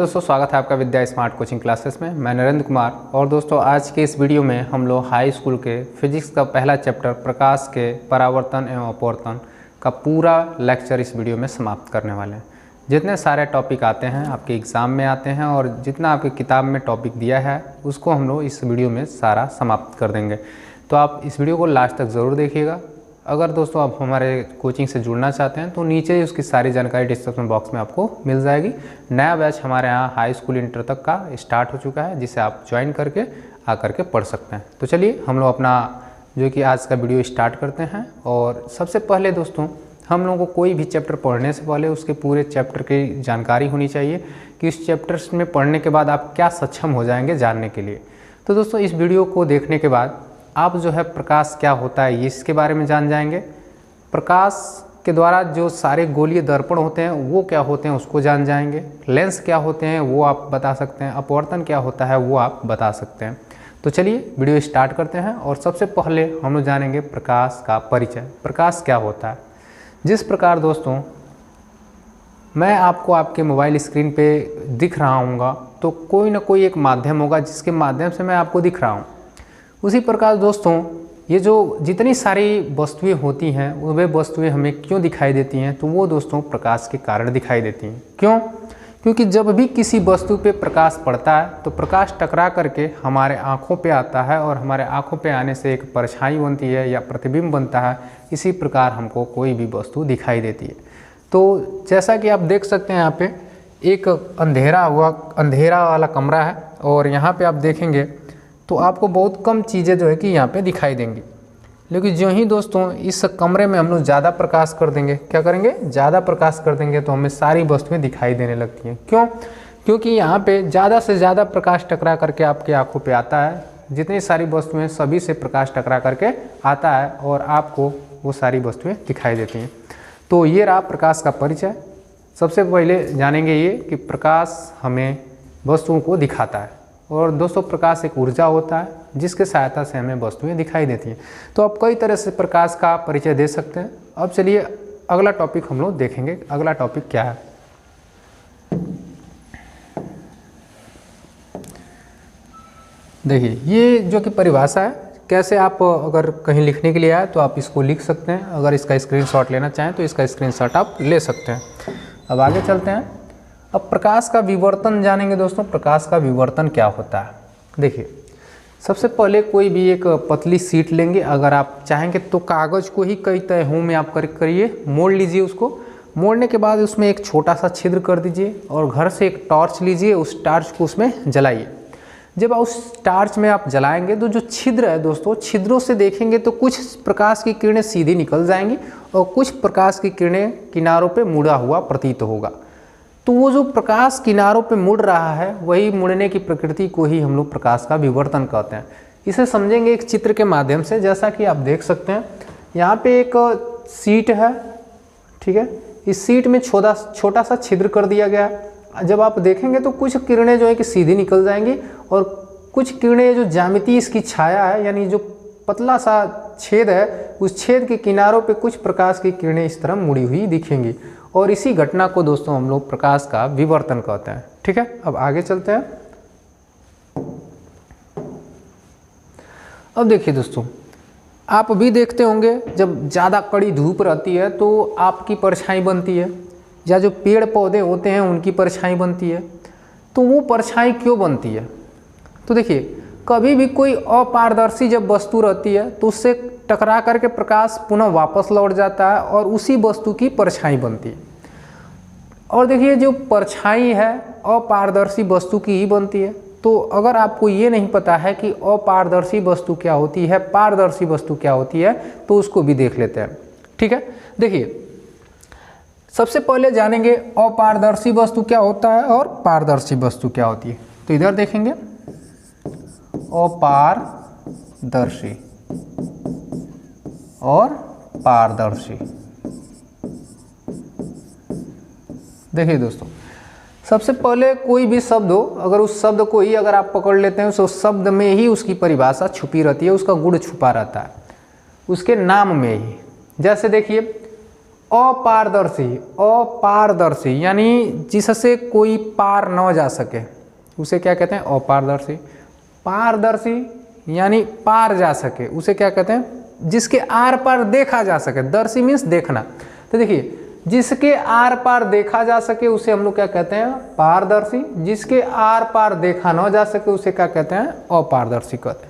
दोस्तों स्वागत है आपका विद्या स्मार्ट कोचिंग क्लासेस में। मैं नरेंद्र कुमार। और दोस्तों आज के इस वीडियो में हम लोग हाई स्कूल के फिजिक्स का पहला चैप्टर प्रकाश के परावर्तन एवं अपवर्तन का पूरा लेक्चर इस वीडियो में समाप्त करने वाले हैं। जितने सारे टॉपिक आते हैं आपके एग्ज़ाम में आते हैं और जितना आपकी किताब में टॉपिक दिया है उसको हम लोग इस वीडियो में सारा समाप्त कर देंगे। तो आप इस वीडियो को लास्ट तक ज़रूर देखिएगा। अगर दोस्तों आप हमारे कोचिंग से जुड़ना चाहते हैं तो नीचे ही उसकी सारी जानकारी डिस्क्रिप्शन बॉक्स में आपको मिल जाएगी। नया बैच हमारे यहाँ हाई स्कूल इंटर तक का स्टार्ट हो चुका है, जिसे आप ज्वाइन करके आकर के पढ़ सकते हैं। तो चलिए हम लोग अपना जो कि आज का वीडियो स्टार्ट करते हैं। और सबसे पहले दोस्तों हम लोगों को कोई भी चैप्टर पढ़ने से पहले उसके पूरे चैप्टर की जानकारी होनी चाहिए कि इस चैप्टर्स में पढ़ने के बाद आप क्या सक्षम हो जाएंगे जानने के लिए। तो दोस्तों इस वीडियो को देखने के बाद आप जो है प्रकाश क्या होता है इसके बारे में जान जाएंगे। प्रकाश के द्वारा जो सारे गोलीय दर्पण होते हैं वो क्या होते हैं उसको जान जाएंगे। लेंस क्या होते हैं वो आप बता सकते हैं। अपवर्तन क्या होता है वो आप बता सकते हैं। तो चलिए वीडियो स्टार्ट करते हैं। और सबसे पहले हम लोग जानेंगे प्रकाश का परिचय। प्रकाश क्या होता है। जिस प्रकार दोस्तों मैं आपको आपके मोबाइल स्क्रीन पे दिख रहा हूँगा तो कोई ना कोई एक माध्यम होगा जिसके माध्यम से मैं आपको दिख रहा हूँ। उसी प्रकार दोस्तों ये जो जितनी सारी वस्तुएं होती हैं वे वस्तुएं हमें क्यों दिखाई देती हैं, तो वो दोस्तों प्रकाश के कारण दिखाई देती हैं। क्यों? क्योंकि जब भी किसी वस्तु पे प्रकाश पड़ता है तो प्रकाश टकरा करके हमारे आँखों पे आता है और हमारे आँखों पे आने से एक परछाई बनती है या प्रतिबिंब बनता है। इसी प्रकार हमको कोई भी वस्तु दिखाई देती है। तो जैसा कि आप देख सकते हैं यहाँ पे एक अंधेरा वाला कमरा है और यहाँ पे आप देखेंगे तो आपको बहुत कम चीज़ें जो है कि यहाँ पे दिखाई देंगी। लेकिन जो ही दोस्तों इस कमरे में हम लोग ज़्यादा प्रकाश कर देंगे, क्या करेंगे, ज़्यादा प्रकाश कर देंगे तो हमें सारी वस्तुएं दिखाई देने लगती हैं। क्यों? क्योंकि यहाँ पे ज़्यादा से ज़्यादा प्रकाश टकरा करके आपके आँखों पे आता है। जितनी सारी वस्तुएं सभी से प्रकाश टकरा करके आता है और आपको वो सारी वस्तुएँ दिखाई देती हैं। तो ये रहा प्रकाश का परिचय। सबसे पहले जानेंगे ये कि प्रकाश हमें वस्तुओं को दिखाता है। और दोस्तों प्रकाश एक ऊर्जा होता है जिसके सहायता से हमें वस्तुएं दिखाई देती हैं। तो आप कई तरह से प्रकाश का परिचय दे सकते हैं। अब चलिए अगला टॉपिक हम लोग देखेंगे। अगला टॉपिक क्या है। देखिए ये जो कि परिभाषा है, कैसे आप अगर कहीं लिखने के लिए आए तो आप इसको लिख सकते हैं। अगर इसका स्क्रीनशॉट लेना चाहें तो इसका स्क्रीनशॉट आप ले सकते हैं। अब आगे चलते हैं। अब प्रकाश का विवर्तन जानेंगे दोस्तों। प्रकाश का विवर्तन क्या होता है। देखिए सबसे पहले कोई भी एक पतली शीट लेंगे। अगर आप चाहेंगे तो कागज़ को ही कई तहों में आप करिए, मोड़ लीजिए। उसको मोड़ने के बाद उसमें एक छोटा सा छिद्र कर दीजिए और घर से एक टॉर्च लीजिए। उस टॉर्च को उसमें जलाइए। जब उस टॉर्च में आप जलाएंगे तो जो छिद्र है दोस्तों, छिद्रों से देखेंगे तो कुछ प्रकाश की किरणें सीधी निकल जाएंगी और कुछ प्रकाश की किरणें किनारों पे मुड़ा हुआ प्रतीत होगा। तो वो जो प्रकाश किनारों पे मुड़ रहा है वही मुड़ने की प्रकृति को ही हम लोग प्रकाश का विवर्तन कहते हैं। इसे समझेंगे एक चित्र के माध्यम से। जैसा कि आप देख सकते हैं यहाँ पे एक शीट है, ठीक है। इस शीट में छोटा सा छिद्र कर दिया गया है। जब आप देखेंगे तो कुछ किरणें जो है कि सीधी निकल जाएंगी और कुछ किरणें जो ज्यामिति इसकी छाया है यानी जो पतला सा छेद है उस छेद के किनारों पे कुछ प्रकाश की किरणें इस तरह मुड़ी हुई दिखेंगी। और इसी घटना को दोस्तों हम लोग प्रकाश का विवर्तन कहते हैं, ठीक है। अब आगे चलते हैं। अब देखिए दोस्तों आप भी देखते होंगे जब ज़्यादा कड़ी धूप रहती है तो आपकी परछाई बनती है, या जो पेड़ पौधे होते हैं उनकी परछाई बनती है। तो वो परछाई क्यों बनती है? तो देखिए कभी भी कोई अपारदर्शी जब वस्तु रहती है तो उससे टकरा करके प्रकाश पुनः वापस लौट जाता है और उसी वस्तु की परछाई बनती है। और देखिए जो परछाई है अपारदर्शी वस्तु की ही बनती है। तो अगर आपको ये नहीं पता है कि अपारदर्शी वस्तु क्या होती है, पारदर्शी वस्तु क्या होती है, तो उसको भी देख लेते हैं, ठीक है। देखिए सबसे पहले जानेंगे अपारदर्शी वस्तु क्या होता है और पारदर्शी वस्तु क्या होती है। तो इधर देखेंगे अपारदर्शी और पारदर्शी। देखिए दोस्तों सबसे पहले कोई भी शब्द हो, अगर उस शब्द को ही अगर आप पकड़ लेते हैं तो उस शब्द में ही उसकी परिभाषा छुपी रहती है, उसका गुण छुपा रहता है उसके नाम में ही। जैसे देखिए अपारदर्शी, अपारदर्शी यानी जिससे कोई पार न जा सके उसे क्या कहते हैं? अपारदर्शी। पारदर्शी यानी पार जा सके उसे क्या कहते हैं? जिसके आर पार देखा जा सके। दर्शी मीन्स देखना। तो देखिए, जिसके आर पार देखा जा सके उसे हम लोग क्या कहते हैं? पारदर्शी। जिसके आर पार देखा न जा सके उसे क्या कहते हैं? अपारदर्शी कहते हैं।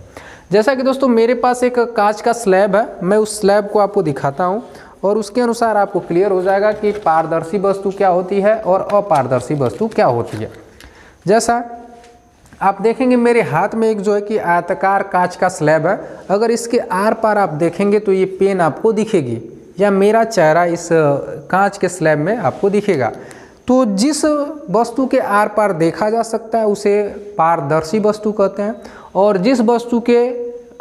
जैसा कि दोस्तों मेरे पास एक कांच का स्लैब है, मैं उस स्लैब को आपको दिखाता हूं और उसके अनुसार आपको क्लियर हो जाएगा कि पारदर्शी वस्तु क्या होती है और अपारदर्शी वस्तु क्या होती है। जैसा आप देखेंगे मेरे हाथ में एक जो है कि आयताकार कांच का स्लैब है, अगर इसके आर पार आप देखेंगे तो ये पेन आपको दिखेगी या मेरा चेहरा इस कांच के स्लैब में आपको दिखेगा। तो जिस वस्तु के आर पार देखा जा सकता है उसे पारदर्शी वस्तु कहते हैं और जिस वस्तु के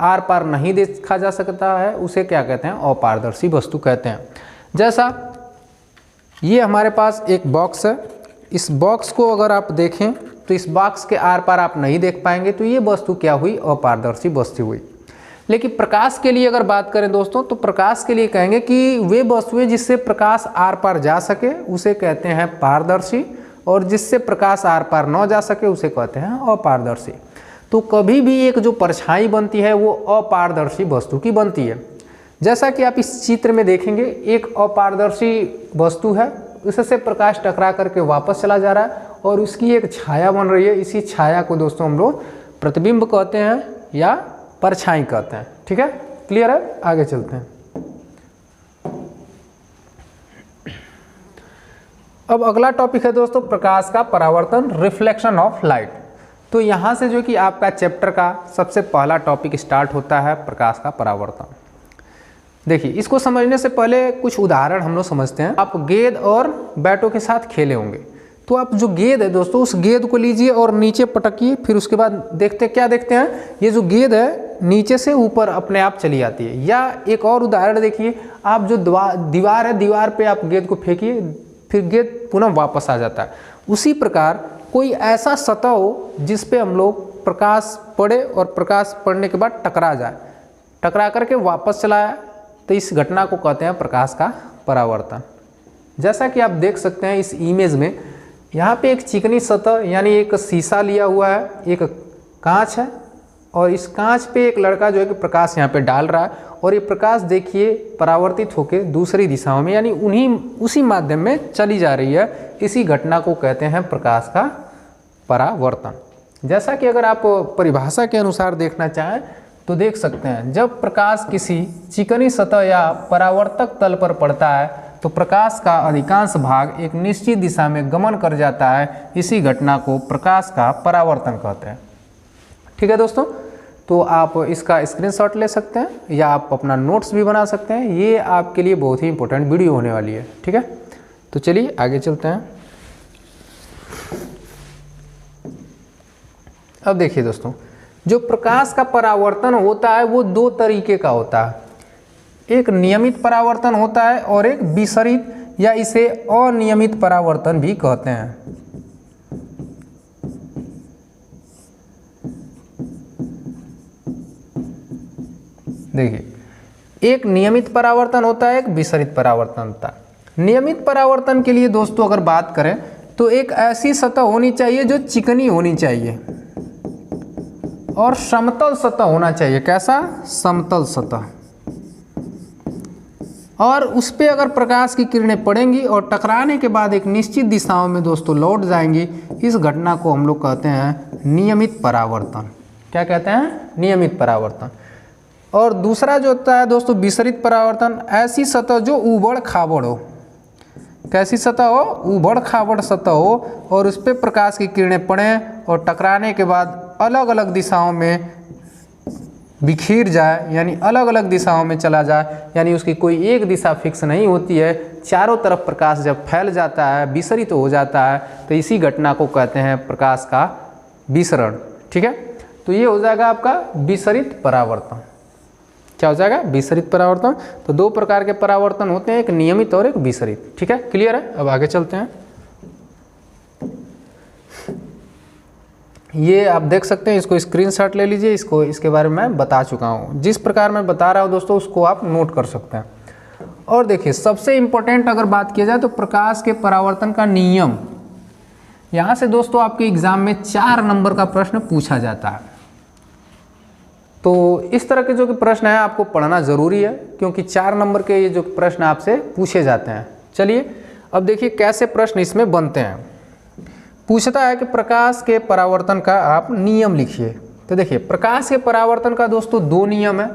आर पार नहीं देखा जा सकता है उसे क्या कहते हैं? अपारदर्शी वस्तु कहते हैं। जैसा ये हमारे पास एक बॉक्स है, इस बॉक्स को अगर आप देखें तो इस बॉक्स के आर पार आप नहीं देख पाएंगे, तो ये वस्तु क्या हुई? अपारदर्शी वस्तु हुई। लेकिन प्रकाश के लिए अगर बात करें दोस्तों, तो प्रकाश के लिए कहेंगे कि वे वस्तुएं जिससे प्रकाश आर पार जा सके उसे कहते हैं पारदर्शी और जिससे प्रकाश आर पार न जा सके उसे कहते हैं अपारदर्शी। तो कभी भी एक जो परछाई बनती है वो अपारदर्शी वस्तु की बनती है। जैसा कि आप इस चित्र में देखेंगे, एक अपारदर्शी वस्तु है, उससे प्रकाश टकरा करके वापस चला जा रहा है और उसकी एक छाया बन रही है। इसी छाया को दोस्तों हम लोग प्रतिबिंब कहते हैं या परछाई कहते हैं। ठीक है, क्लियर है? आगे चलते हैं। अब अगला टॉपिक है दोस्तों प्रकाश का परावर्तन, रिफ्लेक्शन ऑफ लाइट। तो यहाँ से जो कि आपका चैप्टर का सबसे पहला टॉपिक स्टार्ट होता है प्रकाश का परावर्तन। देखिए, इसको समझने से पहले कुछ उदाहरण हम लोग समझते हैं। आप गेंद और बैटों के साथ खेले होंगे, तो आप जो गेंद है दोस्तों उस गेंद को लीजिए और नीचे पटकिए, फिर उसके बाद देखते क्या देखते हैं? ये जो गेंद है नीचे से ऊपर अपने आप चली आती है। या एक और उदाहरण देखिए, आप जो दीवार है, दीवार पे आप गेंद को फेंकिए, फिर गेंद पुनः वापस आ जाता है। उसी प्रकार कोई ऐसा सतह हो जिस पे हम लोग प्रकाश पड़े और प्रकाश पड़ने के बाद टकरा जाए, टकरा करके वापस चला आए, तो इस घटना को कहते हैं प्रकाश का परावर्तन। जैसा कि आप देख सकते हैं इस इमेज में, यहाँ पे एक चिकनी सतह यानी एक शीशा लिया हुआ है, एक कांच है और इस कांच पे एक लड़का जो है कि प्रकाश यहाँ पे डाल रहा है और ये प्रकाश देखिए परावर्तित होकर दूसरी दिशाओं में यानी उसी माध्यम में चली जा रही है। इसी घटना को कहते हैं प्रकाश का परावर्तन। जैसा कि अगर आप परिभाषा के अनुसार देखना चाहें तो देख सकते हैं, जब प्रकाश किसी चिकनी सतह या परावर्तक तल पर पड़ता है तो प्रकाश का अधिकांश भाग एक निश्चित दिशा में गमन कर जाता है। इसी घटना को प्रकाश का परावर्तन कहते हैं। ठीक है दोस्तों, तो आप इसका स्क्रीनशॉट ले सकते हैं या आप अपना नोट्स भी बना सकते हैं। ये आपके लिए बहुत ही इंपॉर्टेंट वीडियो होने वाली है। ठीक है, तो चलिए आगे चलते हैं। अब देखिए दोस्तों, जो प्रकाश का परावर्तन होता है वो दो तरीके का होता है। एक नियमित परावर्तन होता है और एक विसरित या इसे अनियमित परावर्तन भी कहते हैं। देखिए, एक नियमित परावर्तन होता है, एक विसरित परावर्तन होता है। नियमित परावर्तन के लिए दोस्तों अगर बात करें तो एक ऐसी सतह होनी चाहिए जो चिकनी होनी चाहिए और समतल सतह होना चाहिए। कैसा? समतल सतह। और उस पर अगर प्रकाश की किरणें पड़ेंगी और टकराने के बाद एक निश्चित दिशाओं में दोस्तों लौट जाएंगी, इस घटना को हम लोग कहते हैं नियमित परावर्तन। क्या कहते हैं? नियमित परावर्तन। और दूसरा जो होता है दोस्तों विसरित परावर्तन, ऐसी सतह जो ऊबड़ खाबड़ हो। कैसी सतह हो? ऊबड़ खाबड़ सतह हो और उस पर प्रकाश की किरणें पड़ें और टकराने के बाद अलग अलग दिशाओं में बिखर जाए, यानी अलग अलग दिशाओं में चला जाए, यानी उसकी कोई एक दिशा फिक्स नहीं होती है। चारों तरफ प्रकाश जब फैल जाता है, विसरित हो जाता है, तो इसी घटना को कहते हैं प्रकाश का विसरण। ठीक है, तो ये हो जाएगा आपका विसरित परावर्तन। क्या हो जाएगा? विसरित परावर्तन। तो दो प्रकार के परावर्तन होते हैं, एक नियमित और एक विसरित। ठीक है, क्लियर है? अब आगे चलते हैं। ये आप देख सकते हैं, इसको स्क्रीनशॉट ले लीजिए। इसके बारे में मैं बता चुका हूँ। जिस प्रकार मैं बता रहा हूँ दोस्तों उसको आप नोट कर सकते हैं। और देखिए सबसे इम्पोर्टेंट अगर बात किया जाए तो प्रकाश के परावर्तन का नियम, यहाँ से दोस्तों आपके एग्जाम में 4 नंबर का प्रश्न पूछा जाता है। तो इस तरह के जो कि प्रश्न है आपको पढ़ना ज़रूरी है, क्योंकि 4 नंबर के ये जो प्रश्न आपसे पूछे जाते हैं। चलिए अब देखिए कैसे प्रश्न इसमें बनते हैं। पूछता है कि प्रकाश के परावर्तन का आप नियम लिखिए। तो देखिए प्रकाश के परावर्तन का दोस्तों 2 नियम है,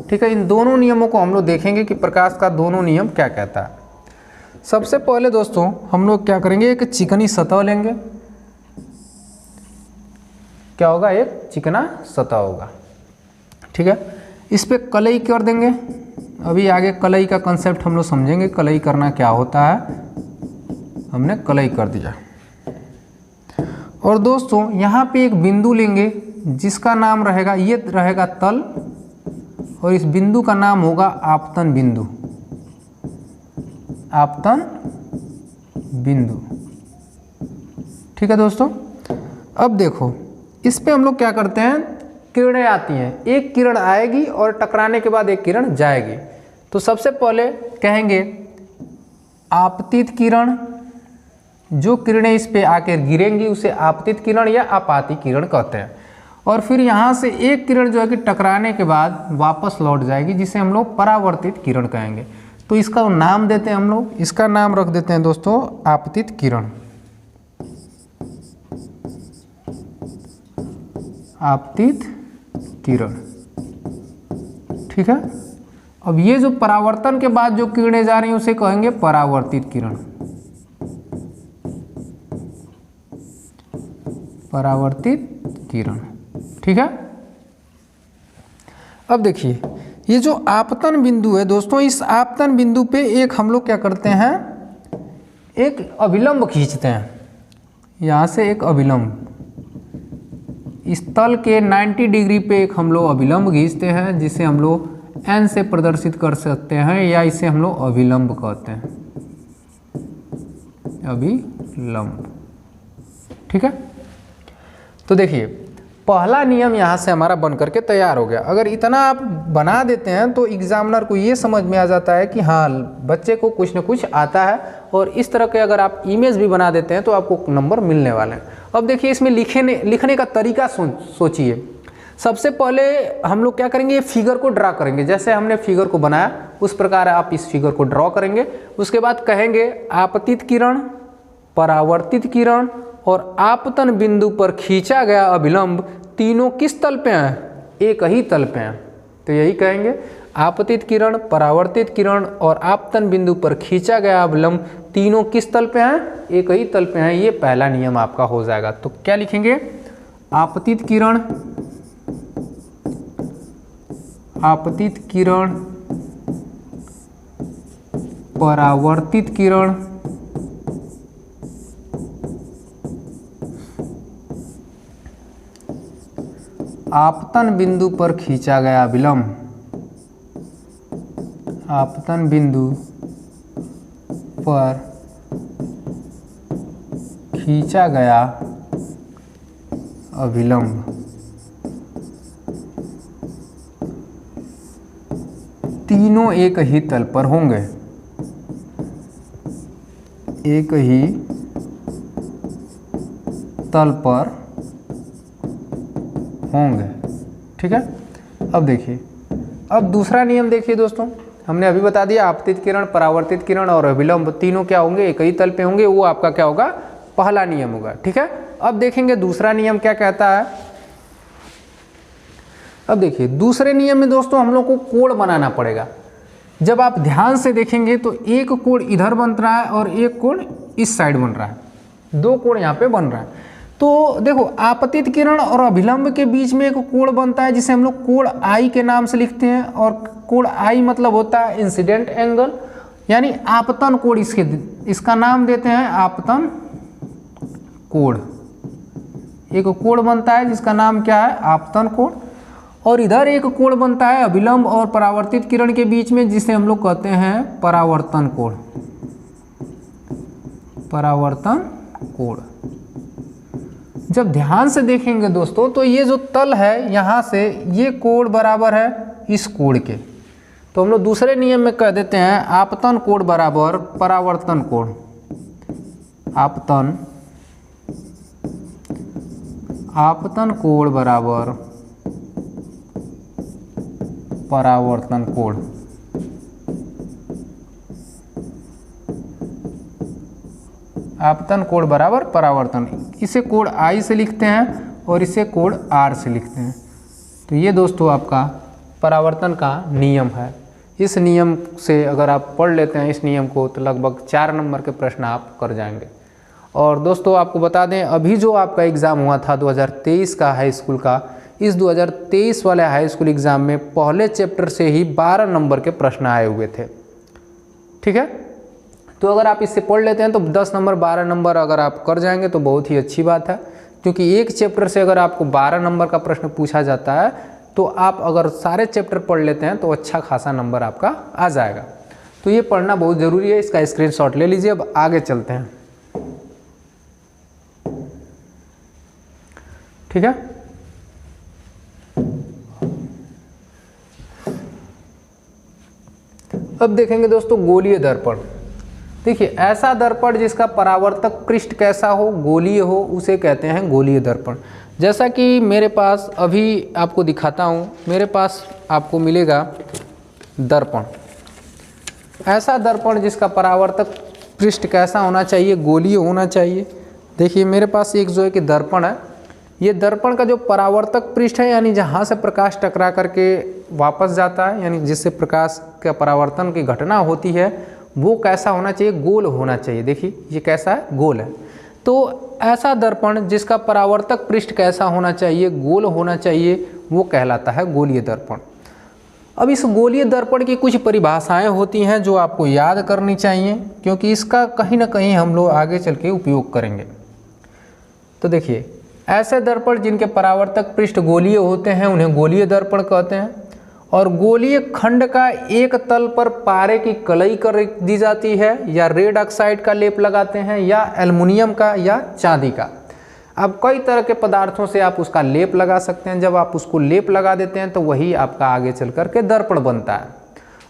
ठीक है। इन दोनों नियमों को हम लोग देखेंगे कि प्रकाश का दोनों नियम क्या कहता है। सबसे पहले दोस्तों हम लोग क्या करेंगे, एक चिकनी सतह लेंगे। क्या होगा, एक चिकना सतह होगा, ठीक है। इस पे कलई कर देंगे। अभी आगे कलई का कंसेप्ट हम लोग समझेंगे, कलई करना क्या होता है। हमने कलई कर दिया। और दोस्तों यहाँ पे एक बिंदु लेंगे जिसका नाम रहेगा, ये रहेगा तल, और इस बिंदु का नाम होगा आपतन बिंदु। आपतन बिंदु, ठीक है दोस्तों। अब देखो इस पे हम लोग क्या करते हैं, किरणें आती हैं, एक किरण आएगी और टकराने के बाद एक किरण जाएगी। तो सबसे पहले कहेंगे आपतित किरण, जो किरणें इस पे आकर गिरेंगी उसे आपतित किरण या आपाती किरण कहते हैं। और फिर यहाँ से एक किरण जो है कि टकराने के बाद वापस लौट जाएगी, जिसे हम लोग परावर्तित किरण कहेंगे। तो इसका नाम देते हैं हम लोग, इसका नाम रख देते हैं दोस्तों आपतित किरण। आपतित किरण, ठीक है। अब ये जो परावर्तन के बाद जो किरणें जा रही हैं उसे कहेंगे परावर्तित किरण। परावर्तित किरण, ठीक है। अब देखिए ये जो आपतन बिंदु है दोस्तों, इस आपतन बिंदु पे एक हम लोग क्या करते हैं, एक अभिलंब खींचते हैं। यहाँ से एक अभिलंब, इस तल के 90 डिग्री पे एक हम लोग अभिलंब खींचते हैं, जिसे हम लोग n से प्रदर्शित कर सकते हैं, या इसे हम लोग अभिलंब कहते हैं, अभिलंब, ठीक है। तो देखिए पहला नियम यहाँ से हमारा बन करके तैयार हो गया। अगर इतना आप बना देते हैं तो एग्जामिनर को ये समझ में आ जाता है कि हाँ बच्चे को कुछ न कुछ आता है, और इस तरह के अगर आप इमेज भी बना देते हैं तो आपको नंबर मिलने वाले हैं। अब देखिए इसमें लिखने का तरीका सोचिए। सबसे पहले हम लोग क्या करेंगे, ये फिगर को ड्रा करेंगे। जैसे हमने फिगर को बनाया उस प्रकार आप इस फिगर को ड्रॉ करेंगे। उसके बाद कहेंगे आपतित किरण, परावर्तित किरण और आपतन बिंदु पर खींचा गया अभिलंब तीनों किस तल पे हैं, एक ही तल पे हैं। तो यही कहेंगे आपतित किरण, परावर्तित किरण और आपतन बिंदु पर खींचा गया अभिलंब तीनों किस तल पे हैं, एक ही तल पे हैं। ये पहला नियम आपका हो जाएगा। तो क्या लिखेंगे, आपतित किरण, आपतित किरण, परावर्तित किरण, आपतन बिंदु पर खींचा गया अभिलंब, आपतन बिंदु पर खींचा गया अभिलंब। तीनों एक ही तल पर होंगे, एक ही तल पर होंगे, ठीक है। अब देखिए, अब दूसरा नियम देखिए दोस्तों, हमने अभी बता दिया आपतित किरण, परावर्तित किरण और अभिलंब तीनों क्या होंगे, एक ही तल पे होंगे। वो आपका क्या होगा, पहला नियम होगा, ठीक है। अब देखेंगे दूसरा नियम क्या कहता है। अब देखिए दूसरे नियम में दोस्तों हम लोग को कोण बनाना पड़ेगा। जब आप ध्यान से देखेंगे तो एक कोण इधर बन रहा है और एक कोण इस साइड बन रहा है, दो कोण यहाँ पे बन रहा है। तो देखो आपतित किरण और अभिलंब के बीच में एक कोण बनता है जिसे हम लोग कोण आई के नाम से लिखते हैं। और कोण आई मतलब होता है इंसिडेंट एंगल, यानी आपतन कोण, इसका नाम देते हैं आपतन कोण। एक कोण बनता है जिसका नाम क्या है, आपतन कोण। और इधर एक कोण बनता है अभिलंब और परावर्तित किरण के बीच में, जिसे हम लोग कहते हैं परावर्तन कोण, परावर्तन कोण। जब ध्यान से देखेंगे दोस्तों तो ये जो तल है यहाँ से ये कोण बराबर है इस कोण के। तो हम लोग दूसरे नियम में कह देते हैं आपतन कोण बराबर परावर्तन कोण। आपतन कोण बराबर परावर्तन कोण। आपतन कोण बराबर परावर्तन, इसे कोण आई से लिखते हैं और इसे कोण आर से लिखते हैं। तो ये दोस्तों आपका परावर्तन का नियम है। इस नियम से अगर आप पढ़ लेते हैं इस नियम को तो लगभग 4 नंबर के प्रश्न आप कर जाएंगे। और दोस्तों आपको बता दें अभी जो आपका एग्ज़ाम हुआ था 2023 का हाई स्कूल का, इस 2023 वाले हाई स्कूल एग्ज़ाम में पहले चैप्टर से ही 12 नंबर के प्रश्न आए हुए थे। ठीक है, तो अगर आप इससे पढ़ लेते हैं तो 10 नंबर 12 नंबर अगर आप कर जाएंगे तो बहुत ही अच्छी बात है, क्योंकि एक चैप्टर से अगर आपको 12 नंबर का प्रश्न पूछा जाता है तो आप अगर सारे चैप्टर पढ़ लेते हैं तो अच्छा खासा नंबर आपका आ जाएगा। तो ये पढ़ना बहुत ज़रूरी है, इसका स्क्रीनशॉट ले लीजिए। अब आगे चलते हैं। ठीक है, अब देखेंगे दोस्तों गोलीय दर्पण। देखिए ऐसा दर्पण जिसका परावर्तक पृष्ठ कैसा हो, गोलीय हो, उसे कहते हैं गोलीय दर्पण। जैसा कि मेरे पास अभी आपको दिखाता हूँ, मेरे पास आपको मिलेगा दर्पण। ऐसा दर्पण जिसका परावर्तक पृष्ठ कैसा होना चाहिए, गोलीय होना चाहिए। देखिए मेरे पास एक जो है कि दर्पण है, ये दर्पण का जो परावर्तक पृष्ठ है यानी जहाँ से प्रकाश टकरा करके वापस जाता है, यानी जिससे प्रकाश का परावर्तन की घटना होती है, वो कैसा होना चाहिए, गोल होना चाहिए। देखिए ये कैसा है, गोल है। तो ऐसा दर्पण जिसका परावर्तक पृष्ठ कैसा होना चाहिए, गोल होना चाहिए, वो कहलाता है गोलीय दर्पण। अब इस गोलीय दर्पण की कुछ परिभाषाएं होती हैं जो आपको याद करनी चाहिए, क्योंकि इसका कहीं ना कहीं हम लोग आगे चल के उपयोग करेंगे। तो देखिए ऐसे दर्पण जिनके परावर्तक पृष्ठ गोलीय होते हैं उन्हें गोलीय दर्पण कहते हैं। और गोलीय खंड का एक तल पर पारे की कलई कर दी जाती है, या रेड ऑक्साइड का लेप लगाते हैं, या एल्युमिनियम का, या चांदी का। अब कई तरह के पदार्थों से आप उसका लेप लगा सकते हैं। जब आप उसको लेप लगा देते हैं तो वही आपका आगे चल कर के दर्पण बनता है।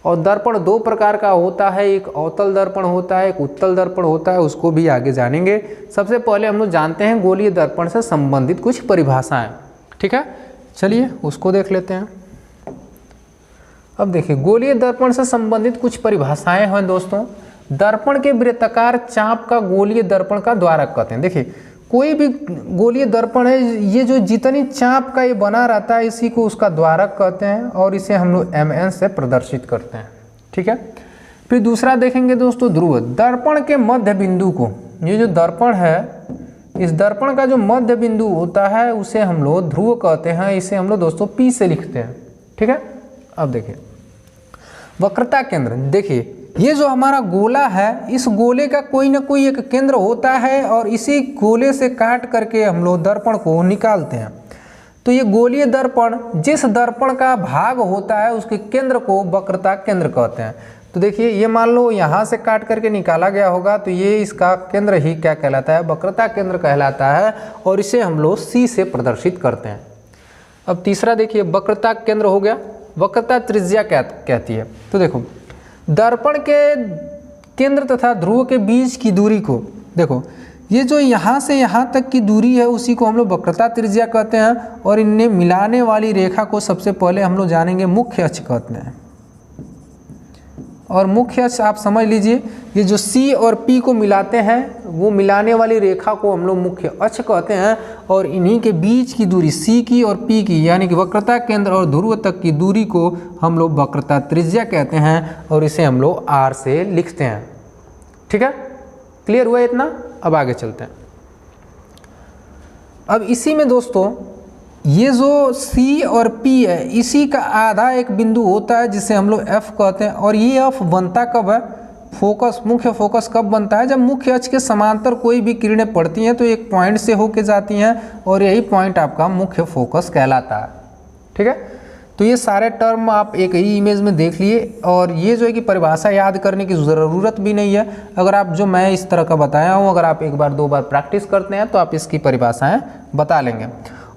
और दर्पण 2 प्रकार का होता है, एक अवतल दर्पण होता है, एक उत्तल दर्पण होता है, उसको भी आगे जानेंगे। सबसे पहले हम लोग जानते हैं गोलीय दर्पण से संबंधित कुछ परिभाषाएं। ठीक है, चलिए उसको देख लेते हैं। अब देखिए गोलीय दर्पण से संबंधित कुछ परिभाषाएं हैं दोस्तों। दर्पण के वृत्ताकार चाप का गोलीय दर्पण का द्वारक कहते हैं। देखिए कोई भी गोलीय दर्पण है, ये जो जितनी चाप का ये बना रहता है इसी को उसका द्वारक कहते हैं, और इसे हम लोग mn से प्रदर्शित करते हैं। ठीक है, फिर दूसरा देखेंगे दोस्तों ध्रुव। दर्पण के मध्य बिंदु को, ये जो दर्पण है इस दर्पण का जो मध्य बिंदु होता है उसे हम लोग ध्रुव कहते हैं। इसे हम लोग दोस्तों P से लिखते हैं। ठीक है, अब देखिए वक्रता केंद्र। देखिए ये जो हमारा गोला है, इस गोले का कोई ना कोई एक केंद्र होता है और इसी गोले से काट करके हम लोग दर्पण को निकालते हैं। तो ये गोलीय दर्पण जिस दर्पण का भाग होता है उसके केंद्र को वक्रता केंद्र कहते हैं। तो देखिए ये मान लो यहाँ से काट करके निकाला गया होगा, तो ये इसका केंद्र ही क्या कहलाता है, वक्रता केंद्र कहलाता है, और इसे हम लोग C से प्रदर्शित करते हैं। अब तीसरा देखिए वक्रता केंद्र हो गया, वक्रता त्रिज्या क्या कहती है। तो देखो दर्पण के केंद्र तथा ध्रुव के बीच की दूरी को, देखो ये जो यहाँ से यहाँ तक की दूरी है उसी को हम लोग वक्रता त्रिज्या कहते हैं। और इन्हें मिलाने वाली रेखा को सबसे पहले हम लोग जानेंगे मुख्य अक्ष कहते हैं। और मुख्य अक्ष आप समझ लीजिए, ये जो C और P को मिलाते हैं वो मिलाने वाली रेखा को हम लोग मुख्य अक्ष कहते हैं। और इन्हीं के बीच की दूरी C की और P की, यानी कि वक्रता केंद्र और ध्रुव तक की दूरी को हम लोग वक्रता त्रिज्या कहते हैं, और इसे हम लोग R से लिखते हैं। ठीक है, क्लियर हुआ इतना। अब आगे चलते हैं। अब इसी में दोस्तों ये जो C और P है इसी का आधा एक बिंदु होता है जिसे हम लोग F कहते हैं। और ये F बनता कब है, फोकस, मुख्य फोकस कब बनता है, जब मुख्य अक्ष के समांतर कोई भी किरणें पड़ती हैं तो एक पॉइंट से होके जाती हैं, और यही पॉइंट आपका मुख्य फोकस कहलाता है। ठीक है, तो ये सारे टर्म आप एक ही इमेज में देख लिए, और ये जो है कि परिभाषा याद करने की ज़रूरत भी नहीं है। अगर आप जो मैं इस तरह का बताया हूँ, अगर आप 1 बार 2 बार प्रैक्टिस करते हैं तो आप इसकी परिभाषाएँ बता लेंगे।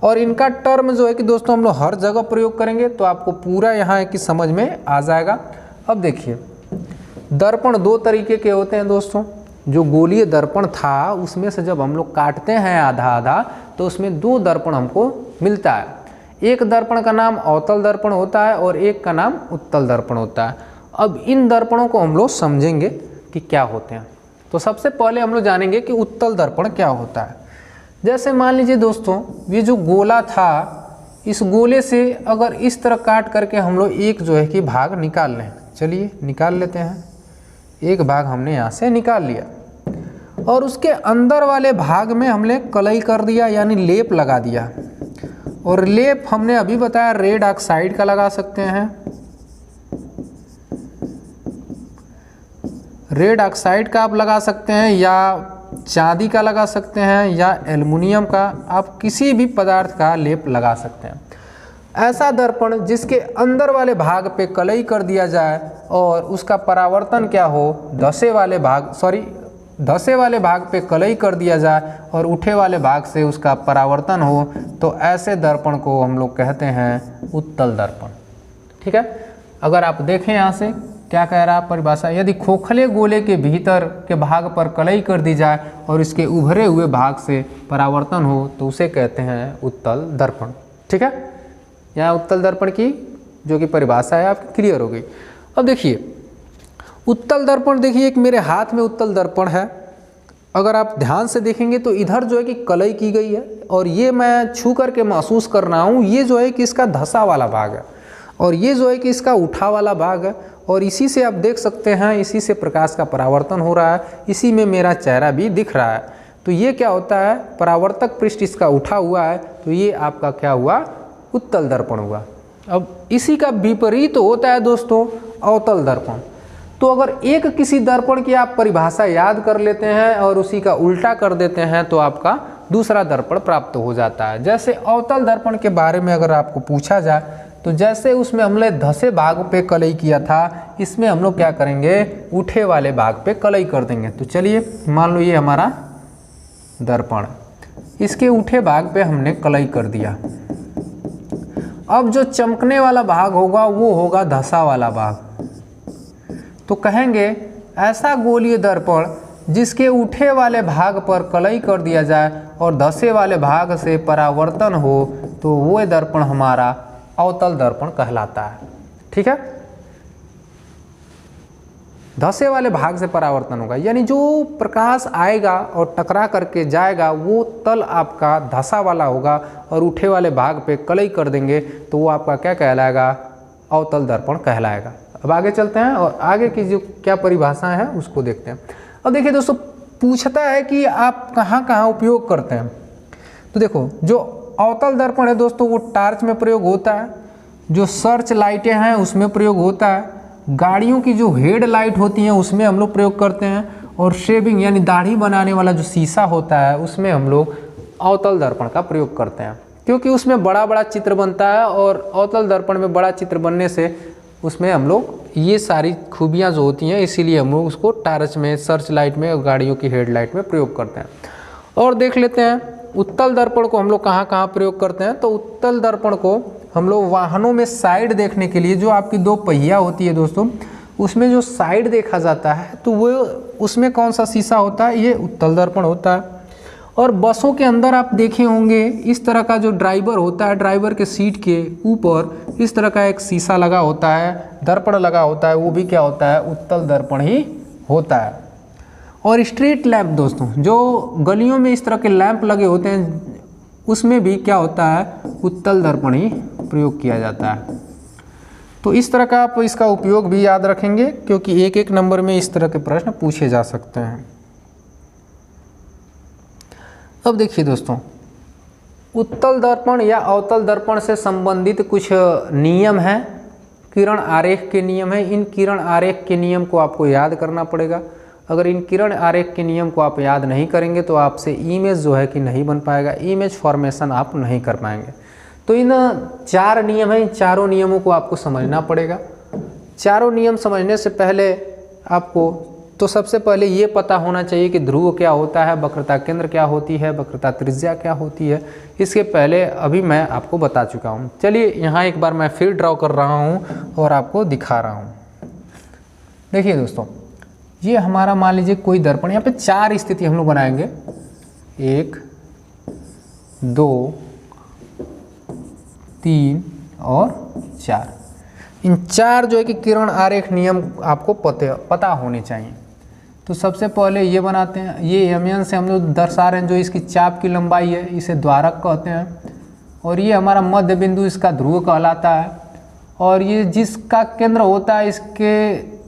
और इनका टर्म जो है कि दोस्तों हम लोग हर जगह प्रयोग करेंगे तो आपको पूरा यहाँ है कि समझ में आ जाएगा। अब देखिए दर्पण दो तरीके के होते हैं दोस्तों। जो गोलीय दर्पण था उसमें से जब हम लोग काटते हैं आधा आधा तो उसमें दो दर्पण हमको मिलता है। एक दर्पण का नाम अवतल दर्पण होता है और एक का नाम उत्तल दर्पण होता है। अब इन दर्पणों को हम लोग समझेंगे कि क्या होते हैं। तो सबसे पहले हम लोग जानेंगे कि उत्तल दर्पण क्या होता है। जैसे मान लीजिए दोस्तों ये जो गोला था, इस गोले से अगर इस तरह काट करके हम लोग एक जो है कि भाग निकाल लें, चलिए निकाल लेते हैं। एक भाग हमने यहाँ से निकाल लिया और उसके अंदर वाले भाग में हमने कलई कर दिया यानी लेप लगा दिया। और लेप हमने अभी बताया रेड ऑक्साइड का लगा सकते हैं, रेड ऑक्साइड का आप लगा सकते हैं या चांदी का लगा सकते हैं या एल्युमिनियम का, आप किसी भी पदार्थ का लेप लगा सकते हैं। ऐसा दर्पण जिसके अंदर वाले भाग पे कलई कर दिया जाए और उसका परावर्तन क्या हो, धसे वाले भाग पे कलई कर दिया जाए और उठे वाले भाग से उसका परावर्तन हो, तो ऐसे दर्पण को हम लोग कहते हैं उत्तल दर्पण। ठीक है, अगर आप देखें यहाँ से क्या कह रहा है परिभाषा, यदि खोखले गोले के भीतर के भाग पर कलई कर दी जाए और इसके उभरे हुए भाग से परावर्तन हो तो उसे कहते हैं उत्तल दर्पण। ठीक है, यहाँ उत्तल दर्पण की जो कि परिभाषा है आपकी क्लियर हो गई। अब देखिए उत्तल दर्पण, देखिए एक मेरे हाथ में उत्तल दर्पण है। अगर आप ध्यान से देखेंगे तो इधर जो है कि कलई की गई है और ये मैं छू करके महसूस कर रहा हूँ, ये जो है कि इसका धसा वाला भाग है और ये जो है कि इसका उठा वाला भाग है। और इसी से आप देख सकते हैं, इसी से प्रकाश का परावर्तन हो रहा है, इसी में मेरा चेहरा भी दिख रहा है। तो ये क्या होता है, परावर्तक पृष्ठ इसका उठा हुआ है, तो ये आपका क्या हुआ, उत्तल दर्पण हुआ। अब इसी का विपरीत होता है दोस्तों अवतल दर्पण। तो अगर एक किसी दर्पण की आप परिभाषा याद कर लेते हैं और उसी का उल्टा कर देते हैं तो आपका दूसरा दर्पण प्राप्त हो जाता है। जैसे अवतल दर्पण के बारे में अगर आपको पूछा जाए तो जैसे उसमें हमने धसे भाग पे कलई किया था, इसमें हम लोग क्या करेंगे, उठे वाले भाग पे कलई कर देंगे। तो चलिए मान लो ये हमारा दर्पण, इसके उठे भाग पे हमने कलई कर दिया। अब जो चमकने वाला भाग होगा वो होगा धसा वाला भाग। तो कहेंगे ऐसा गोलीय दर्पण जिसके उठे वाले भाग पर कलई कर दिया जाए और धसे वाले भाग से परावर्तन हो तो वो दर्पण हमारा अवतल दर्पण कहलाता है। ठीक है, धसे वाले भाग से परावर्तन होगा यानी जो प्रकाश आएगा और टकरा करके जाएगा वो तल आपका धसा वाला होगा और उठे वाले भाग पे कलई कर देंगे तो वो आपका क्या कहलाएगा, अवतल दर्पण कहलाएगा। अब आगे चलते हैं और आगे की जो क्या परिभाषा है उसको देखते हैं। अब देखिए दोस्तों पूछता है कि आप कहाँ कहाँ उपयोग करते हैं। तो देखो जो अवतल दर्पण है दोस्तों वो टार्च में प्रयोग होता है, जो सर्च लाइटें हैं उसमें प्रयोग होता है, गाड़ियों की जो हेड लाइट होती हैं उसमें हम लोग प्रयोग करते हैं, और शेविंग यानी दाढ़ी बनाने वाला जो शीशा होता है उसमें हम लोग अवतल दर्पण का प्रयोग करते हैं, क्योंकि उसमें बड़ा बड़ा चित्र बनता है और अवतल दर्पण में बड़ा चित्र बनने से उसमें हम लोग ये सारी खूबियाँ जो होती हैं इसीलिए हम लोग उसको टार्च में, सर्च लाइट में और गाड़ियों की हेडलाइट में प्रयोग करते हैं। और देख लेते हैं उत्तल दर्पण को हम लोग कहाँ कहाँ प्रयोग करते हैं। तो उत्तल दर्पण को हम लोग वाहनों में साइड देखने के लिए, जो आपकी दो पहिया होती है दोस्तों उसमें जो साइड देखा जाता है तो वो उसमें कौन सा शीशा होता है, ये उत्तल दर्पण होता है। और बसों के अंदर आप देखे होंगे इस तरह का जो ड्राइवर होता है, ड्राइवर के सीट के ऊपर इस तरह का एक शीशा लगा होता है, दर्पण लगा होता है, वो भी क्या होता है, उत्तल दर्पण ही होता है। और स्ट्रीट लैंप दोस्तों, जो गलियों में इस तरह के लैंप लगे होते हैं उसमें भी क्या होता है, उत्तल दर्पण ही प्रयोग किया जाता है। तो इस तरह का आप इसका उपयोग भी याद रखेंगे क्योंकि एक एक नंबर में इस तरह के प्रश्न पूछे जा सकते हैं। अब देखिए दोस्तों उत्तल दर्पण या अवतल दर्पण से संबंधित कुछ नियम हैं, किरण आरेख के नियम हैं। इन किरण आरेख के नियम को आपको याद करना पड़ेगा। अगर इन किरण आरेख के नियम को आप याद नहीं करेंगे तो आपसे इमेज जो है कि नहीं बन पाएगा, इमेज फॉर्मेशन आप नहीं कर पाएंगे। तो इन 4 नियम हैं, इन चारों नियमों को आपको समझना पड़ेगा। चारों नियम समझने से पहले आपको तो सबसे पहले ये पता होना चाहिए कि ध्रुव क्या होता है, वक्रता केंद्र क्या होती है, वक्रता त्रिज्या क्या होती है। इसके पहले अभी मैं आपको बता चुका हूँ। चलिए यहाँ एक बार मैं फिर ड्रॉ कर रहा हूँ और आपको दिखा रहा हूँ। देखिए दोस्तों, ये हमारा मान लीजिए कोई दर्पण, यहाँ पे 4 स्थिति हम लोग बनाएंगे, 1 2 3 और 4। इन 4 जो है कि किरण आरेख नियम आपको पता होने चाहिए। तो सबसे पहले ये बनाते हैं, ये mn से हम लोग दर्शा रहे हैं, जो इसकी चाप की लंबाई है, इसे द्वारक कहते हैं। और ये हमारा मध्य बिंदु इसका ध्रुव कहलाता है। और ये जिसका केंद्र होता है इसके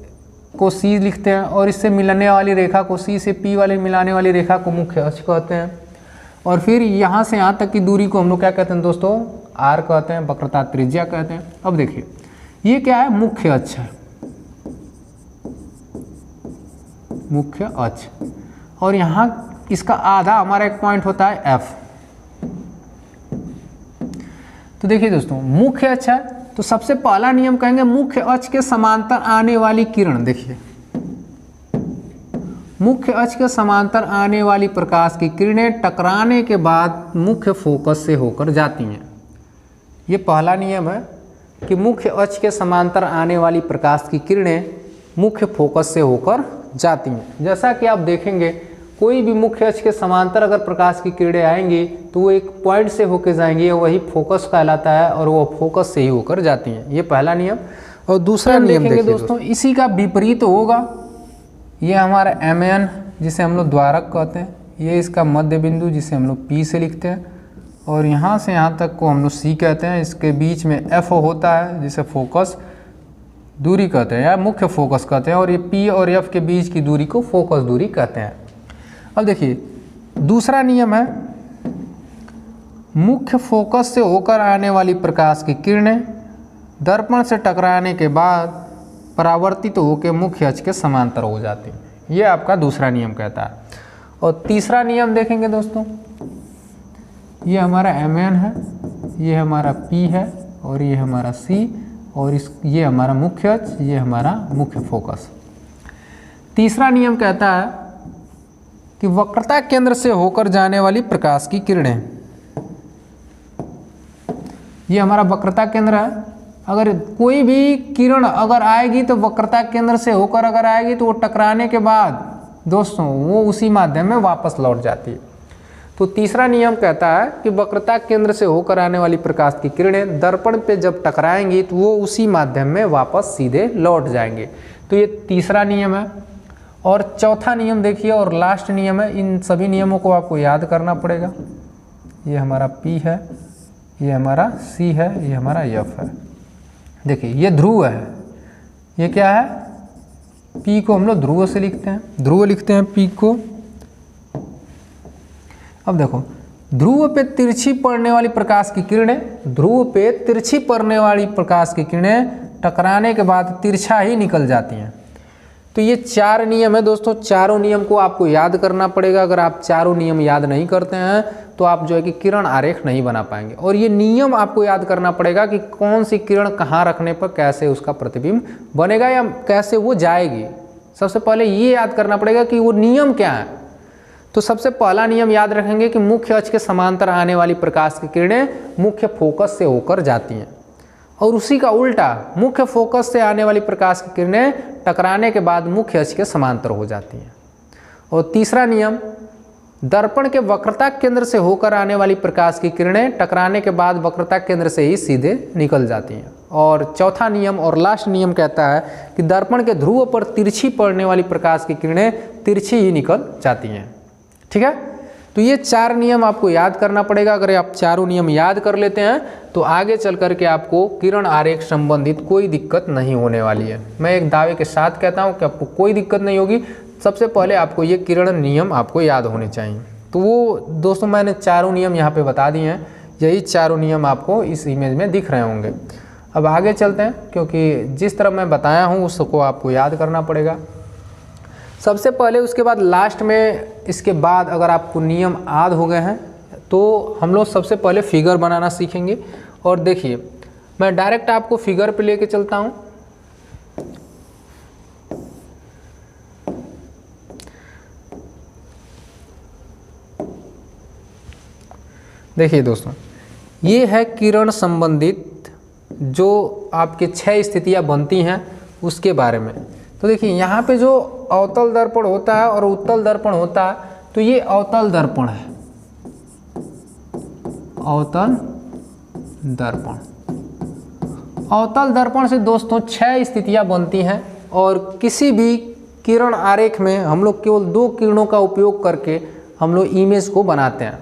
को C लिखते हैं, और इससे मिलने वाली रेखा को, C से P वाली मिलाने वाली रेखा को मुख्य अक्ष कहते हैं। और फिर यहाँ से यहाँ तक की दूरी को हम लोग क्या कहते हैं दोस्तों, R कहते हैं, वक्रता त्रिज्या कहते हैं। अब देखिए ये क्या है, मुख्य अक्ष है, मुख्य अक्ष। और यहाँ इसका आधा हमारा एक पॉइंट होता है F। तो देखिए दोस्तों, मुख्य अक्ष है, तो सबसे पहला नियम कहेंगे मुख्य अक्ष के समांतर आने वाली किरण। देखिए मुख्य अक्ष के समांतर आने वाली प्रकाश की किरणें टकराने के बाद मुख्य फोकस से होकर जाती हैं। ये पहला नियम है कि मुख्य अक्ष के समांतर आने वाली प्रकाश की किरणें मुख्य फोकस से होकर जाती हैं। जैसा कि आप देखेंगे, कोई भी मुख्य अक्ष के समांतर अगर प्रकाश की किरणें आएंगी तो वो एक पॉइंट से होकर जाएंगी, वही फोकस कहलाता है, और वो फोकस से ही होकर जाती हैं। ये पहला नियम। और दूसरा नियम देखेंगे दोस्तों, इसी का विपरीत होगा। ये हमारा mn जिसे हम लोग द्वारक कहते हैं, ये इसका मध्य बिंदु जिसे हम लोग P से लिखते हैं, और यहाँ से यहाँ तक को हम लोग C कहते हैं। इसके बीच में F होता है जिसे फोकस दूरी कहते हैं या मुख्य फोकस कहते हैं, और ये P और F के बीच की दूरी को फोकस दूरी कहते हैं। अब देखिए दूसरा नियम है, मुख्य फोकस से होकर आने वाली प्रकाश की किरणें दर्पण से टकराने के बाद परावर्तित होकर मुख्य अक्ष के समांतर हो जाती हैं। ये आपका दूसरा नियम कहता है। और तीसरा नियम देखेंगे दोस्तों, ये हमारा mn है, ये हमारा P है, और ये हमारा C, और ये हमारा मुख्य अक्ष, ये हमारा मुख्य फोकस। तीसरा नियम कहता है कि वक्रता केंद्र से होकर जाने वाली प्रकाश की किरणें, ये हमारा वक्रता केंद्र है। अगर कोई भी किरण अगर आएगी तो वक्रता केंद्र से होकर अगर आएगी तो वो टकराने के बाद दोस्तों वो उसी माध्यम में वापस लौट जाती है। तो तीसरा नियम कहता है कि वक्रता केंद्र से होकर आने वाली प्रकाश की किरणें दर्पण पे जब टकराएंगी तो वो उसी माध्यम में वापस सीधे लौट जाएंगे। तो ये तीसरा नियम है। और चौथा नियम देखिए, और लास्ट नियम है। इन सभी नियमों को आपको याद करना पड़ेगा। ये हमारा P है, ये हमारा C है, ये हमारा F है। देखिए ये ध्रुव है, ये क्या है, P को हम लोग ध्रुव से लिखते हैं, ध्रुव लिखते हैं P को। अब देखो ध्रुव पे तिरछी पड़ने वाली प्रकाश की किरणें, ध्रुव पे तिरछी पड़ने वाली प्रकाश की किरणें टकराने के बाद तिरछा ही निकल जाती हैं। तो ये 4 नियम है दोस्तों। चारों नियम को आपको याद करना पड़ेगा। अगर आप चारों नियम याद नहीं करते हैं तो आप जो है कि किरण आरेख नहीं बना पाएंगे। और ये नियम आपको याद करना पड़ेगा कि कौन सी किरण कहाँ रखने पर कैसे उसका प्रतिबिंब बनेगा या कैसे वो जाएगी। सबसे पहले ये याद करना पड़ेगा कि वो नियम क्या है। तो सबसे पहला नियम याद रखेंगे कि मुख्य अक्ष के समांतर आने वाली प्रकाश की किरणें मुख्य फोकस से होकर जाती हैं, और उसी का उल्टा मुख्य फोकस से आने वाली प्रकाश की किरणें टकराने के बाद मुख्य अक्ष के समांतर हो जाती हैं। और तीसरा नियम, दर्पण के वक्रता केंद्र से होकर आने वाली प्रकाश की किरणें टकराने के बाद वक्रता केंद्र से ही सीधे निकल जाती हैं। और चौथा नियम और लास्ट नियम कहता है कि दर्पण के ध्रुव पर तिरछी पड़ने वाली प्रकाश की किरणें तिरछी ही निकल जाती हैं। ठीक है, तो ये 4 नियम आपको याद करना पड़ेगा। अगर आप चारों नियम याद कर लेते हैं तो आगे चल कर के आपको किरण आरेख संबंधित कोई दिक्कत नहीं होने वाली है। मैं एक दावे के साथ कहता हूँ कि आपको कोई दिक्कत नहीं होगी। सबसे पहले आपको ये किरण नियम आपको याद होने चाहिए। तो वो दोस्तों मैंने चारों नियम यहाँ पे बता दिए हैं। यही चारों नियम आपको इस इमेज में दिख रहे होंगे। अब आगे चलते हैं, क्योंकि जिस तरह मैं बताया हूँ उसको आपको याद करना पड़ेगा सबसे पहले। उसके बाद लास्ट में इसके बाद अगर आपको नियम याद हो गए हैं तो हम लोग सबसे पहले फिगर बनाना सीखेंगे। और देखिए मैं डायरेक्ट आपको फिगर पे लेके चलता हूँ। देखिए दोस्तों, ये है किरण संबंधित जो आपके 6 स्थितियाँ बनती हैं उसके बारे में। तो देखिए यहाँ पे जो अवतल दर्पण होता है और उत्तल दर्पण होता है, तो ये अवतल दर्पण है, अवतल दर्पण। अवतल दर्पण से दोस्तों 6 स्थितियां बनती हैं और किसी भी किरण आरेख में हम लोग केवल 2 किरणों का उपयोग करके हम लोग इमेज को बनाते हैं।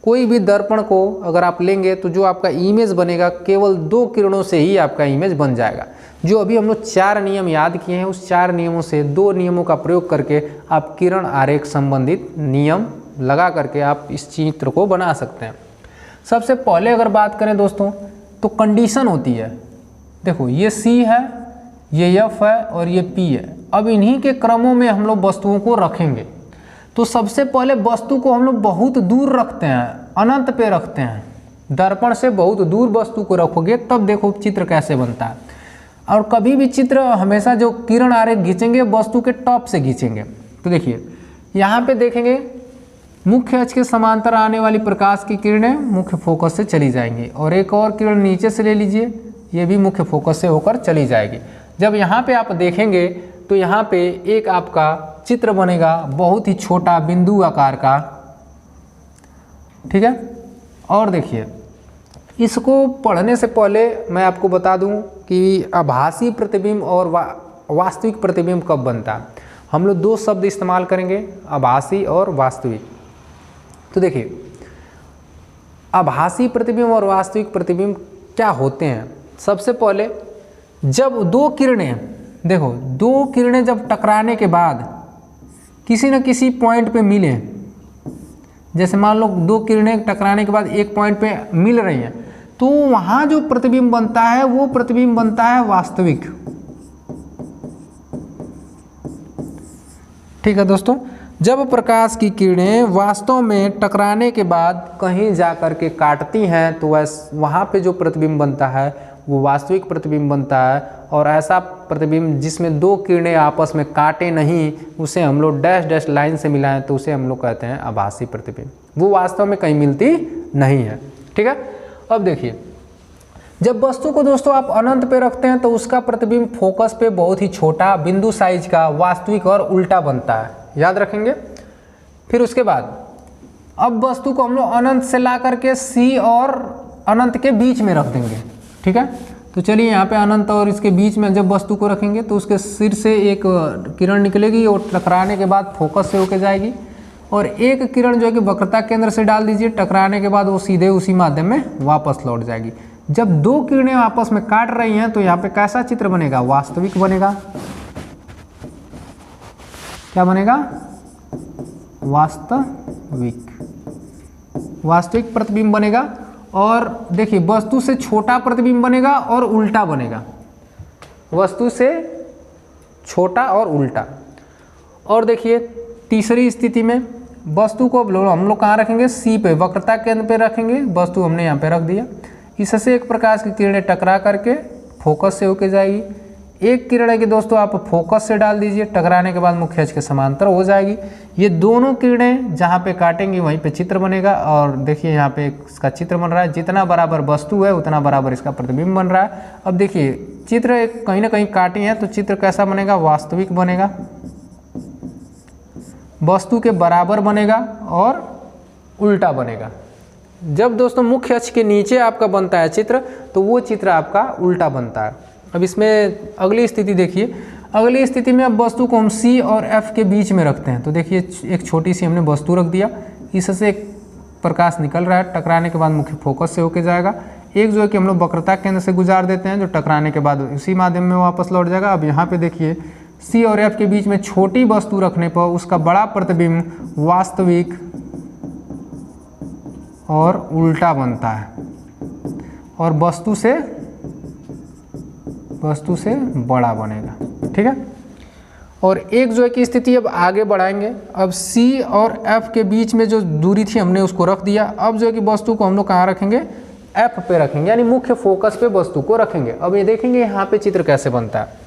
कोई भी दर्पण को अगर आप लेंगे तो जो आपका इमेज बनेगा केवल 2 किरणों से ही आपका इमेज बन जाएगा। जो अभी हम लोग 4 नियम याद किए हैं, उस 4 नियमों से 2 नियमों का प्रयोग करके आप किरण आरेख संबंधित नियम लगा करके आप इस चित्र को बना सकते हैं। सबसे पहले अगर बात करें दोस्तों तो कंडीशन होती है, देखो ये C है, ये F है और ये P है। अब इन्हीं के क्रमों में हम लोग वस्तुओं को रखेंगे। तो सबसे पहले वस्तु को हम लोग बहुत दूर रखते हैं, अनंत पे रखते हैं। दर्पण से बहुत दूर वस्तु को रखोगे तब देखो चित्र कैसे बनता है। और कभी भी चित्र हमेशा जो किरण आरेख खींचेंगे वस्तु के टॉप से खींचेंगे। तो देखिए यहाँ पे देखेंगे मुख्य अक्ष के समांतर आने वाली प्रकाश की किरणें मुख्य फोकस से चली जाएंगी और एक और किरण नीचे से ले लीजिए, ये भी मुख्य फोकस से होकर चली जाएगी। जब यहाँ पे आप देखेंगे तो यहाँ पे एक आपका चित्र बनेगा बहुत ही छोटा बिंदु आकार का, ठीक है। और देखिए इसको पढ़ने से पहले मैं आपको बता दूं कि आभासी प्रतिबिंब और वास्तविक प्रतिबिंब कब बनता है। हम लोग 2 शब्द इस्तेमाल करेंगे, आभासी और वास्तविक। तो देखिए आभासी प्रतिबिंब और वास्तविक प्रतिबिंब क्या होते हैं। सबसे पहले जब 2 किरणें, देखो 2 किरणें जब टकराने के बाद किसी न किसी पॉइंट पे मिले, जैसे मान लो 2 किरणें टकराने के बाद एक पॉइंट पे मिल रही हैं, तो वहाँ जो प्रतिबिंब बनता है वो प्रतिबिंब बनता है वास्तविक, ठीक है दोस्तों। जब प्रकाश की किरणें वास्तव में टकराने के बाद कहीं जा कर के काटती हैं तो वहाँ पे जो प्रतिबिंब बनता है वो वास्तविक प्रतिबिंब बनता है। और ऐसा प्रतिबिंब जिसमें 2 किरणें आपस में काटे नहीं, उसे हम लोग डैश डैश लाइन से मिलाएं तो उसे हम लोग कहते हैं आभासी प्रतिबिंब। वो वास्तव में कहीं मिलती नहीं है, ठीक है। अब देखिए जब वस्तु को दोस्तों आप अनंत पे रखते हैं तो उसका प्रतिबिंब फोकस पे बहुत ही छोटा बिंदु साइज का वास्तविक और उल्टा बनता है, याद रखेंगे। फिर उसके बाद अब वस्तु को हम लोग अनंत से ला करके C और अनंत के बीच में रख देंगे, ठीक है। तो चलिए यहाँ पे अनंत और इसके बीच में जब वस्तु को रखेंगे तो उसके सिर से एक किरण निकलेगी और टकराने के बाद फोकस से होके जाएगी और एक किरण जो है कि वक्रता केंद्र से डाल दीजिए, टकराने के बाद वो सीधे उसी माध्यम में वापस लौट जाएगी। जब 2 किरणें आपस में काट रही हैं तो यहाँ पे कैसा चित्र बनेगा, वास्तविक बनेगा। क्या बनेगा, वास्तविक प्रतिबिंब बनेगा। और देखिए वस्तु से छोटा प्रतिबिंब बनेगा और उल्टा बनेगा, वस्तु से छोटा और उल्टा। और देखिए तीसरी स्थिति में वस्तु को हम लोग कहाँ रखेंगे, C पे, वक्रता केंद्र पे रखेंगे। वस्तु हमने यहाँ पे रख दिया। इससे एक प्रकाश की किरणें टकरा करके फोकस से होके जाएगी। एक किरण है कि दोस्तों आप फोकस से डाल दीजिए, टकराने के बाद मुख्य अक्ष के समांतर हो जाएगी। ये दोनों किरणें जहाँ पे काटेंगी वहीं पे चित्र बनेगा। और देखिए यहाँ पे इसका चित्र बन रहा है, जितना बराबर वस्तु है उतना बराबर इसका प्रतिबिंब बन रहा है। अब देखिए चित्र कहीं ना कहीं काटी है तो चित्र कैसा बनेगा, वास्तविक बनेगा, वस्तु के बराबर बनेगा और उल्टा बनेगा। जब दोस्तों मुख्य अक्ष के नीचे आपका बनता है चित्र तो वो चित्र आपका उल्टा बनता है। अब इसमें अगली स्थिति देखिए, अगली स्थिति में अब वस्तु को हम C और F के बीच में रखते हैं। तो देखिए एक छोटी सी हमने वस्तु रख दिया, इससे एक प्रकाश निकल रहा है, टकराने के बाद मुख्य फोकस से होके जाएगा। एक जो है कि हम लोग वक्रता केंद्र से गुजार देते हैं जो टकराने के बाद उसी माध्यम में वापस लौट जाएगा। अब यहाँ पे देखिए C और F के बीच में छोटी वस्तु रखने पर उसका बड़ा प्रतिबिंब वास्तविक और उल्टा बनता है और वस्तु से बड़ा बनेगा, ठीक है। और एक जो है कि स्थिति अब आगे बढ़ाएंगे। अब C और F के बीच में जो दूरी थी हमने उसको रख दिया। अब जो है कि वस्तु को हम लोग कहाँ रखेंगे, F पे रखेंगे, यानी मुख्य फोकस पे वस्तु को रखेंगे। अब ये देखेंगे यहाँ पे चित्र कैसे बनता है।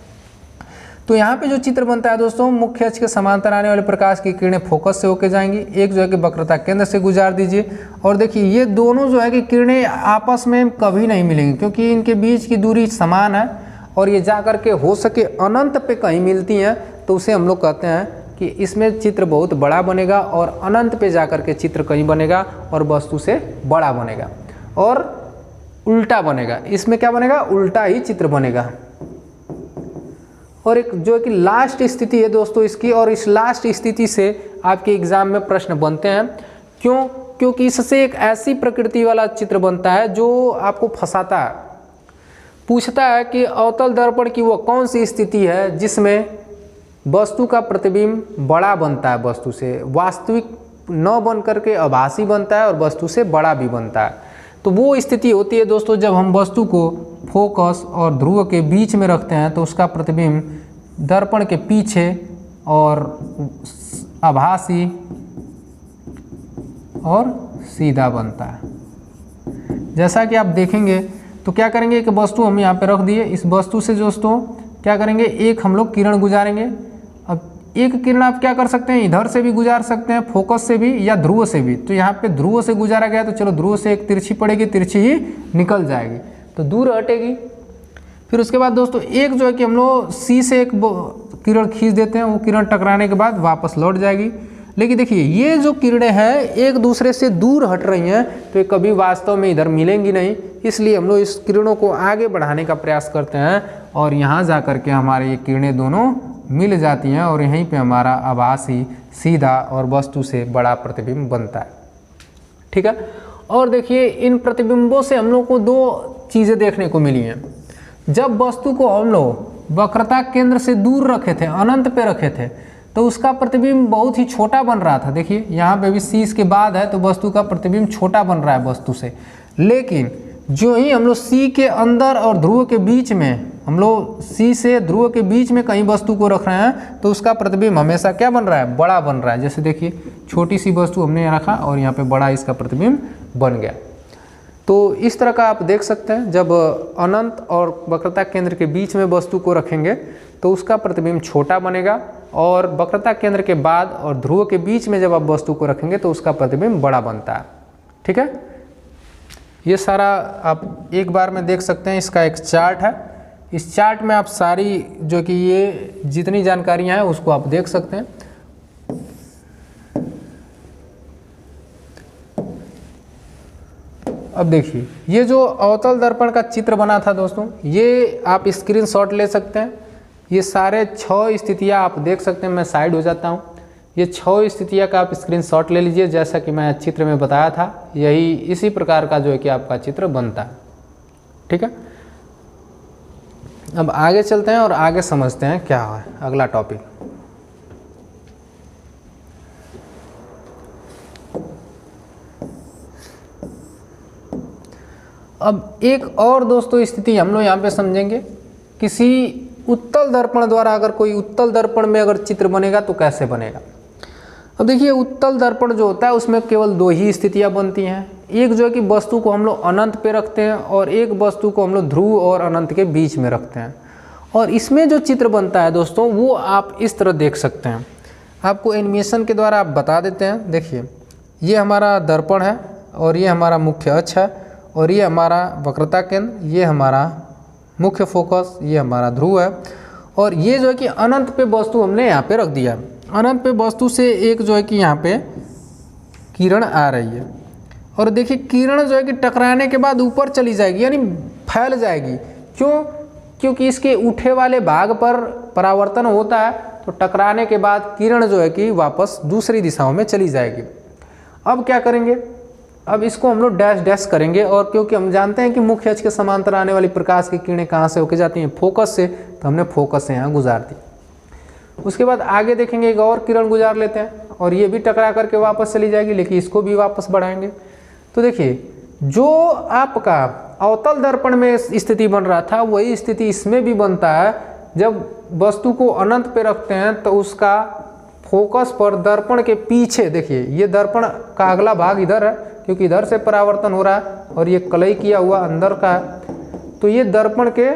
तो यहाँ पे जो चित्र बनता है दोस्तों, मुख्य अक्ष के समांतर आने वाले प्रकाश की किरणें फोकस से होके जाएंगी। एक जो है कि वक्रता केंद्र से गुजार दीजिए और देखिए ये दोनों जो है कि किरणें आपस में कभी नहीं मिलेंगी क्योंकि इनके बीच की दूरी समान है। और ये जा कर के हो सके अनंत पे कहीं मिलती हैं तो उसे हम लोग कहते हैं कि इसमें चित्र बहुत बड़ा बनेगा और अनंत पे जा कर के चित्र कहीं बनेगा और वस्तु से बड़ा बनेगा और उल्टा बनेगा। इसमें क्या बनेगा, उल्टा ही चित्र बनेगा। और एक जो कि लास्ट स्थिति है दोस्तों इसकी, और इस लास्ट स्थिति से आपके एग्जाम में प्रश्न बनते हैं। क्यों? क्योंकि इससे एक ऐसी प्रकृति वाला चित्र बनता है जो आपको फंसाता है, पूछता है कि अवतल दर्पण की वो कौन सी स्थिति है जिसमें वस्तु का प्रतिबिंब बड़ा बनता है वस्तु से, वास्तविक न बन करके आभासी बनता है और वस्तु से बड़ा भी बनता है। तो वो स्थिति होती है दोस्तों जब हम वस्तु को फोकस और ध्रुव के बीच में रखते हैं तो उसका प्रतिबिंब दर्पण के पीछे और आभासी और सीधा बनता है। जैसा कि आप देखेंगे तो क्या करेंगे, एक वस्तु हम यहाँ पे रख दिए, इस वस्तु से दोस्तों क्या करेंगे, एक हम लोग किरण गुजारेंगे। अब एक किरण आप क्या कर सकते हैं, इधर से भी गुजार सकते हैं, फोकस से भी या ध्रुव से भी। तो यहाँ पे ध्रुव से गुजारा गया तो चलो ध्रुव से एक तिरछी पड़ेगी, तिरछी ही निकल जाएगी तो दूर हटेगी। फिर उसके बाद दोस्तों एक जो है कि हम लोग सी से एक किरण खींच देते हैं, वो किरण टकराने के बाद वापस लौट जाएगी। लेकिन देखिए ये जो किरणें हैं एक दूसरे से दूर हट रही हैं तो ये कभी वास्तव में इधर मिलेंगी नहीं, इसलिए हम लोग इस किरणों को आगे बढ़ाने का प्रयास करते हैं और यहाँ जा कर के हमारे ये किरणें दोनों मिल जाती हैं और यहीं पे हमारा आभासी सीधा और वस्तु से बड़ा प्रतिबिंब बनता है। ठीक है, और देखिए इन प्रतिबिंबों से हम लोग को दो चीज़ें देखने को मिली हैं। जब वस्तु को हम लोग वक्रता केंद्र से दूर रखे थे, अनंत पे रखे थे, तो उसका प्रतिबिंब बहुत ही छोटा बन रहा था। देखिए यहाँ पे भी सी इसके बाद है तो वस्तु का प्रतिबिंब छोटा बन रहा है वस्तु से। लेकिन जो ही हम लोग सी के अंदर और ध्रुव के बीच में, हम लोग सी से ध्रुव के बीच में कहीं वस्तु को रख रहे हैं तो उसका प्रतिबिंब हमेशा क्या बन रहा है, बड़ा बन रहा है। जैसे देखिए छोटी सी वस्तु हमने यहाँ रखा और यहाँ पे बड़ा इसका प्रतिबिंब बन गया। तो इस तरह का आप देख सकते हैं जब अनंत और वक्रता केंद्र के बीच में वस्तु को रखेंगे तो उसका प्रतिबिंब छोटा बनेगा और वक्रता केंद्र के बाद और ध्रुव के बीच में जब आप वस्तु को रखेंगे तो उसका प्रतिबिंब बड़ा बनता है। ठीक है, ये सारा आप एक बार में देख सकते हैं। इसका एक चार्ट है, इस चार्ट में आप सारी जो कि ये जितनी जानकारियां हैं उसको आप देख सकते हैं। अब देखिए ये जो अवतल दर्पण का चित्र बना था दोस्तों, ये आप स्क्रीनशॉट ले सकते हैं। ये सारे 6 स्थितियाँ आप देख सकते हैं। मैं साइड हो जाता हूँ। ये 6 स्थितियाँ का आप स्क्रीनशॉट ले लीजिए, जैसा कि मैं चित्र में बताया था यही इसी प्रकार का जो है कि आपका चित्र बनता है। ठीक है, अब आगे चलते हैं और आगे समझते हैं क्या है अगला टॉपिक। अब एक और दोस्तों स्थिति हम लोग यहाँ पे समझेंगे। किसी उत्तल दर्पण द्वारा अगर कोई उत्तल दर्पण में अगर चित्र बनेगा तो कैसे बनेगा। अब देखिए उत्तल दर्पण जो होता है उसमें केवल 2 ही स्थितियाँ बनती हैं। एक जो है कि वस्तु को हम लोग अनंत पे रखते हैं और एक वस्तु को हम लोग ध्रुव और अनंत के बीच में रखते हैं। और इसमें जो चित्र बनता है दोस्तों वो आप इस तरह देख सकते हैं। आपको एनिमेशन के द्वारा आप बता देते हैं। देखिए ये हमारा दर्पण है और ये हमारा मुख्य अक्ष है और ये हमारा वक्रता केंद्र, ये हमारा मुख्य फोकस, ये हमारा ध्रुव है। और ये जो है कि अनंत पे वस्तु हमने यहाँ पे रख दिया। अनंत पे वस्तु से एक जो है कि यहाँ पे किरण आ रही है और देखिए किरण जो है कि टकराने के बाद ऊपर चली जाएगी, यानी फैल जाएगी। क्यों? क्योंकि इसके उठे वाले भाग पर परावर्तन होता है तो टकराने के बाद किरण जो है कि वापस दूसरी दिशाओं में चली जाएगी। अब क्या करेंगे, अब इसको हम लोग डैश डैश करेंगे और क्योंकि हम जानते हैं कि मुख्य अक्ष के समांतर आने वाली प्रकाश की किरणें कहाँ से होकर जाती हैं, फोकस से, तो हमने फोकस से यहाँ गुजार दी। उसके बाद आगे देखेंगे एक और किरण गुजार लेते हैं और ये भी टकरा करके वापस चली जाएगी, लेकिन इसको भी वापस बढ़ाएंगे। तो देखिए जो आपका अवतल दर्पण में स्थिति बन रहा था वही स्थिति इसमें भी बनता है। जब वस्तु को अनंत पे रखते हैं तो उसका फोकस पर दर्पण के पीछे, देखिए ये दर्पण का अगला भाग इधर है क्योंकि इधर से परावर्तन हो रहा है और ये कलई किया हुआ अंदर का है, तो ये दर्पण के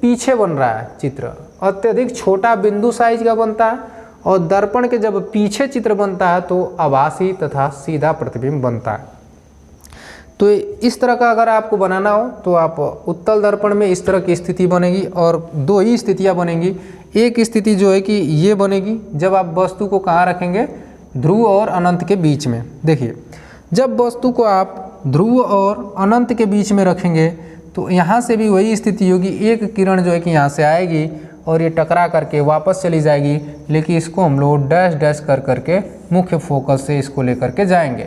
पीछे बन रहा है चित्र। अत्यधिक छोटा बिंदु साइज का बनता है और दर्पण के जब पीछे चित्र बनता है तो आभासी तथा सीधा प्रतिबिंब बनता है। तो इस तरह का अगर आपको बनाना हो तो आप उत्तल दर्पण में इस तरह की स्थिति बनेगी और दो ही स्थितियाँ बनेंगी। एक स्थिति जो है कि ये बनेगी जब आप वस्तु को कहाँ रखेंगे, ध्रुव और अनंत के बीच में। देखिए जब वस्तु को आप ध्रुव और अनंत के बीच में रखेंगे तो यहाँ से भी वही स्थिति होगी, एक किरण जो है कि यहाँ से आएगी और ये टकरा करके वापस चली जाएगी, लेकिन इसको हम लोग डैश डैश कर करके मुख्य फोकस से इसको लेकर के जाएंगे।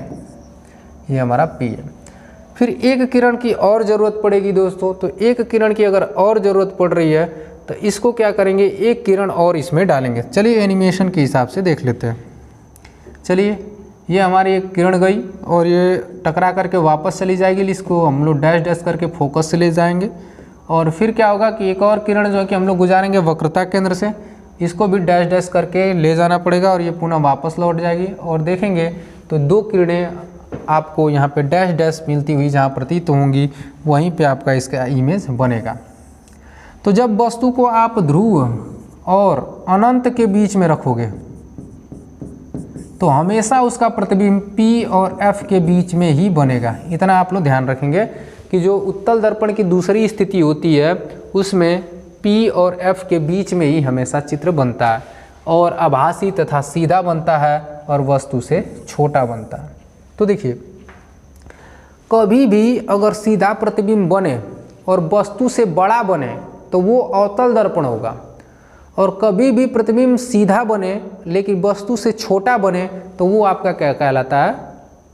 ये हमारा पी है। फिर एक किरण की और ज़रूरत पड़ेगी दोस्तों, तो एक किरण की अगर और ज़रूरत पड़ रही है तो इसको क्या करेंगे, एक किरण और इसमें डालेंगे। चलिए एनिमेशन के हिसाब से देख लेते हैं। चलिए ये हमारी एक किरण गई और ये टकरा करके वापस चली जाएगी, इसको हम लोग डैश डैश करके फोकस से ले जाएंगे। और फिर क्या होगा कि एक और किरण जो है कि हम लोग गुजारेंगे वक्रता केंद्र से, इसको भी डैश डैश करके ले जाना पड़ेगा और ये पुनः वापस लौट जाएगी। और देखेंगे तो दो किरणें आपको यहाँ पे डैश डैश मिलती हुई जहाँ प्रतीत होंगी, वहीं पे आपका इसका इमेज बनेगा। तो जब वस्तु को आप ध्रुव और अनंत के बीच में रखोगे तो हमेशा उसका प्रतिबिंब P और F के बीच में ही बनेगा। इतना आप लोग ध्यान रखेंगे कि जो उत्तल दर्पण की दूसरी स्थिति होती है उसमें P और F के बीच में ही हमेशा चित्र बनता है और आभासी तथा सीधा बनता है और वस्तु से छोटा बनता है। तो देखिए कभी भी अगर सीधा प्रतिबिंब बने और वस्तु से बड़ा बने तो वो अवतल दर्पण होगा, और कभी भी प्रतिबिंब सीधा बने लेकिन वस्तु से छोटा बने तो वो आपका क्या कहलाता है,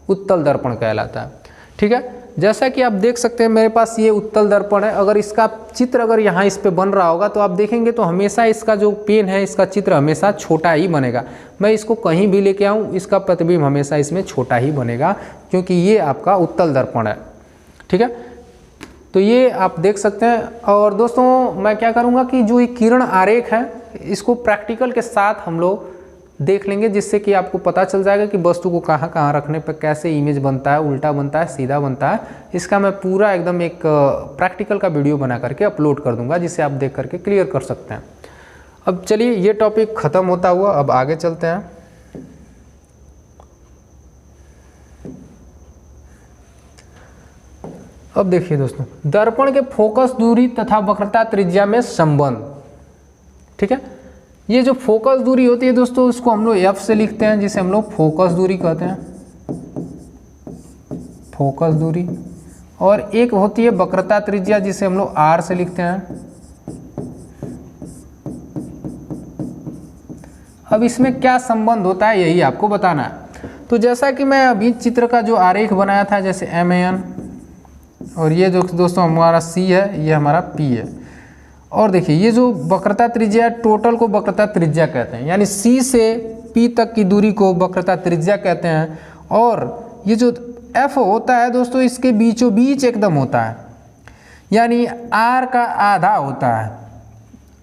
उत्तल दर्पण कहलाता है। ठीक है, जैसा कि आप देख सकते हैं मेरे पास ये उत्तल दर्पण है। अगर इसका चित्र अगर यहाँ इस पे बन रहा होगा तो आप देखेंगे तो हमेशा इसका जो पेन है, इसका चित्र हमेशा छोटा ही बनेगा। मैं इसको कहीं भी लेके आऊँ इसका प्रतिबिंब हमेशा इसमें छोटा ही बनेगा, क्योंकि ये आपका उत्तल दर्पण है। ठीक है, तो ये आप देख सकते हैं। और दोस्तों मैं क्या करूँगा कि जो ये किरण आरेख है इसको प्रैक्टिकल के साथ हम लोग देख लेंगे, जिससे कि आपको पता चल जाएगा कि वस्तु को कहाँ कहाँ रखने पर कैसे इमेज बनता है, उल्टा बनता है, सीधा बनता है। इसका मैं पूरा एकदम एक प्रैक्टिकल का वीडियो बना करके अपलोड कर दूंगा, जिसे आप देख करके क्लियर कर सकते हैं। अब चलिए ये टॉपिक ख़त्म होता हुआ अब आगे चलते हैं। अब देखिए दोस्तों, दर्पण के फोकस दूरी तथा वक्रता त्रिज्या में संबंध। ठीक है, ये जो फोकस दूरी होती है दोस्तों उसको हम लोग F से लिखते हैं, जिसे हम लोग फोकस दूरी कहते हैं, फोकस दूरी। और एक होती है वक्रता त्रिज्या जिसे हम लोग R से लिखते हैं। अब इसमें क्या संबंध होता है यही आपको बताना है। तो जैसा कि मैं अभी चित्र का जो आरेख बनाया था, जैसे MAN, और ये जो दोस्तों हमारा C है, ये हमारा P है। और देखिए ये जो वक्रता त्रिज्या, टोटल को वक्रता त्रिज्या कहते हैं, यानी C से P तक की दूरी को वक्रता त्रिज्या कहते हैं। और ये जो F होता है दोस्तों इसके बीचों बीच एकदम होता है, यानी R का आधा होता है,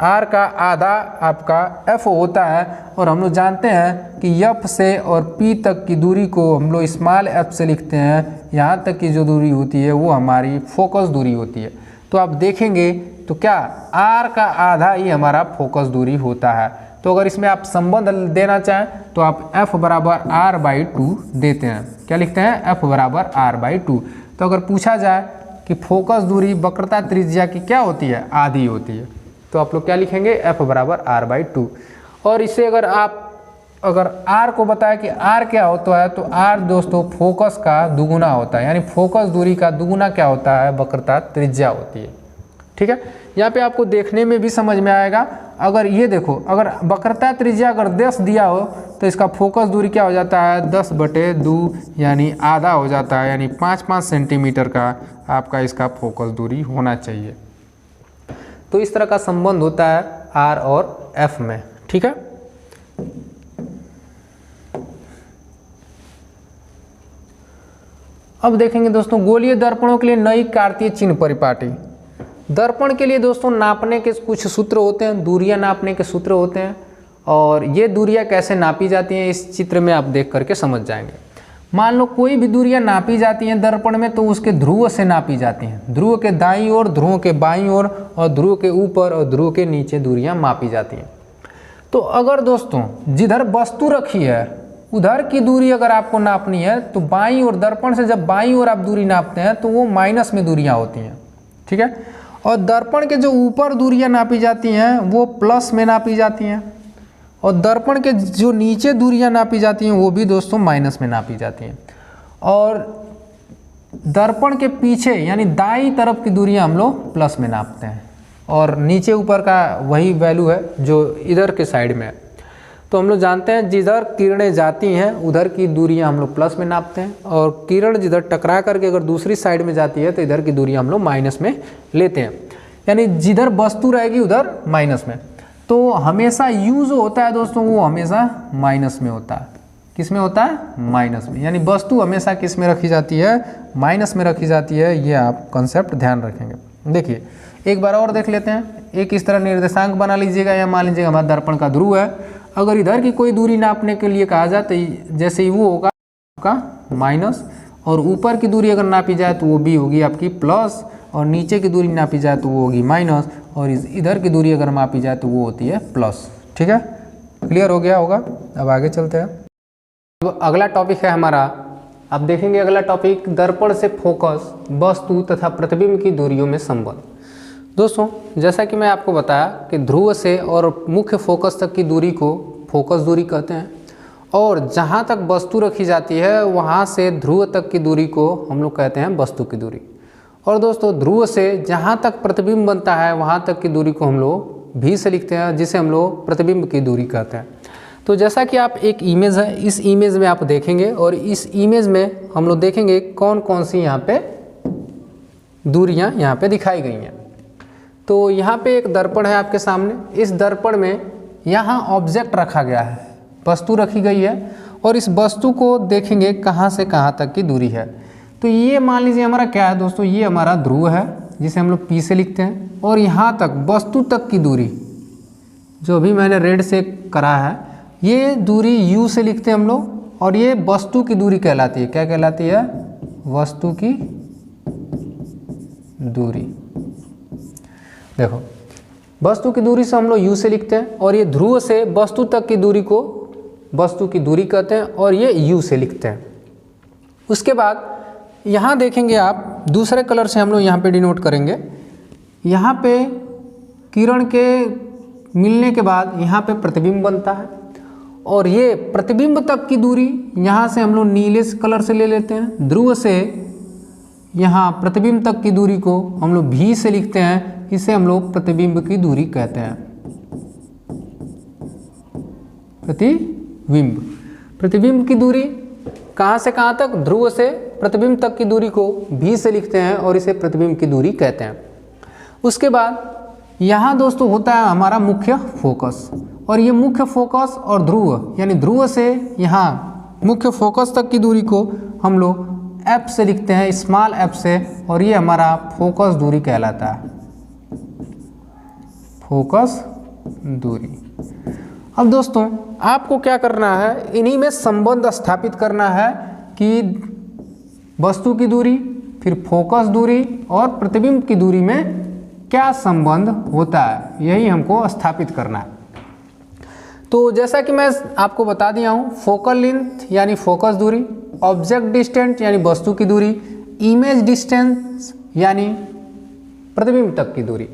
R का आधा आपका F होता है। और हम लोग जानते हैं कि F से और P तक की दूरी को हम लोग स्मॉल f से लिखते हैं। यहाँ तक की जो दूरी होती है वो हमारी फोकस दूरी होती है। तो आप देखेंगे तो क्या R का आधा ही हमारा फोकस दूरी होता है। तो अगर इसमें आप संबंध देना चाहें तो आप F बराबर R/2 देते हैं। क्या लिखते हैं? F बराबर R/2। तो अगर पूछा जाए कि फोकस दूरी वक्रता त्रिज्या की क्या होती है, आधी होती है, तो आप लोग क्या लिखेंगे? F बराबर R/2। और इससे अगर R को बताया कि R क्या होता है, तो R दोस्तों फोकस का दुगुना होता है, यानी फोकस दूरी का दुगुना क्या होता है? वक्रता त्रिज्या होती है। ठीक है, यहाँ पे आपको देखने में भी समझ में आएगा। अगर ये देखो, अगर वक्रता त्रिज्या अगर 10 दिया हो तो इसका फोकस दूरी क्या हो जाता है? 10/2, यानी आधा हो जाता है, यानी 5-5 सेंटीमीटर का आपका इसका फोकस दूरी होना चाहिए। तो इस तरह का संबंध होता है R और F में। ठीक है, अब देखेंगे दोस्तों गोलीय दर्पणों के लिए नई कार्तीय चिन्ह परिपाटी। दर्पण के लिए दोस्तों नापने के कुछ सूत्र होते हैं, दूरियां नापने के सूत्र होते हैं, और ये दूरियां कैसे नापी जाती हैं इस चित्र में आप देख करके समझ जाएंगे। मान लो कोई भी दूरियां नापी जाती हैं दर्पण में तो उसके ध्रुव से नापी जाती हैं। ध्रुव के दाईं ओर, ध्रुव के बाईं ओर, और ध्रुव के ऊपर और ध्रुव के नीचे दूरियां मापी जाती हैं। तो अगर दोस्तों जिधर वस्तु रखी है उधर की दूरी अगर आपको नापनी है तो बाईं ओर, दर्पण से जब बाईं ओर आप दूरी नापते हैं तो वो माइनस में दूरियां होती हैं, ठीक है। और दर्पण के जो ऊपर दूरियां नापी जाती हैं वो प्लस में नापी जाती हैं, और दर्पण के जो नीचे दूरियां नापी जाती हैं वो भी दोस्तों माइनस में नापी जाती हैं। और दर्पण के पीछे यानी दाईं तरफ की दूरियां हम लोग प्लस में नापते हैं, और नीचे ऊपर का वही वैल्यू है जो इधर के साइड में है। तो हम लोग जानते हैं जिधर किरणें जाती हैं उधर की दूरियां हम लोग प्लस में नापते हैं, और किरण जिधर टकरा करके अगर दूसरी साइड में जाती है तो इधर की दूरियां हम लोग माइनस में लेते हैं, यानी जिधर वस्तु रहेगी उधर माइनस में। तो हमेशा यू जो होता है दोस्तों वो हमेशा माइनस में होता है। किस में होता है? माइनस में, यानी वस्तु हमेशा किस में रखी जाती है? माइनस में रखी जाती है। ये आप कंसेप्ट ध्यान रखेंगे। देखिए एक बार और देख लेते हैं। एक इस तरह निर्देशांक बना लीजिएगा, या मान लीजिएगा हमारा दर्पण का ध्रुव है। अगर इधर की कोई दूरी नापने के लिए कहा जाए तो जैसे ही वो होगा आपका माइनस, और ऊपर की दूरी अगर नापी जाए तो वो भी होगी आपकी प्लस, और नीचे की दूरी नापी जाए तो वो होगी माइनस, और इधर की दूरी अगर मापी जाए तो वो होती है प्लस। ठीक है, क्लियर हो गया होगा। अब आगे चलते हैं। अब अगला टॉपिक है हमारा, अब देखेंगे अगला टॉपिक, दर्पण से फोकस, वस्तु तथा प्रतिबिंब की दूरियों में संबंध। दोस्तों जैसा कि मैं आपको बताया कि ध्रुव से और मुख्य फोकस तक की दूरी को फोकस दूरी कहते हैं, और जहाँ तक वस्तु रखी जाती है वहाँ से ध्रुव तक की दूरी को हम लोग कहते हैं वस्तु की दूरी। और दोस्तों ध्रुव से जहाँ तक प्रतिबिंब बनता है वहाँ तक की दूरी को हम लोग भी से लिखते हैं, जिसे हम लोग प्रतिबिंब की दूरी कहते हैं। तो जैसा कि आप एक इमेज है, इस इमेज में आप देखेंगे, और इस इमेज में हम लोग देखेंगे कौन कौन सी यहाँ पे दूरियाँ यहाँ पे दिखाई गई हैं। तो यहाँ पे एक दर्पण है आपके सामने। इस दर्पण में यहाँ ऑब्जेक्ट रखा गया है, वस्तु रखी गई है, और इस वस्तु को देखेंगे कहाँ से कहाँ तक की दूरी है। तो ये मान लीजिए हमारा क्या है दोस्तों, ये हमारा ध्रुव है जिसे हम लोग P से लिखते हैं, और यहाँ तक वस्तु तक की दूरी जो भी मैंने रेड से करा है ये दूरी U से लिखते हैं हम लोग, और ये वस्तु की दूरी कहलाती है। क्या कहलाती है? वस्तु की दूरी। देखो वस्तु की दूरी से हम लोग U से लिखते हैं, और ये ध्रुव से वस्तु तक की दूरी को वस्तु की दूरी कहते हैं, और ये U से लिखते हैं। उसके बाद यहाँ देखेंगे आप, दूसरे कलर से हम लोग यहाँ पे डिनोट करेंगे। यहाँ पे किरण के मिलने के बाद यहाँ पे प्रतिबिंब बनता है, और ये प्रतिबिंब तक की दूरी यहाँ से हम लोग नीले कलर से ले लेते हैं। ध्रुव से यहाँ प्रतिबिंब तक की दूरी को हम लोग V से लिखते हैं, इसे हम लोग प्रतिबिंब की दूरी कहते हैं। प्रतिबिंब की दूरी कहाँ से कहाँ तक? ध्रुव से प्रतिबिंब तक की दूरी को V से लिखते हैं, और इसे प्रतिबिंब की दूरी कहते हैं। उसके बाद यहाँ दोस्तों होता है हमारा मुख्य फोकस, और ये मुख्य फोकस और ध्रुव यानी ध्रुव से यहाँ मुख्य फोकस तक की दूरी को हम लोग F से लिखते हैं, स्मॉल f से, और ये हमारा फोकस दूरी कहलाता है, फोकस दूरी। अब दोस्तों आपको क्या करना है, इन्हीं में संबंध स्थापित करना है कि वस्तु की दूरी, फिर फोकस दूरी और प्रतिबिंब की दूरी में क्या संबंध होता है, यही हमको स्थापित करना है। तो जैसा कि मैं आपको बता दिया हूँ, फोकल लेंथ यानी फोकस दूरी, ऑब्जेक्ट डिस्टेंस यानी वस्तु की दूरी, इमेज डिस्टेंस यानी प्रतिबिंब तक की दूरी।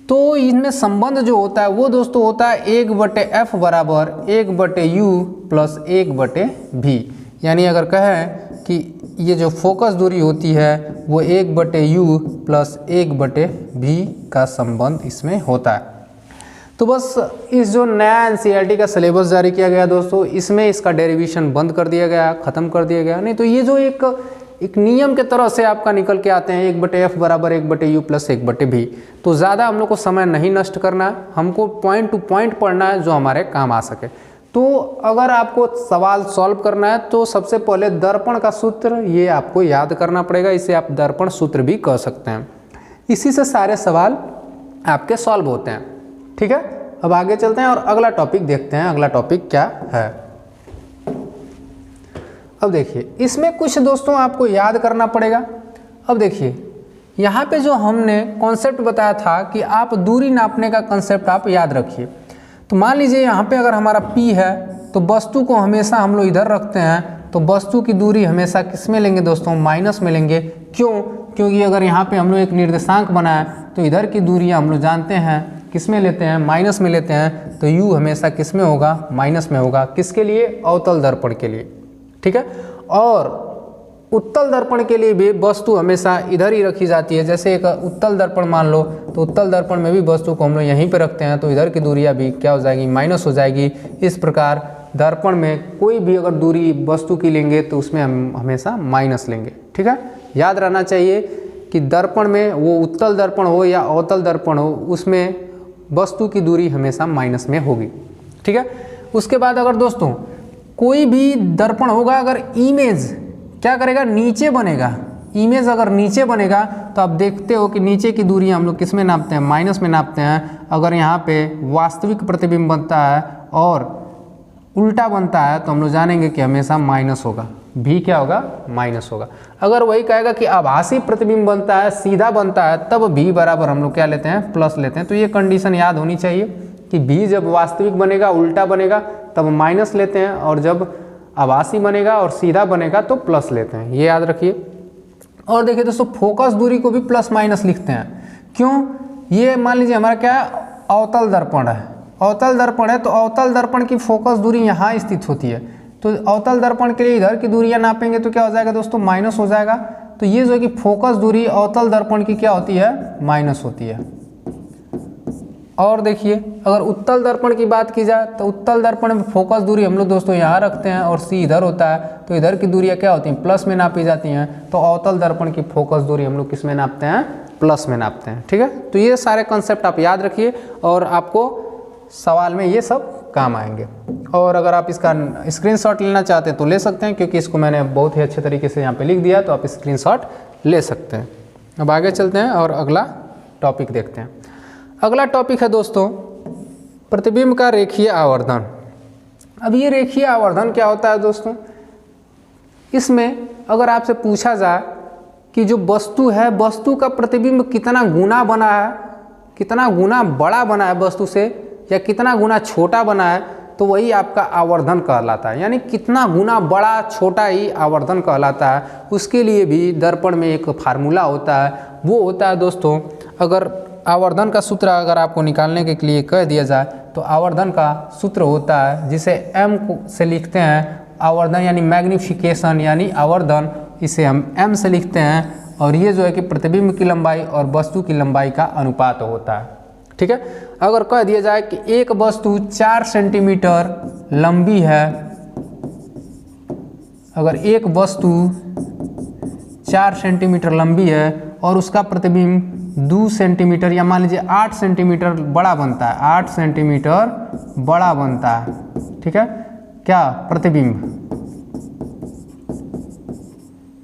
तो इनमें संबंध जो होता है वो दोस्तों होता है 1/f बराबर 1/u प्लस 1/v। यानी अगर कहें कि ये जो फोकस दूरी होती है वो 1/u प्लस 1/v का संबंध इसमें होता है। तो बस इस जो नया एनसीईआरटी का सिलेबस जारी किया गया दोस्तों, इसमें इसका डेरिवेशन बंद कर दिया गया, ख़त्म कर दिया गया। नहीं तो ये जो एक नियम के तरह से आपका निकल के आते हैं 1/f बराबर 1/u प्लस 1/v, तो ज़्यादा हम लोग को समय नहीं नष्ट करना है, हमको पॉइंट टू पॉइंट पढ़ना है जो हमारे काम आ सके। तो अगर आपको सवाल सॉल्व करना है तो सबसे पहले दर्पण का सूत्र ये आपको याद करना पड़ेगा, इसे आप दर्पण सूत्र भी कह सकते हैं। इसी से सारे सवाल आपके सॉल्व होते हैं। ठीक है, अब आगे चलते हैं और अगला टॉपिक देखते हैं। अगला टॉपिक क्या है? अब देखिए इसमें कुछ दोस्तों आपको याद करना पड़ेगा। अब देखिए यहाँ पे जो हमने कॉन्सेप्ट बताया था कि आप दूरी नापने का कॉन्सेप्ट आप याद रखिए। तो मान लीजिए यहाँ पे अगर हमारा P है तो तो वस्तु को हमेशा हम लोग इधर रखते हैं, तो वस्तु की दूरी हमेशा किस में लेंगे दोस्तों, माइनस में लेंगे। क्यों? क्योंकि अगर यहाँ पे हम लोग एक निर्देशांक बनाए तो इधर की दूरी हम लोग जानते हैं किस में लेते हैं, माइनस में लेते हैं, तो u हमेशा किस में होगा, माइनस में होगा। किसके लिए? अवतल दर्पण के लिए, ठीक है। और उत्तल दर्पण के लिए भी वस्तु हमेशा इधर ही रखी जाती है। जैसे एक उत्तल दर्पण मान लो, तो उत्तल दर्पण में भी वस्तु को हम लोग यहीं पे रखते हैं, तो इधर की दूरियाँ भी क्या हो जाएगी, माइनस हो जाएगी। इस प्रकार दर्पण में कोई भी अगर दूरी वस्तु की लेंगे तो उसमें हम हमेशा माइनस लेंगे, ठीक है। याद रहना चाहिए कि दर्पण में वो उत्तल दर्पण हो या अवतल दर्पण हो, उसमें वस्तु की दूरी हमेशा माइनस में होगी, ठीक है। उसके बाद अगर दोस्तों कोई भी दर्पण होगा, अगर इमेज क्या करेगा, नीचे बनेगा, इमेज अगर नीचे बनेगा तो आप देखते हो कि नीचे की दूरी हम लोग किस में नापते हैं, माइनस में नापते हैं। अगर यहाँ पे वास्तविक प्रतिबिंब बनता है और उल्टा बनता है तो हम लोग जानेंगे कि हमेशा माइनस होगा, भी क्या होगा, माइनस होगा। अगर वही कहेगा कि आभासी प्रतिबिंब बनता है, सीधा बनता है, तब भी बराबर हम लोग क्या लेते हैं, प्लस लेते हैं। तो ये कंडीशन याद होनी चाहिए कि भी जब वास्तविक बनेगा, उल्टा बनेगा, तब माइनस लेते हैं, और जब आभासी बनेगा और सीधा बनेगा तो प्लस लेते हैं, ये याद रखिए। और देखिए दोस्तों, फोकस दूरी को भी प्लस माइनस लिखते हैं। क्यों? ये मान लीजिए हमारा क्या है, अवतल दर्पण है, अवतल दर्पण है, तो अवतल दर्पण की फोकस दूरी यहाँ स्थित होती है। तो अवतल दर्पण के लिए इधर की दूरियां नापेंगे तो क्या हो जाएगा दोस्तों, माइनस हो जाएगा। तो ये जो है कि फोकस दूरी अवतल दर्पण की क्या होती है, माइनस होती है। और देखिए अगर उत्तल दर्पण की बात की जाए तो उत्तल दर्पण में फोकस दूरी हम लोग दोस्तों यहाँ रखते हैं और सी इधर होता है, तो इधर की दूरियाँ क्या होती हैं, प्लस में नापी जाती हैं। तो अवतल दर्पण की फोकस दूरी हम लोग किस में नापते हैं, प्लस में नापते हैं, ठीक है। तो ये सारे कंसेप्ट आप याद रखिए और आपको सवाल में ये सब काम आएंगे। और अगर आप इसका स्क्रीनशॉट लेना चाहते हैं तो ले सकते हैं, क्योंकि इसको मैंने बहुत ही अच्छे तरीके से यहाँ पे लिख दिया, तो आप स्क्रीनशॉट ले सकते हैं। अब आगे चलते हैं और अगला टॉपिक देखते हैं। अगला टॉपिक है दोस्तों प्रतिबिंब का रेखीय आवर्धन। अब ये रेखीय आवर्धन क्या होता है दोस्तों, इसमें अगर आपसे पूछा जाए कि जो वस्तु है, वस्तु का प्रतिबिंब कितना गुना बना है, कितना गुना बड़ा बना है वस्तु से, या कितना गुना छोटा बना है, तो वही आपका आवर्धन कहलाता है। यानी कितना गुना बड़ा छोटा ही आवर्धन कहलाता है। उसके लिए भी दर्पण में एक फार्मूला होता है, वो होता है दोस्तों, अगर आवर्धन का सूत्र अगर आपको निकालने के लिए कह दिया जाए तो आवर्धन का सूत्र होता है जिसे m से लिखते हैं, आवर्धन यानी मैग्निफिकेशन यानी आवर्धन, इसे हम m से लिखते हैं। और ये जो है कि प्रतिबिंब की लंबाई और वस्तु की लंबाई का अनुपात होता है, ठीक है। अगर कह दिया जाए कि एक वस्तु 4 सेंटीमीटर लंबी है, अगर एक वस्तु 4 सेंटीमीटर लंबी है और उसका प्रतिबिंब 2 सेंटीमीटर या मान लीजिए 8 सेंटीमीटर बड़ा बनता है, 8 सेंटीमीटर बड़ा बनता है, ठीक है, क्या प्रतिबिंब।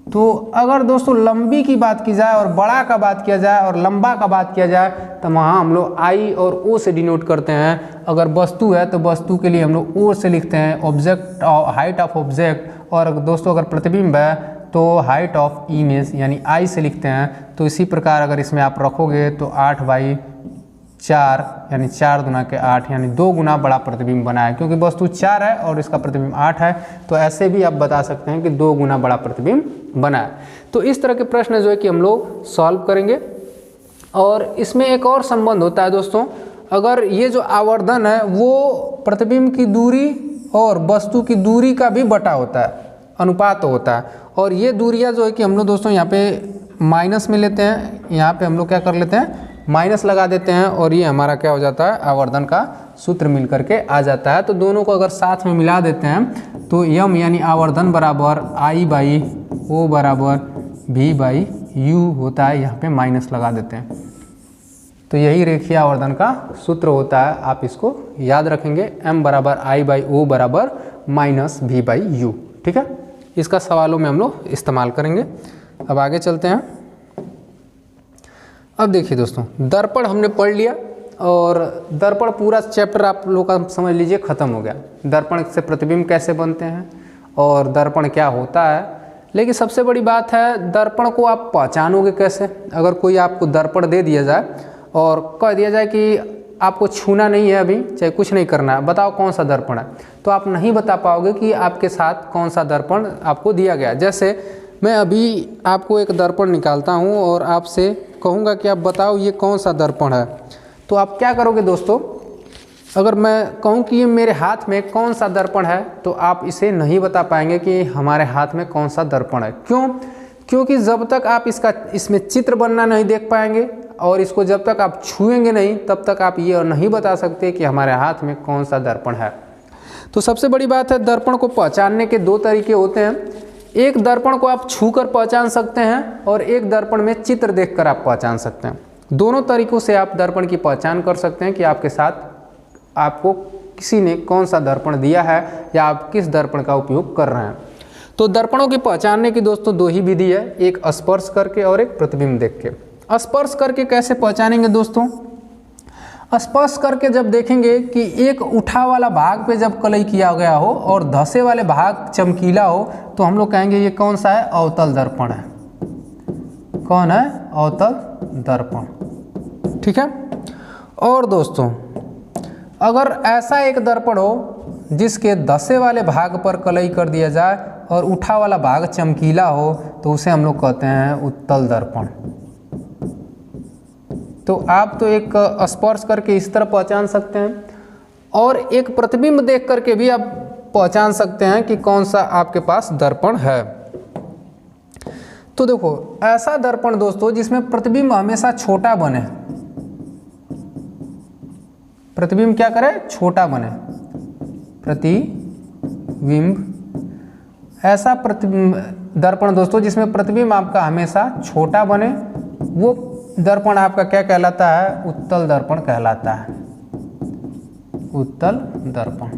तो अगर दोस्तों लंबी की बात की जाए और बड़ा का बात किया जाए और लंबा का बात किया जाए तो वहाँ हम लोग आई और ओ से डिनोट करते हैं। अगर वस्तु है तो वस्तु के लिए हम लोग ओ से लिखते हैं, ऑब्जेक्ट हाइट ऑफ ऑब्जेक्ट। और दोस्तों अगर प्रतिबिंब है तो हाइट ऑफ इमेज यानी आई से लिखते हैं। तो इसी प्रकार अगर इसमें आप रखोगे तो 8/4 यानी 4 गुना के 8 यानी 2 गुना बड़ा प्रतिबिंब बना है, क्योंकि वस्तु 4 है और इसका प्रतिबिंब 8 है। तो ऐसे भी आप बता सकते हैं कि 2 गुना बड़ा प्रतिबिंब बना है। तो इस तरह के प्रश्न जो है कि हम लोग सॉल्व करेंगे। और इसमें एक और संबंध होता है दोस्तों, अगर ये जो आवर्धन है वो प्रतिबिंब की दूरी और वस्तु की दूरी का भी बटा होता है, अनुपात होता है। और ये दूरियां जो है कि हम लोग दोस्तों यहाँ पे माइनस में लेते हैं, यहाँ पे हम लोग क्या कर लेते हैं, माइनस लगा देते हैं, और ये हमारा क्या हो जाता है, आवर्धन का सूत्र मिल करके आ जाता है। तो दोनों को अगर साथ में मिला देते हैं तो यम यानी आवर्धन बराबर I/O बराबर V/U होता है, यहाँ पे माइनस लगा देते हैं। तो यही रेखीय आवर्धन का सूत्र होता है, आप इसको याद रखेंगे, M बराबर I/O बराबर -V/U, ठीक है। इसका सवालों में हम लोग इस्तेमाल करेंगे। अब आगे चलते हैं। अब देखिए दोस्तों, दर्पण हमने पढ़ लिया और दर्पण पूरा चैप्टर आप लोग का समझ लीजिए ख़त्म हो गया। दर्पण से प्रतिबिंब कैसे बनते हैं और दर्पण क्या होता है। लेकिन सबसे बड़ी बात है, दर्पण को आप पहचानोगे कैसे। अगर कोई आपको दर्पण दे दिया जाए और कह दिया जाए कि आपको छूना नहीं है अभी, चाहे कुछ नहीं करना है, बताओ कौन सा दर्पण है, तो आप नहीं बता पाओगे कि आपके साथ कौन सा दर्पण आपको दिया गया। जैसे मैं अभी आपको एक दर्पण निकालता हूँ और आपसे कहूँगा कि आप बताओ ये कौन सा दर्पण है, तो आप क्या करोगे दोस्तों, अगर मैं कहूँ कि ये मेरे हाथ में कौन सा दर्पण है तो आप इसे नहीं बता पाएंगे कि हमारे हाथ में कौन सा दर्पण है। क्यों? क्योंकि जब तक आप इसमें चित्र बनना नहीं देख पाएंगे और इसको जब तक आप छुएंगे नहीं तब तक आप ये नहीं बता सकते कि हमारे हाथ में कौन सा दर्पण है। तो सबसे बड़ी बात है, दर्पण को पहचानने के दो तरीके होते हैं। एक दर्पण को आप छूकर पहचान सकते हैं और एक दर्पण में चित्र देखकर आप पहचान सकते हैं। दोनों तरीकों से आप दर्पण की पहचान कर सकते हैं कि आपके साथ आपको किसी ने कौन सा दर्पण दिया है या आप किस दर्पण का उपयोग कर रहे हैं। तो दर्पणों की पहचानने की दोस्तों दो ही विधि है, एक स्पर्श करके और एक प्रतिबिंब देख के। स्पर्श करके कैसे पहचानेंगे दोस्तों? स्पर्श करके जब देखेंगे कि एक उठा वाला भाग पे जब कलई किया गया हो और धसे वाले भाग चमकीला हो तो हम लोग कहेंगे ये कौन सा है? अवतल दर्पण है। कौन है? अवतल दर्पण। ठीक है। और दोस्तों अगर ऐसा एक दर्पण हो जिसके धसे वाले भाग पर कलई कर दिया जाए और उठा वाला भाग चमकीला हो तो उसे हम लोग कहते हैं उत्तल दर्पण। तो आप तो एक स्पर्श करके इस तरह पहचान सकते हैं और एक प्रतिबिंब देख करके भी आप पहचान सकते हैं कि कौन सा आपके पास दर्पण है। तो देखो ऐसा दर्पण दोस्तों जिसमें प्रतिबिंब हमेशा छोटा बने, प्रतिबिंब क्या करे? छोटा बने। प्रतिबिंब ऐसा दर्पण दोस्तों जिसमें प्रतिबिंब आपका हमेशा छोटा बने, वो दर्पण आपका क्या कहलाता है? उत्तल दर्पण कहलाता है। उत्तल दर्पण।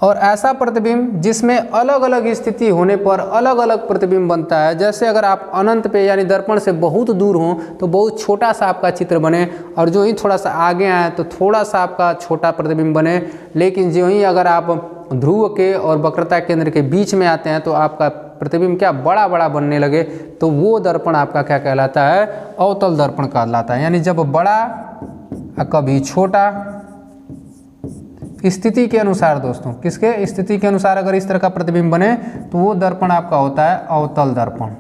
और ऐसा प्रतिबिंब जिसमें अलग अलग स्थिति होने पर अलग अलग प्रतिबिंब बनता है। जैसे अगर आप अनंत पे यानी दर्पण से बहुत दूर हों तो बहुत छोटा सा आपका चित्र बने और जो ही थोड़ा सा आगे आए तो थोड़ा सा आपका छोटा प्रतिबिंब बने, लेकिन जो ही अगर आप ध्रुव के और वक्रता केंद्र के बीच में आते हैं तो आपका प्रतिबिंब क्या बड़ा बड़ा बनने लगे, तो वो दर्पण आपका क्या कहलाता है? अवतल दर्पण कहलाता है। यानी जब बड़ा कभी छोटा, स्थिति के अनुसार दोस्तों, किसके? स्थिति के अनुसार अगर इस तरह का प्रतिबिंब बने तो वो दर्पण आपका होता है अवतल दर्पण।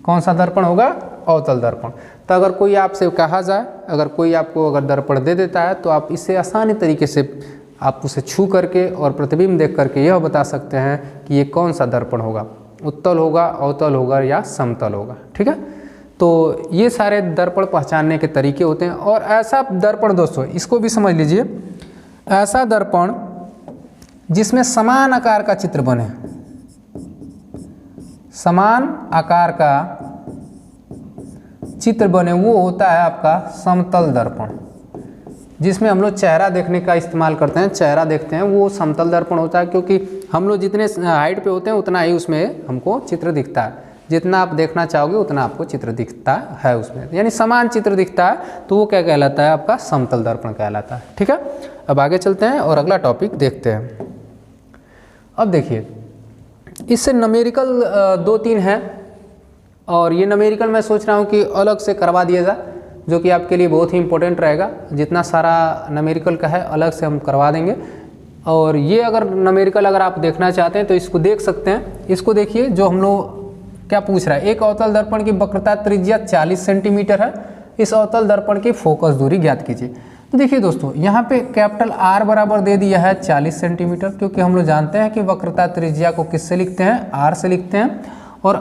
कौन सा दर्पण होगा? अवतल दर्पण। तो अगर कोई आपसे कहा जाए, अगर कोई आपको अगर दर्पण दे देता है तो आप इसे आसानी तरीके से आप उसे छू करके और प्रतिबिंब देख करके यह बता सकते हैं कि ये कौन सा दर्पण होगा, उत्तल होगा, अवतल होगा या समतल होगा। ठीक है। तो ये सारे दर्पण पहचानने के तरीके होते हैं। और ऐसा दर्पण दोस्तों, इसको भी समझ लीजिए, ऐसा दर्पण जिसमें समान आकार का चित्र बने, समान आकार का चित्र बने, वो होता है आपका समतल दर्पण। जिसमें हम लोग चेहरा देखने का इस्तेमाल करते हैं, चेहरा देखते हैं, वो समतल दर्पण होता है। क्योंकि हम लोग जितने हाइट पे होते हैं उतना ही उसमें हमको चित्र दिखता है, जितना आप देखना चाहोगे उतना आपको चित्र दिखता है उसमें, यानी समान चित्र दिखता है, तो वो क्या कहलाता है? आपका समतल दर्पण कहलाता है। ठीक है। अब आगे चलते हैं और अगला टॉपिक देखते हैं। अब देखिए इससे न्यूमेरिकल 2-3 हैं और ये न्यूमेरिकल मैं सोच रहा हूँ कि अलग से करवा दिया जाए, जो कि आपके लिए बहुत ही इंपॉर्टेंट रहेगा। जितना सारा न्यूमेरिकल का है अलग से हम करवा देंगे। और ये अगर न्यूमेरिकल अगर आप देखना चाहते हैं तो इसको देख सकते हैं। इसको देखिए, जो हम लोग क्या पूछ रहा है, एक अवतल दर्पण की वक्रता त्रिज्या 40 सेंटीमीटर है, इस अवतल दर्पण की फोकस दूरी ज्ञात कीजिए। तो देखिए दोस्तों, यहाँ पे कैपिटल R बराबर दे दिया है 40 सेंटीमीटर, क्योंकि हम लोग जानते हैं कि वक्रता त्रिज्या को किससे लिखते हैं? R से लिखते हैं। और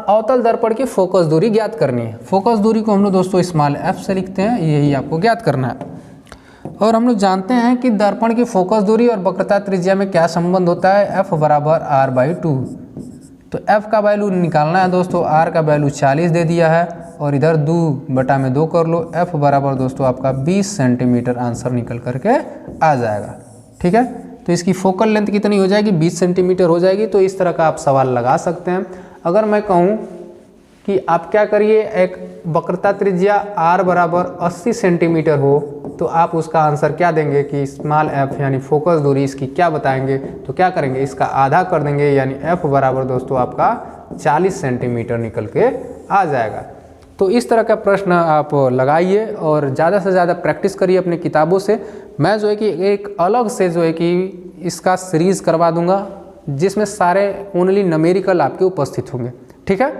अवतल दर्पण की फोकस दूरी ज्ञात करनी है। फोकस दूरी को हम लोग दोस्तों स्मॉल f से लिखते हैं, यही आपको ज्ञात करना है। और हम लोग जानते हैं कि दर्पण की फोकस दूरी और वक्रता त्रिज्या में क्या संबंध होता है? f बराबर R/2। तो f का वैल्यू निकालना है दोस्तों, r का वैल्यू 40 दे दिया है और इधर 2/2 कर लो। f बराबर दोस्तों आपका 20 सेंटीमीटर आंसर निकल करके आ जाएगा। ठीक है। तो इसकी फोकल लेंथ कितनी हो जाएगी? 20 सेंटीमीटर हो जाएगी। तो इस तरह का आप सवाल लगा सकते हैं। अगर मैं कहूँ कि आप क्या करिए, एक वक्रता त्रिज्या r बराबर 80 सेंटीमीटर हो तो आप उसका आंसर क्या देंगे कि स्मॉल f यानी फोकस दूरी इसकी क्या बताएंगे? तो क्या करेंगे, इसका आधा कर देंगे, यानी f बराबर दोस्तों आपका 40 सेंटीमीटर निकल के आ जाएगा। तो इस तरह का प्रश्न आप लगाइए और ज़्यादा से ज़्यादा प्रैक्टिस करिए अपने किताबों से। मैं जो है कि एक अलग से जो है कि इसका सीरीज़ करवा दूंगा जिसमें सारे ओनली न्यूमेरिकल आपके उपस्थित होंगे, ठीक है।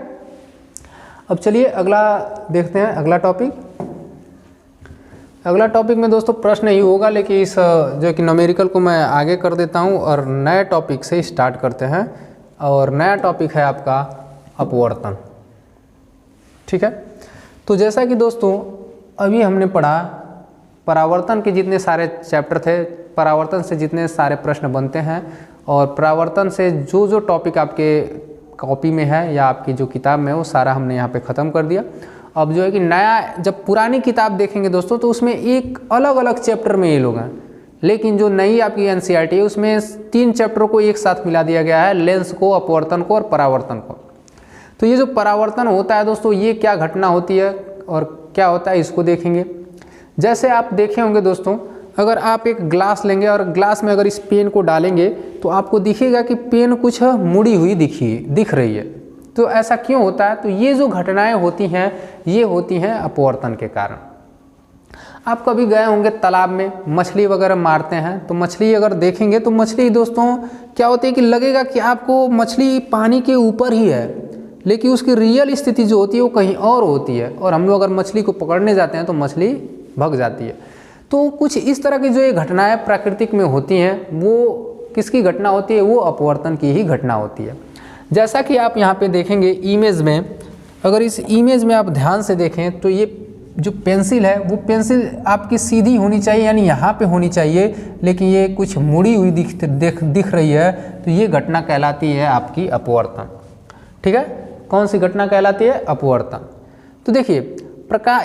अब चलिए अगला देखते हैं, अगला टॉपिक। अगला टॉपिक में दोस्तों प्रश्न ही होगा, लेकिन इस जो कि न्यूमेरिकल को मैं आगे कर देता हूं और नए टॉपिक से स्टार्ट करते हैं। और नया टॉपिक है आपका अपवर्तन, ठीक है। तो जैसा कि दोस्तों अभी हमने पढ़ा, परावर्तन के जितने सारे चैप्टर थे, परावर्तन से जितने सारे प्रश्न बनते हैं और परावर्तन से जो जो टॉपिक आपके कॉपी में है या आपकी जो किताब में है वो सारा हमने यहाँ पे ख़त्म कर दिया। अब जो है कि नया, जब पुरानी किताब देखेंगे दोस्तों तो उसमें एक अलग अलग चैप्टर में ये लोग हैं, लेकिन जो नई आपकी एनसीईआरटी है उसमें 3 चैप्टरों को एक साथ मिला दिया गया है, लेंस को, अपवर्तन को और परावर्तन को। तो ये जो परावर्तन होता है दोस्तों, ये क्या घटना होती है और क्या होता है इसको देखेंगे। जैसे आप देखे होंगे दोस्तों, अगर आप एक ग्लास लेंगे और ग्लास में अगर इस पेन को डालेंगे तो आपको दिखेगा कि पेन कुछ मुड़ी हुई दिख रही है। तो ऐसा क्यों होता है? तो ये जो घटनाएं होती हैं ये होती हैं अपवर्तन के कारण। आप कभी गए होंगे तालाब में, मछली वगैरह मारते हैं, तो मछली अगर देखेंगे तो मछली दोस्तों क्या होती है कि लगेगा कि आपको मछली पानी के ऊपर ही है, लेकिन उसकी रियल स्थिति जो होती है वो कहीं और होती है। और हम लोग अगर मछली को पकड़ने जाते हैं तो मछली भाग जाती है। तो कुछ इस तरह की जो ये घटनाएं प्राकृतिक में होती हैं, वो किसकी घटना होती है? वो अपवर्तन की ही घटना होती है। जैसा कि आप यहाँ पे देखेंगे इमेज में, अगर इस इमेज में आप ध्यान से देखें तो ये जो पेंसिल है वो पेंसिल आपकी सीधी होनी चाहिए, यानी यहाँ पे होनी चाहिए, लेकिन ये कुछ मुड़ी हुई दिख रही है। तो ये घटना कहलाती है आपकी अपवर्तन, ठीक है। कौन सी घटना कहलाती है? अपवर्तन। तो देखिए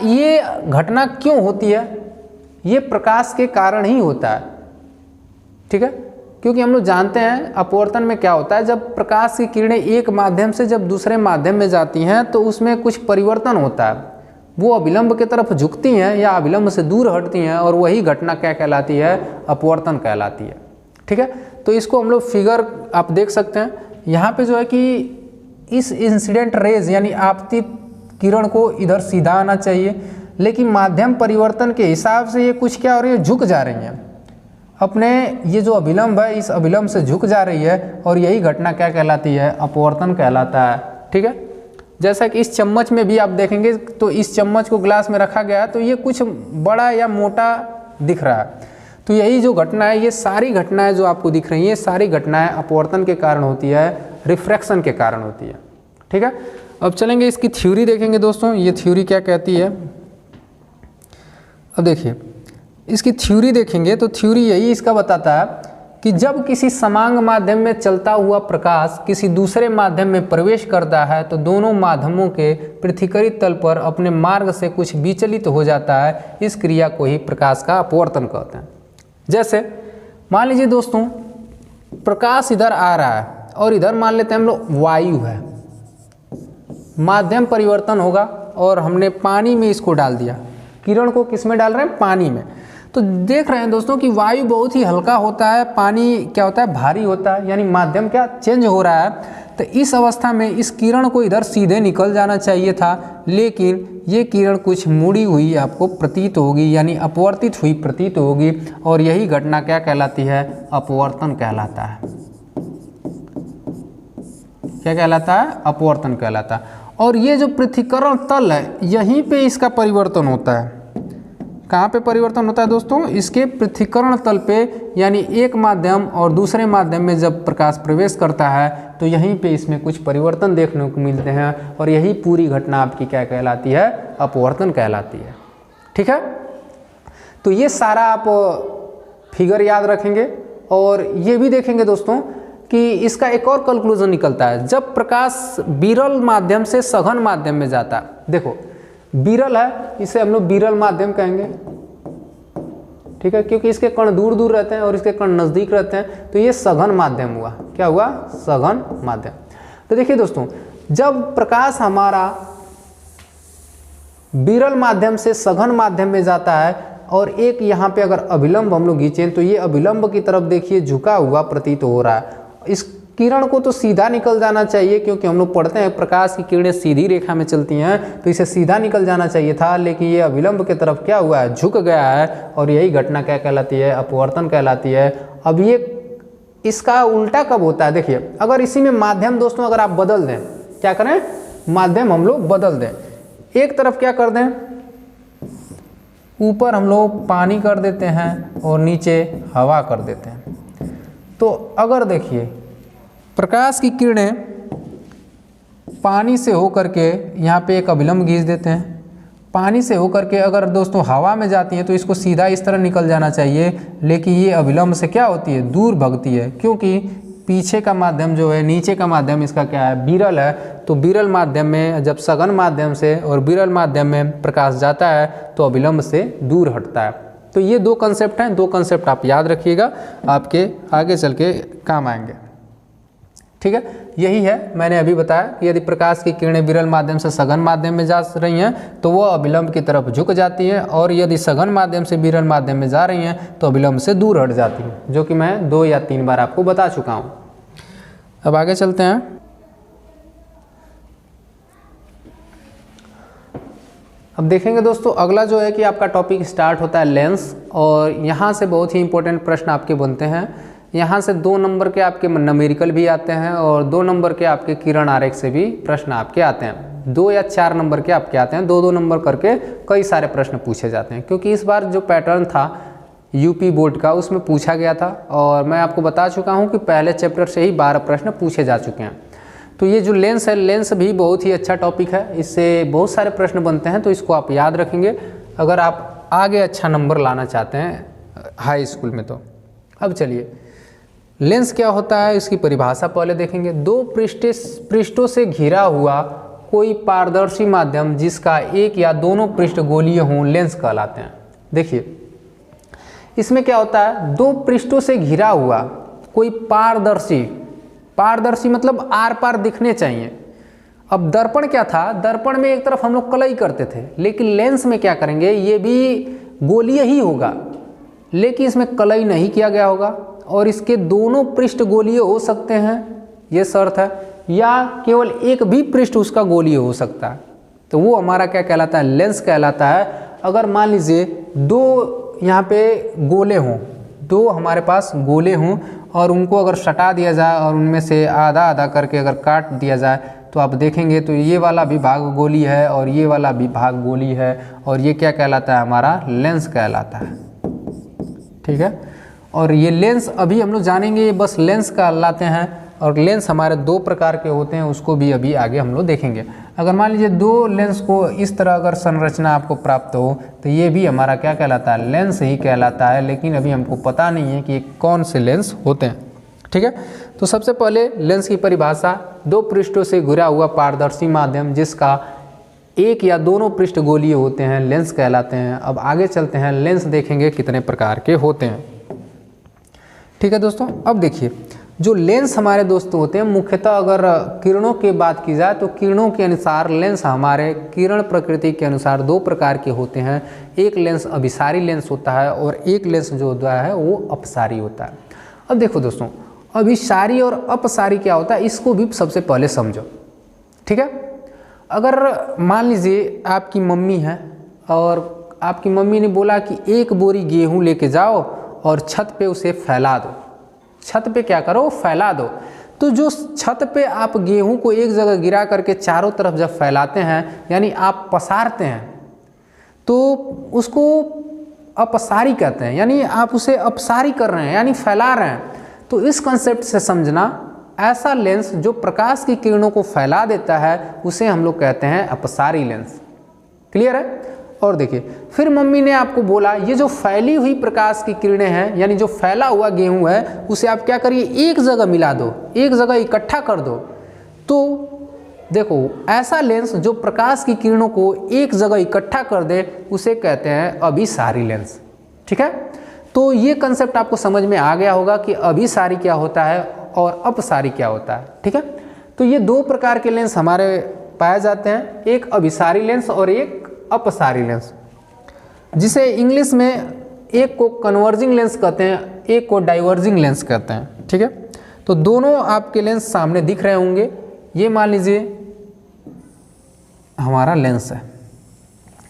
ये घटना क्यों होती है? ये प्रकाश के कारण ही होता है, ठीक है। क्योंकि हम लोग जानते हैं अपवर्तन में क्या होता है, जब प्रकाश की किरणें एक माध्यम से जब दूसरे माध्यम में जाती हैं तो उसमें कुछ परिवर्तन होता है, वो अभिलंब की तरफ झुकती हैं या अभिलंब से दूर हटती हैं, और वही घटना क्या कहलाती है? अपवर्तन कहलाती है, ठीक है। तो इसको हम लोग फिगर आप देख सकते हैं यहाँ पे जो है कि इस इंसिडेंट रेज यानी आपतित किरण को इधर सीधा आना चाहिए, लेकिन माध्यम परिवर्तन के हिसाब से ये कुछ क्या हो रही है? झुक जा रही हैं अपने, ये जो अभिलंब है इस अभिलंब से झुक जा रही है, और यही घटना क्या कहलाती है? अपवर्तन कहलाता है, ठीक है। जैसा कि इस चम्मच में भी आप देखेंगे तो इस चम्मच को ग्लास में रखा गया है तो ये कुछ बड़ा या मोटा दिख रहा है। तो यही जो घटना है, ये सारी घटनाएं जो आपको दिख रही हैं, सारी घटनाएं अपवर्तन के कारण होती है, रिफ्रैक्शन के कारण होती है, ठीक है। अब चलेंगे इसकी थ्योरी देखेंगे दोस्तों, ये थ्योरी क्या कहती है। अब देखिए इसकी थ्योरी देखेंगे तो थ्योरी यही इसका बताता है कि जब किसी समांग माध्यम में चलता हुआ प्रकाश किसी दूसरे माध्यम में प्रवेश करता है तो दोनों माध्यमों के पृथ्वीकृत तल पर अपने मार्ग से कुछ विचलित हो जाता है। इस क्रिया को ही प्रकाश का अपवर्तन कहते हैं। जैसे मान लीजिए दोस्तों प्रकाश इधर आ रहा है और इधर मान लेते हैं हम लोग वायु है, माध्यम परिवर्तन होगा और हमने पानी में इसको डाल दिया, किरण को किस में डाल रहे हैं? पानी में। तो देख रहे हैं दोस्तों कि वायु बहुत ही हल्का होता है, पानी क्या होता है? भारी होता है, यानी माध्यम क्या चेंज हो रहा है। तो इस अवस्था में इस किरण को इधर सीधे निकल जाना चाहिए था, लेकिन ये किरण कुछ मुड़ी हुई आपको प्रतीत होगी, यानी अपवर्तित हुई प्रतीत होगी, और यही घटना क्या कहलाती है? अपवर्तन कहलाता है। क्या कहलाता है? अपवर्तन कहलाता है। और ये जो पृथ्वीकरण तल है यहीं पे इसका परिवर्तन होता है। कहाँ पे परिवर्तन होता है दोस्तों? इसके पृथ्वीकरण तल पे, यानी एक माध्यम और दूसरे माध्यम में जब प्रकाश प्रवेश करता है तो यहीं पे इसमें कुछ परिवर्तन देखने को मिलते हैं, और यही पूरी घटना आपकी क्या कहलाती है? अपवर्तन कहलाती है, ठीक है। तो ये सारा आप फिगर याद रखेंगे, और ये भी देखेंगे दोस्तों कि इसका एक और कंक्लूजन निकलता है। जब प्रकाश विरल माध्यम से सघन माध्यम में जाता है, देखो विरल है, इसे हम लोग विरल माध्यम कहेंगे, ठीक है, क्योंकि इसके कण दूर दूर रहते हैं और इसके कण नज़दीक रहते हैं, तो ये सघन माध्यम हुआ। क्या हुआ? सघन माध्यम। तो देखिए दोस्तों, जब प्रकाश हमारा विरल माध्यम से सघन माध्यम में जाता है और एक यहाँ पे अगर अभिलंब हम लोग खींचें तो ये अभिलंब की तरफ देखिए झुका हुआ प्रतीत हो रहा है। इस किरण को तो सीधा निकल जाना चाहिए, क्योंकि हम लोग पढ़ते हैं प्रकाश की किरणें सीधी रेखा में चलती हैं, तो इसे सीधा निकल जाना चाहिए था, लेकिन ये अविलंब की तरफ क्या हुआ है, झुक गया है, और यही घटना क्या कहलाती है, अपवर्तन कहलाती है। अब ये इसका उल्टा कब होता है, देखिए अगर इसी में माध्यम दोस्तों अगर आप बदल दें, क्या करें, माध्यम हम लोग बदल दें, एक तरफ क्या कर दें, ऊपर हम लोग पानी कर देते हैं और नीचे हवा कर देते हैं, तो अगर देखिए प्रकाश की किरणें पानी से होकर के यहाँ पे एक अभिलंब खींच देते हैं, पानी से होकर के अगर दोस्तों हवा में जाती हैं तो इसको सीधा इस तरह निकल जाना चाहिए, लेकिन ये अभिलंब से क्या होती है, दूर भगती है, क्योंकि पीछे का माध्यम जो है, नीचे का माध्यम इसका क्या है, विरल है, तो विरल माध्यम में जब सघन माध्यम से और विरल माध्यम में प्रकाश जाता है तो अभिलंब से दूर हटता है। तो ये दो कंसेप्ट हैं, दो कंसेप्ट आप याद रखिएगा, आपके आगे चल के काम आएंगे, ठीक है। यही है मैंने अभी बताया कि यदि प्रकाश की किरणें विरल माध्यम से सघन माध्यम में जा रही हैं तो वो अभिलंब की तरफ झुक जाती हैं, और यदि सघन माध्यम से विरल माध्यम में जा रही हैं तो अभिलंब से दूर हट जाती हैं, जो कि मैं 2 या 3 बार आपको बता चुका हूँ। अब आगे चलते हैं। अब देखेंगे दोस्तों अगला जो है कि आपका टॉपिक स्टार्ट होता है लेंस, और यहाँ से बहुत ही इंपॉर्टेंट प्रश्न आपके बनते हैं। यहाँ से 2 नंबर के आपके न्यूमेरिकल भी आते हैं और 2 नंबर के आपके किरण आरेख से भी प्रश्न आपके आते हैं। 2 या 4 नंबर के आपके आते हैं, 2-2 नंबर करके कई सारे प्रश्न पूछे जाते हैं, क्योंकि इस बार जो पैटर्न था यूपी बोर्ड का उसमें पूछा गया था, और मैं आपको बता चुका हूँ कि पहले चैप्टर से ही 12 प्रश्न पूछे जा चुके हैं। तो ये जो लेंस है, लेंस भी बहुत ही अच्छा टॉपिक है, इससे बहुत सारे प्रश्न बनते हैं, तो इसको आप याद रखेंगे अगर आप आगे अच्छा नंबर लाना चाहते हैं हाई स्कूल में। तो अब चलिए लेंस क्या होता है, इसकी परिभाषा पहले देखेंगे। 2 पृष्ठों से घिरा हुआ कोई पारदर्शी माध्यम जिसका एक या दोनों पृष्ठ गोलीय हों लेंस कहलाते हैं। देखिए इसमें क्या होता है, 2 पृष्ठों से घिरा हुआ कोई पारदर्शी मतलब आर पार दिखने चाहिए। अब दर्पण क्या था, दर्पण में एक तरफ हम लोग कलई करते थे, लेकिन लेंस में क्या करेंगे, ये भी गोलीय ही होगा, लेकिन इसमें कलई नहीं किया गया होगा, और इसके दोनों पृष्ठ गोलीय हो सकते हैं, ये शर्त है, या केवल एक भी पृष्ठ उसका गोलीय हो सकता है, तो वो हमारा क्या कहलाता है, लेंस कहलाता है। अगर मान लीजिए 2 यहाँ पे गोले हों, 2 हमारे पास गोले हों, और उनको अगर सटा दिया जाए और उनमें से आधा आधा करके अगर काट दिया जाए, तो आप देखेंगे तो ये वाला भी भाग गोली है और ये वाला भी भाग गोली है, और ये क्या कहलाता है, हमारा लेंस कहलाता है, ठीक है। और ये लेंस अभी हम लोग जानेंगे, बस लेंस कहलाते हैं, और लेंस हमारे 2 प्रकार के होते हैं, उसको भी अभी आगे हम लोग देखेंगे। अगर मान लीजिए 2 लेंस को इस तरह अगर संरचना आपको प्राप्त हो तो ये भी हमारा क्या कहलाता है, लेंस ही कहलाता है, लेकिन अभी हमको पता नहीं है कि कौन से लेंस होते हैं, ठीक है। तो सबसे पहले लेंस की परिभाषा, 2 पृष्ठों से घिरा हुआ पारदर्शी माध्यम जिसका एक या दोनों पृष्ठ गोलीय होते हैं लेंस कहलाते हैं। अब आगे चलते हैं, लेंस देखेंगे कितने प्रकार के होते हैं, ठीक है दोस्तों। अब देखिए जो लेंस हमारे दोस्तों होते हैं, मुख्यतः अगर किरणों की बात की जाए तो किरणों के अनुसार लेंस हमारे किरण प्रकृति के अनुसार 2 प्रकार के होते हैं। एक लेंस अभिसारी लेंस होता है और एक लेंस जो होता है वो अपसारी होता है। अब देखो दोस्तों अभिसारी और अपसारी क्या होता है, इसको भी सबसे पहले समझो, ठीक है। अगर मान लीजिए आपकी मम्मी है और आपकी मम्मी ने बोला कि 1 बोरी गेहूँ लेके जाओ और छत पे उसे फैला दो, छत पे क्या करो, फैला दो। तो जो छत पे आप गेहूं को एक जगह गिरा करके चारों तरफ जब फैलाते हैं, यानी आप पसारते हैं, तो उसको अपसारी कहते हैं, यानी आप उसे अपसारी कर रहे हैं, यानी फैला रहे हैं। तो इस कंसेप्ट से समझना, ऐसा लेंस जो प्रकाश की किरणों को फैला देता है उसे हम लोग कहते हैं अपसारी लेंस। क्लियर है। और देखिए फिर मम्मी ने आपको बोला ये जो फैली हुई प्रकाश की किरणें हैं, यानी जो फैला हुआ गेहूं है, उसे आप क्या करिए, एक जगह मिला दो, एक जगह इकट्ठा कर दो। तो देखो ऐसा लेंस जो प्रकाश की किरणों को एक जगह इकट्ठा कर दे उसे कहते हैं अभिसारी लेंस, ठीक है। तो ये कंसेप्ट आपको समझ में आ गया होगा कि अभिसारी क्या होता है और अपसारी क्या होता है, ठीक है। तो ये 2 प्रकार के लेंस हमारे पाए जाते हैं, एक अभिसारी लेंस और एक अपसारी लेंस, जिसे इंग्लिश में एक को कन्वर्जिंग लेंस कहते हैं, एक को डाइवर्जिंग लेंस कहते हैं, ठीक है। तो दोनों आपके लेंस सामने दिख रहे होंगे। ये मान लीजिए हमारा लेंस है।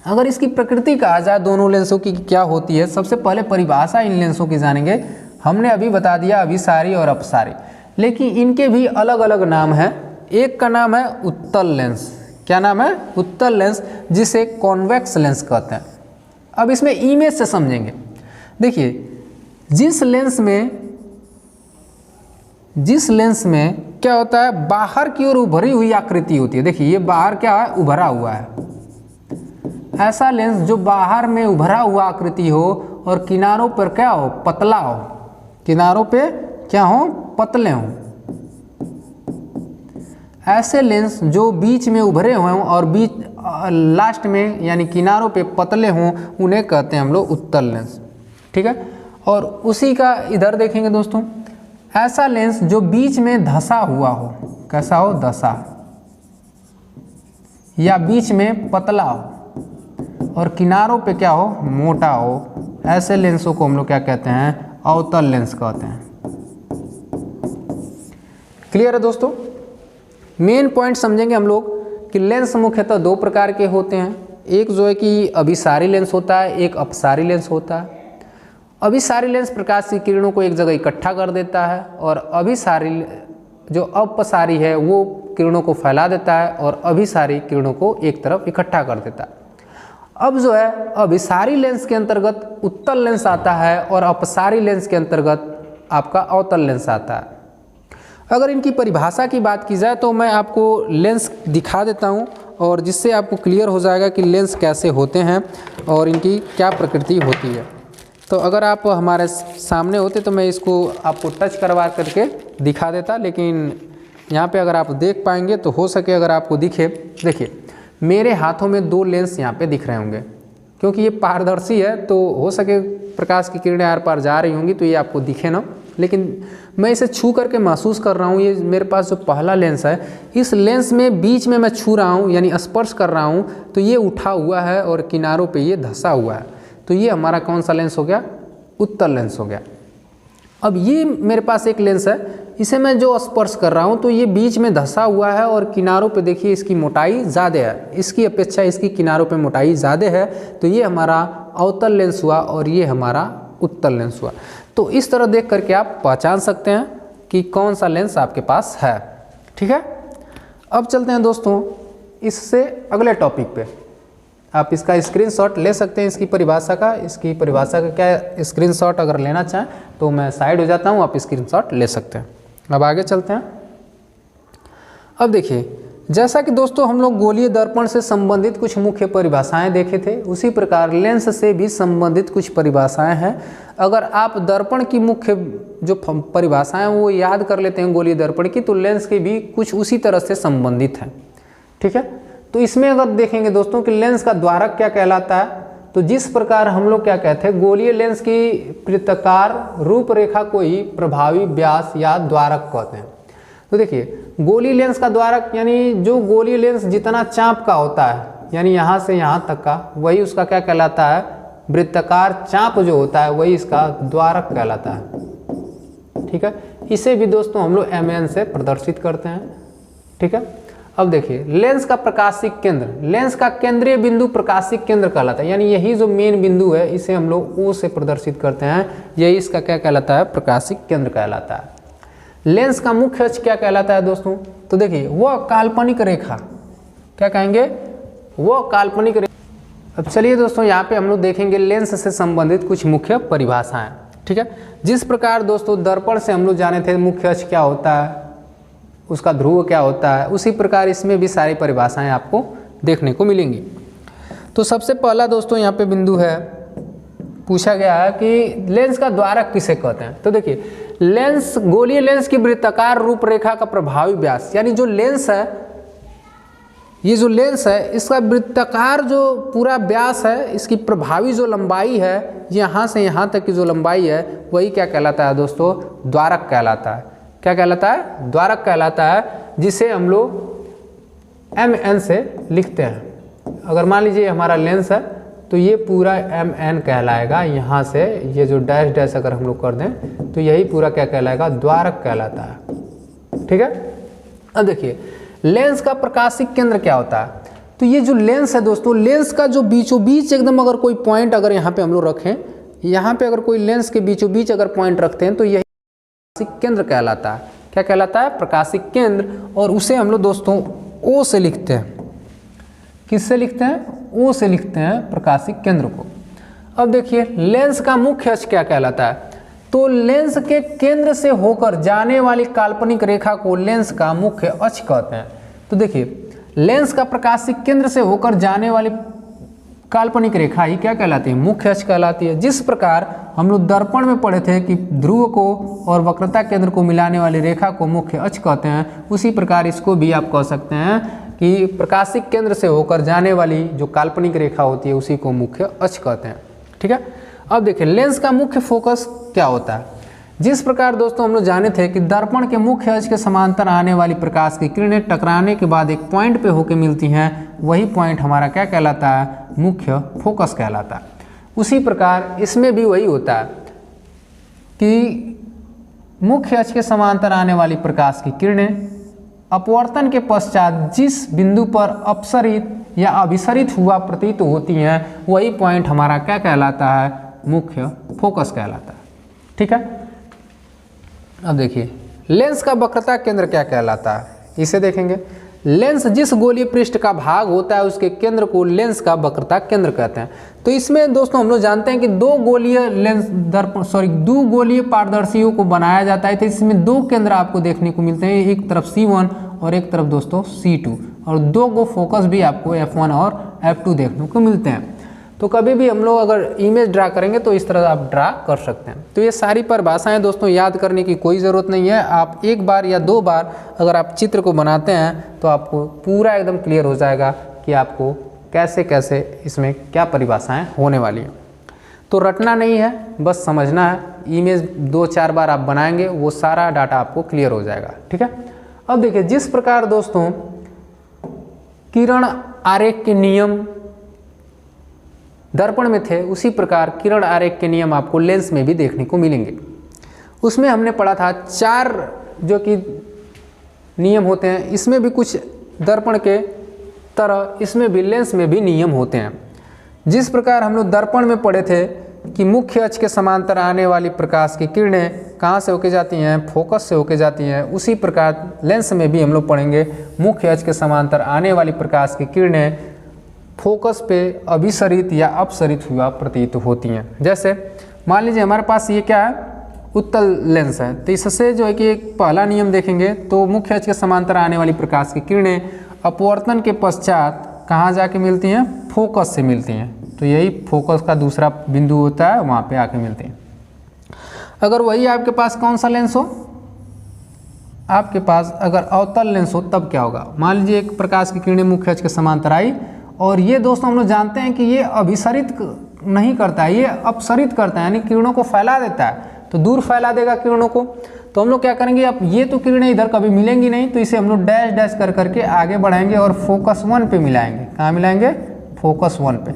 अगर इसकी प्रकृति कहा जाए दोनों लेंसों की क्या होती है, सबसे पहले परिभाषा इन लेंसों की जानेंगे। हमने अभी बता दिया अभिसारी और अपसारी, लेकिन इनके भी अलग अलग नाम हैं। एक का नाम है उत्तल लेंस। क्या नाम है? उत्तल लेंस, जिसे कॉन्वेक्स लेंस कहते हैं। अब इसमें इमेज से समझेंगे। देखिए, जिस लेंस में क्या होता है, बाहर की ओर उभरी हुई आकृति होती है। देखिए ये बाहर क्या है, उभरा हुआ है। ऐसा लेंस जो बाहर में उभरा हुआ आकृति हो और किनारों पर क्या हो, पतला हो। किनारों पे क्या हो, पतले हो। ऐसे लेंस जो बीच में उभरे हुए हों और बीच लास्ट में यानी किनारों पे पतले हों, उन्हें कहते हैं हम लोग उत्तल लेंस। ठीक है। और उसी का इधर देखेंगे दोस्तों, ऐसा लेंस जो बीच में धंसा हुआ हो। कैसा हो? धंसा, या बीच में पतला हो और किनारों पे क्या हो, मोटा हो। ऐसे लेंसों को हम लोग क्या कहते हैं, अवतल लेंस कहते हैं। क्लियर है दोस्तों? मेन पॉइंट समझेंगे हम लोग कि लेंस मुख्यतः दो प्रकार के होते हैं। एक जो है कि अभिसारी लेंस होता है, एक अपसारी लेंस होता है। अभिसारी लेंस प्रकाश की किरणों को एक जगह इकट्ठा कर देता है, और अभिसारी जो अपसारी है वो किरणों को फैला देता है, और अभिसारी किरणों को एक तरफ इकट्ठा कर देता है। अब जो है अभिसारी लेंस के अंतर्गत उत्तल लेंस आता है, और अपसारी लेंस के अंतर्गत आपका अवतल लेंस आता है। अगर इनकी परिभाषा की बात की जाए तो मैं आपको लेंस दिखा देता हूं, और जिससे आपको क्लियर हो जाएगा कि लेंस कैसे होते हैं और इनकी क्या प्रकृति होती है। तो अगर आप हमारे सामने होते तो मैं इसको आपको टच करवा करके दिखा देता, लेकिन यहाँ पे अगर आप देख पाएंगे तो हो सके अगर आपको दिखे। देखिए मेरे हाथों में दो लेंस यहाँ पे दिख रहे होंगे, क्योंकि ये पारदर्शी है तो हो सके प्रकाश की किरणें आर पार जा रही होंगी तो ये आपको दिखे ना। लेकिन मैं इसे छू करके महसूस कर रहा हूँ। ये मेरे पास जो पहला लेंस है, इस लेंस में बीच में मैं छू रहा हूँ यानी स्पर्श कर रहा हूँ, तो ये उठा हुआ है और किनारों पे ये धंसा हुआ है। तो ये हमारा कौन सा लेंस हो गया? उत्तल लेंस हो गया। अब ये मेरे पास एक लेंस है, इसे मैं जो स्पर्श कर रहा हूँ तो ये बीच में धंसा हुआ है और किनारों पे देखिए इसकी मोटाई ज़्यादा है, इसकी अपेक्षा इसकी किनारों पे मोटाई ज़्यादा है। तो ये हमारा अवतल लेंस हुआ और ये हमारा उत्तल लेंस हुआ। तो इस तरह देख करके आप पहचान सकते हैं कि कौन सा लेंस आपके पास है। ठीक है। अब चलते हैं दोस्तों इससे अगले टॉपिक पे। आप इसका स्क्रीनशॉट ले सकते हैं, इसकी परिभाषा का क्या स्क्रीनशॉट अगर लेना चाहें तो मैं साइड हो जाता हूं, आप स्क्रीनशॉट ले सकते हैं। अब आगे चलते हैं। अब देखिए, जैसा कि दोस्तों हम लोग गोलीय दर्पण से संबंधित कुछ मुख्य परिभाषाएं देखे थे, उसी प्रकार लेंस से भी संबंधित कुछ परिभाषाएं हैं। अगर आप दर्पण की मुख्य जो परिभाषाएं वो याद कर लेते हैं गोलीय दर्पण की, तो लेंस की भी कुछ उसी तरह से संबंधित हैं। ठीक है। तो इसमें अगर देखेंगे दोस्तों कि लेंस का द्वारक क्या कहलाता है, तो जिस प्रकार हम लोग क्या कहते हैं, गोलीय लेंस की वृत्ताकार रूपरेखा को ही प्रभावी व्यास या द्वारक कहते हैं। तो देखिए गोलीय लेंस का द्वारक यानी जो गोलीय लेंस जितना चाप का होता है, यानी यहाँ से यहाँ तक का, वही उसका क्या कहलाता है, वृत्ताकार चाप जो होता है वही इसका द्वारक कहलाता है। ठीक है। इसे भी दोस्तों हम लोग MN से प्रदर्शित करते हैं। ठीक है। अब देखिए लेंस का प्रकाशिक केंद्र, लेंस का केंद्रीय बिंदु प्रकाशिक केंद्र कहलाता है, यानी यही जो मेन बिंदु है इसे हम लोग O से प्रदर्शित करते हैं। यही इसका क्या कहलाता है, प्रकाशिक केंद्र कहलाता है। लेंस का मुख्य अक्ष क्या कहलाता है दोस्तों, तो देखिए वह काल्पनिक रेखा, क्या कहेंगे, वह काल्पनिक रेखा। अब चलिए दोस्तों यहाँ पे हम लोग देखेंगे लेंस से संबंधित कुछ मुख्य परिभाषाएं। ठीक है। जिस प्रकार दोस्तों दर्पण से हम लोग जाने थे मुख्य अक्ष क्या होता है, उसका ध्रुव क्या होता है, उसी प्रकार इसमें भी सारी परिभाषाएं आपको देखने को मिलेंगी। तो सबसे पहला दोस्तों यहाँ पे बिंदु है, पूछा गया है कि लेंस का द्वारक किसे कहते हैं। तो देखिए लेंस, गोलीय लेंस की वृत्ताकार रूपरेखा का प्रभावी व्यास, यानी जो लेंस है, ये जो लेंस है इसका वृत्ताकार जो पूरा व्यास है, इसकी प्रभावी जो लंबाई है, यहाँ से यहाँ तक की जो लंबाई है वही क्या कहलाता है दोस्तों, द्वारक कहलाता है। क्या कहलाता है, द्वारक कहलाता है, जिसे हम लोग MN से लिखते हैं। अगर मान लीजिए हमारा लेंस है तो तो ये पूरा MN कहलाएगा। यहाँ से ये जो डैश डैश अगर हम लोग कर दें तो यही पूरा क्या कहलाएगा, द्वारक कहलाता है। ठीक है, अब देखिए लेंस का प्रकाशिक केंद्र क्या होता है। तो ये जो लेंस है दोस्तों, लेंस का जो बीचों बीच एकदम अगर कोई पॉइंट अगर यहाँ पे हम लोग रखें, यहाँ पे अगर कोई लेंस के बीचों बीच अगर पॉइंट रखते हैं तो यही प्रकाशिक केंद्र कहलाता है। क्या कहलाता है, प्रकाशिक केंद्र। और उसे हम लोग दोस्तों O से लिखते हैं। किससे लिखते हैं, O से लिखते हैं प्रकाशिक केंद्र को। अब देखिए लेंस का मुख्य अक्ष क्या कहलाता है। तो लेंस के केंद्र से होकर जाने वाली काल्पनिक रेखा को लेंस का मुख्य अक्ष कहते हैं। तो देखिए लेंस का प्रकाशिक केंद्र से होकर जाने वाली काल्पनिक रेखा ही क्या कहलाती है, मुख्य अक्ष कहलाती है। जिस प्रकार हम लोग दर्पण में पढ़े थे कि ध्रुव को और वक्रता केंद्र को मिलाने वाली रेखा को मुख्य अक्ष कहते हैं, उसी प्रकार इसको भी आप कह सकते हैं कि प्रकाशिक केंद्र से होकर जाने वाली जो काल्पनिक रेखा होती है उसी को मुख्य अक्ष कहते हैं। ठीक है, अब देखिए लेंस का मुख्य फोकस क्या होता है। जिस प्रकार दोस्तों हम लोग जाने थे कि दर्पण के मुख्य अक्ष के समांतर आने वाली प्रकाश की किरणें टकराने के बाद एक पॉइंट पे होकर मिलती हैं, वही पॉइंट हमारा क्या कहलाता है, मुख्य फोकस कहलाता है। उसी प्रकार इसमें भी वही होता है कि मुख्य अक्ष के समांतर आने वाली प्रकाश की किरणें अपवर्तन के पश्चात जिस बिंदु पर अपसरित या अभिसरित हुआ प्रतीत होती हैं, वही पॉइंट हमारा क्या कहलाता है, मुख्य फोकस कहलाता है। ठीक है, अब देखिए लेंस का वक्रता केंद्र क्या कहलाता है, इसे देखेंगे। लेंस जिस गोलीय पृष्ठ का भाग होता है उसके केंद्र को लेंस का वक्रता केंद्र कहते हैं। तो इसमें दोस्तों हम लोग जानते हैं कि दो गोलीय पारदर्शियों को बनाया जाता है। तो इसमें दो केंद्र आपको देखने को मिलते हैं, एक तरफ C1 और एक तरफ दोस्तों C2, और दो गो फोकस भी आपको F1 और F2 देखने को मिलते हैं। तो कभी भी हम लोग अगर इमेज ड्रा करेंगे तो इस तरह आप ड्रा कर सकते हैं। तो ये सारी परिभाषाएं दोस्तों याद करने की कोई ज़रूरत नहीं है। आप एक बार या दो बार अगर आप चित्र को बनाते हैं तो आपको पूरा एकदम क्लियर हो जाएगा कि आपको कैसे कैसे इसमें क्या परिभाषाएं होने वाली हैं। तो रटना नहीं है, बस समझना है। इमेज 2-4 बार आप बनाएंगे, वो सारा डाटा आपको क्लियर हो जाएगा। ठीक है, अब देखिए जिस प्रकार दोस्तों किरण आरेख के नियम दर्पण में थे, उसी प्रकार किरण आरेख के नियम आपको लेंस में भी देखने को मिलेंगे। उसमें हमने पढ़ा था 4 जो कि नियम होते हैं। इसमें भी कुछ दर्पण के तरह इसमें भी लेंस में भी नियम होते हैं। जिस प्रकार हम लोग दर्पण में पढ़े थे कि मुख्य अक्ष के समांतर आने वाली प्रकाश की किरणें कहाँ से होके जाती हैं, फोकस से होके जाती हैं, उसी प्रकार लेंस में भी हम लोग पढ़ेंगे मुख्य अक्ष के समांतर आने वाली प्रकाश की किरणें फोकस पे अभिसरित या अपसरित हुआ प्रतीत होती हैं। जैसे मान लीजिए हमारे पास ये क्या है, उत्तल लेंस है। तो इससे जो है कि एक पहला नियम देखेंगे तो मुख्य अक्ष के समांतर आने वाली प्रकाश की किरणें अपवर्तन के पश्चात कहाँ जाके मिलती हैं, फोकस से मिलती हैं। तो यही फोकस का दूसरा बिंदु होता है, वहाँ पे आके मिलती हैं। अगर वही आपके पास कौन सा लेंस हो, आपके पास अगर अवतल लेंस हो तब क्या होगा। मान लीजिए एक प्रकाश की किरणें मुख्य अक्ष के समांतर आई और ये दोस्तों हम लोग जानते हैं कि ये अभिसरित नहीं करता है, ये अपसरित करता है, यानी किरणों को फैला देता है। तो दूर फैला देगा किरणों को। तो हम लोग क्या करेंगे, अब ये तो किरणें इधर कभी मिलेंगी नहीं, तो इसे हम लोग डैश डैश कर करके आगे बढ़ाएंगे और फोकस 1 पे मिलाएंगे। कहाँ मिलाएंगे, फोकस 1 पे।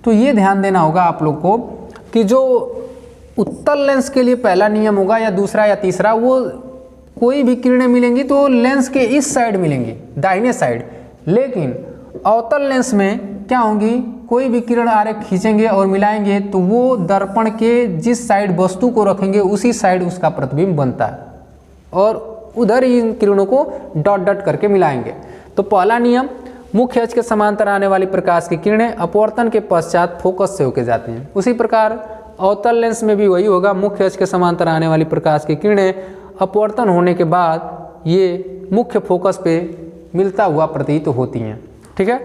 तो ये ध्यान देना होगा आप लोग को कि जो उत्तल लेंस के लिए पहला नियम होगा या दूसरा या तीसरा, वो कोई भी किरणें मिलेंगी तो लेंस के इस साइड मिलेंगी, दाहिने साइड। लेकिन अवतल लेंस में क्या होंगी, कोई भी किरण आरेख खींचेंगे और मिलाएंगे तो वो दर्पण के जिस साइड वस्तु को रखेंगे उसी साइड उसका प्रतिबिंब बनता है और उधर ही इन किरणों को डॉट डॉट करके मिलाएंगे। तो पहला नियम, मुख्य अक्ष के समांतर आने वाली प्रकाश की किरणें अपवर्तन के पश्चात फोकस से होकर जाती हैं। उसी प्रकार अवतल लेंस में भी वही होगा, मुख्य अक्ष के समांतर आने वाली प्रकाश की किरणें अपवर्तन होने के बाद ये मुख्य फोकस पे मिलता हुआ प्रतीत होती हैं। ठीक है,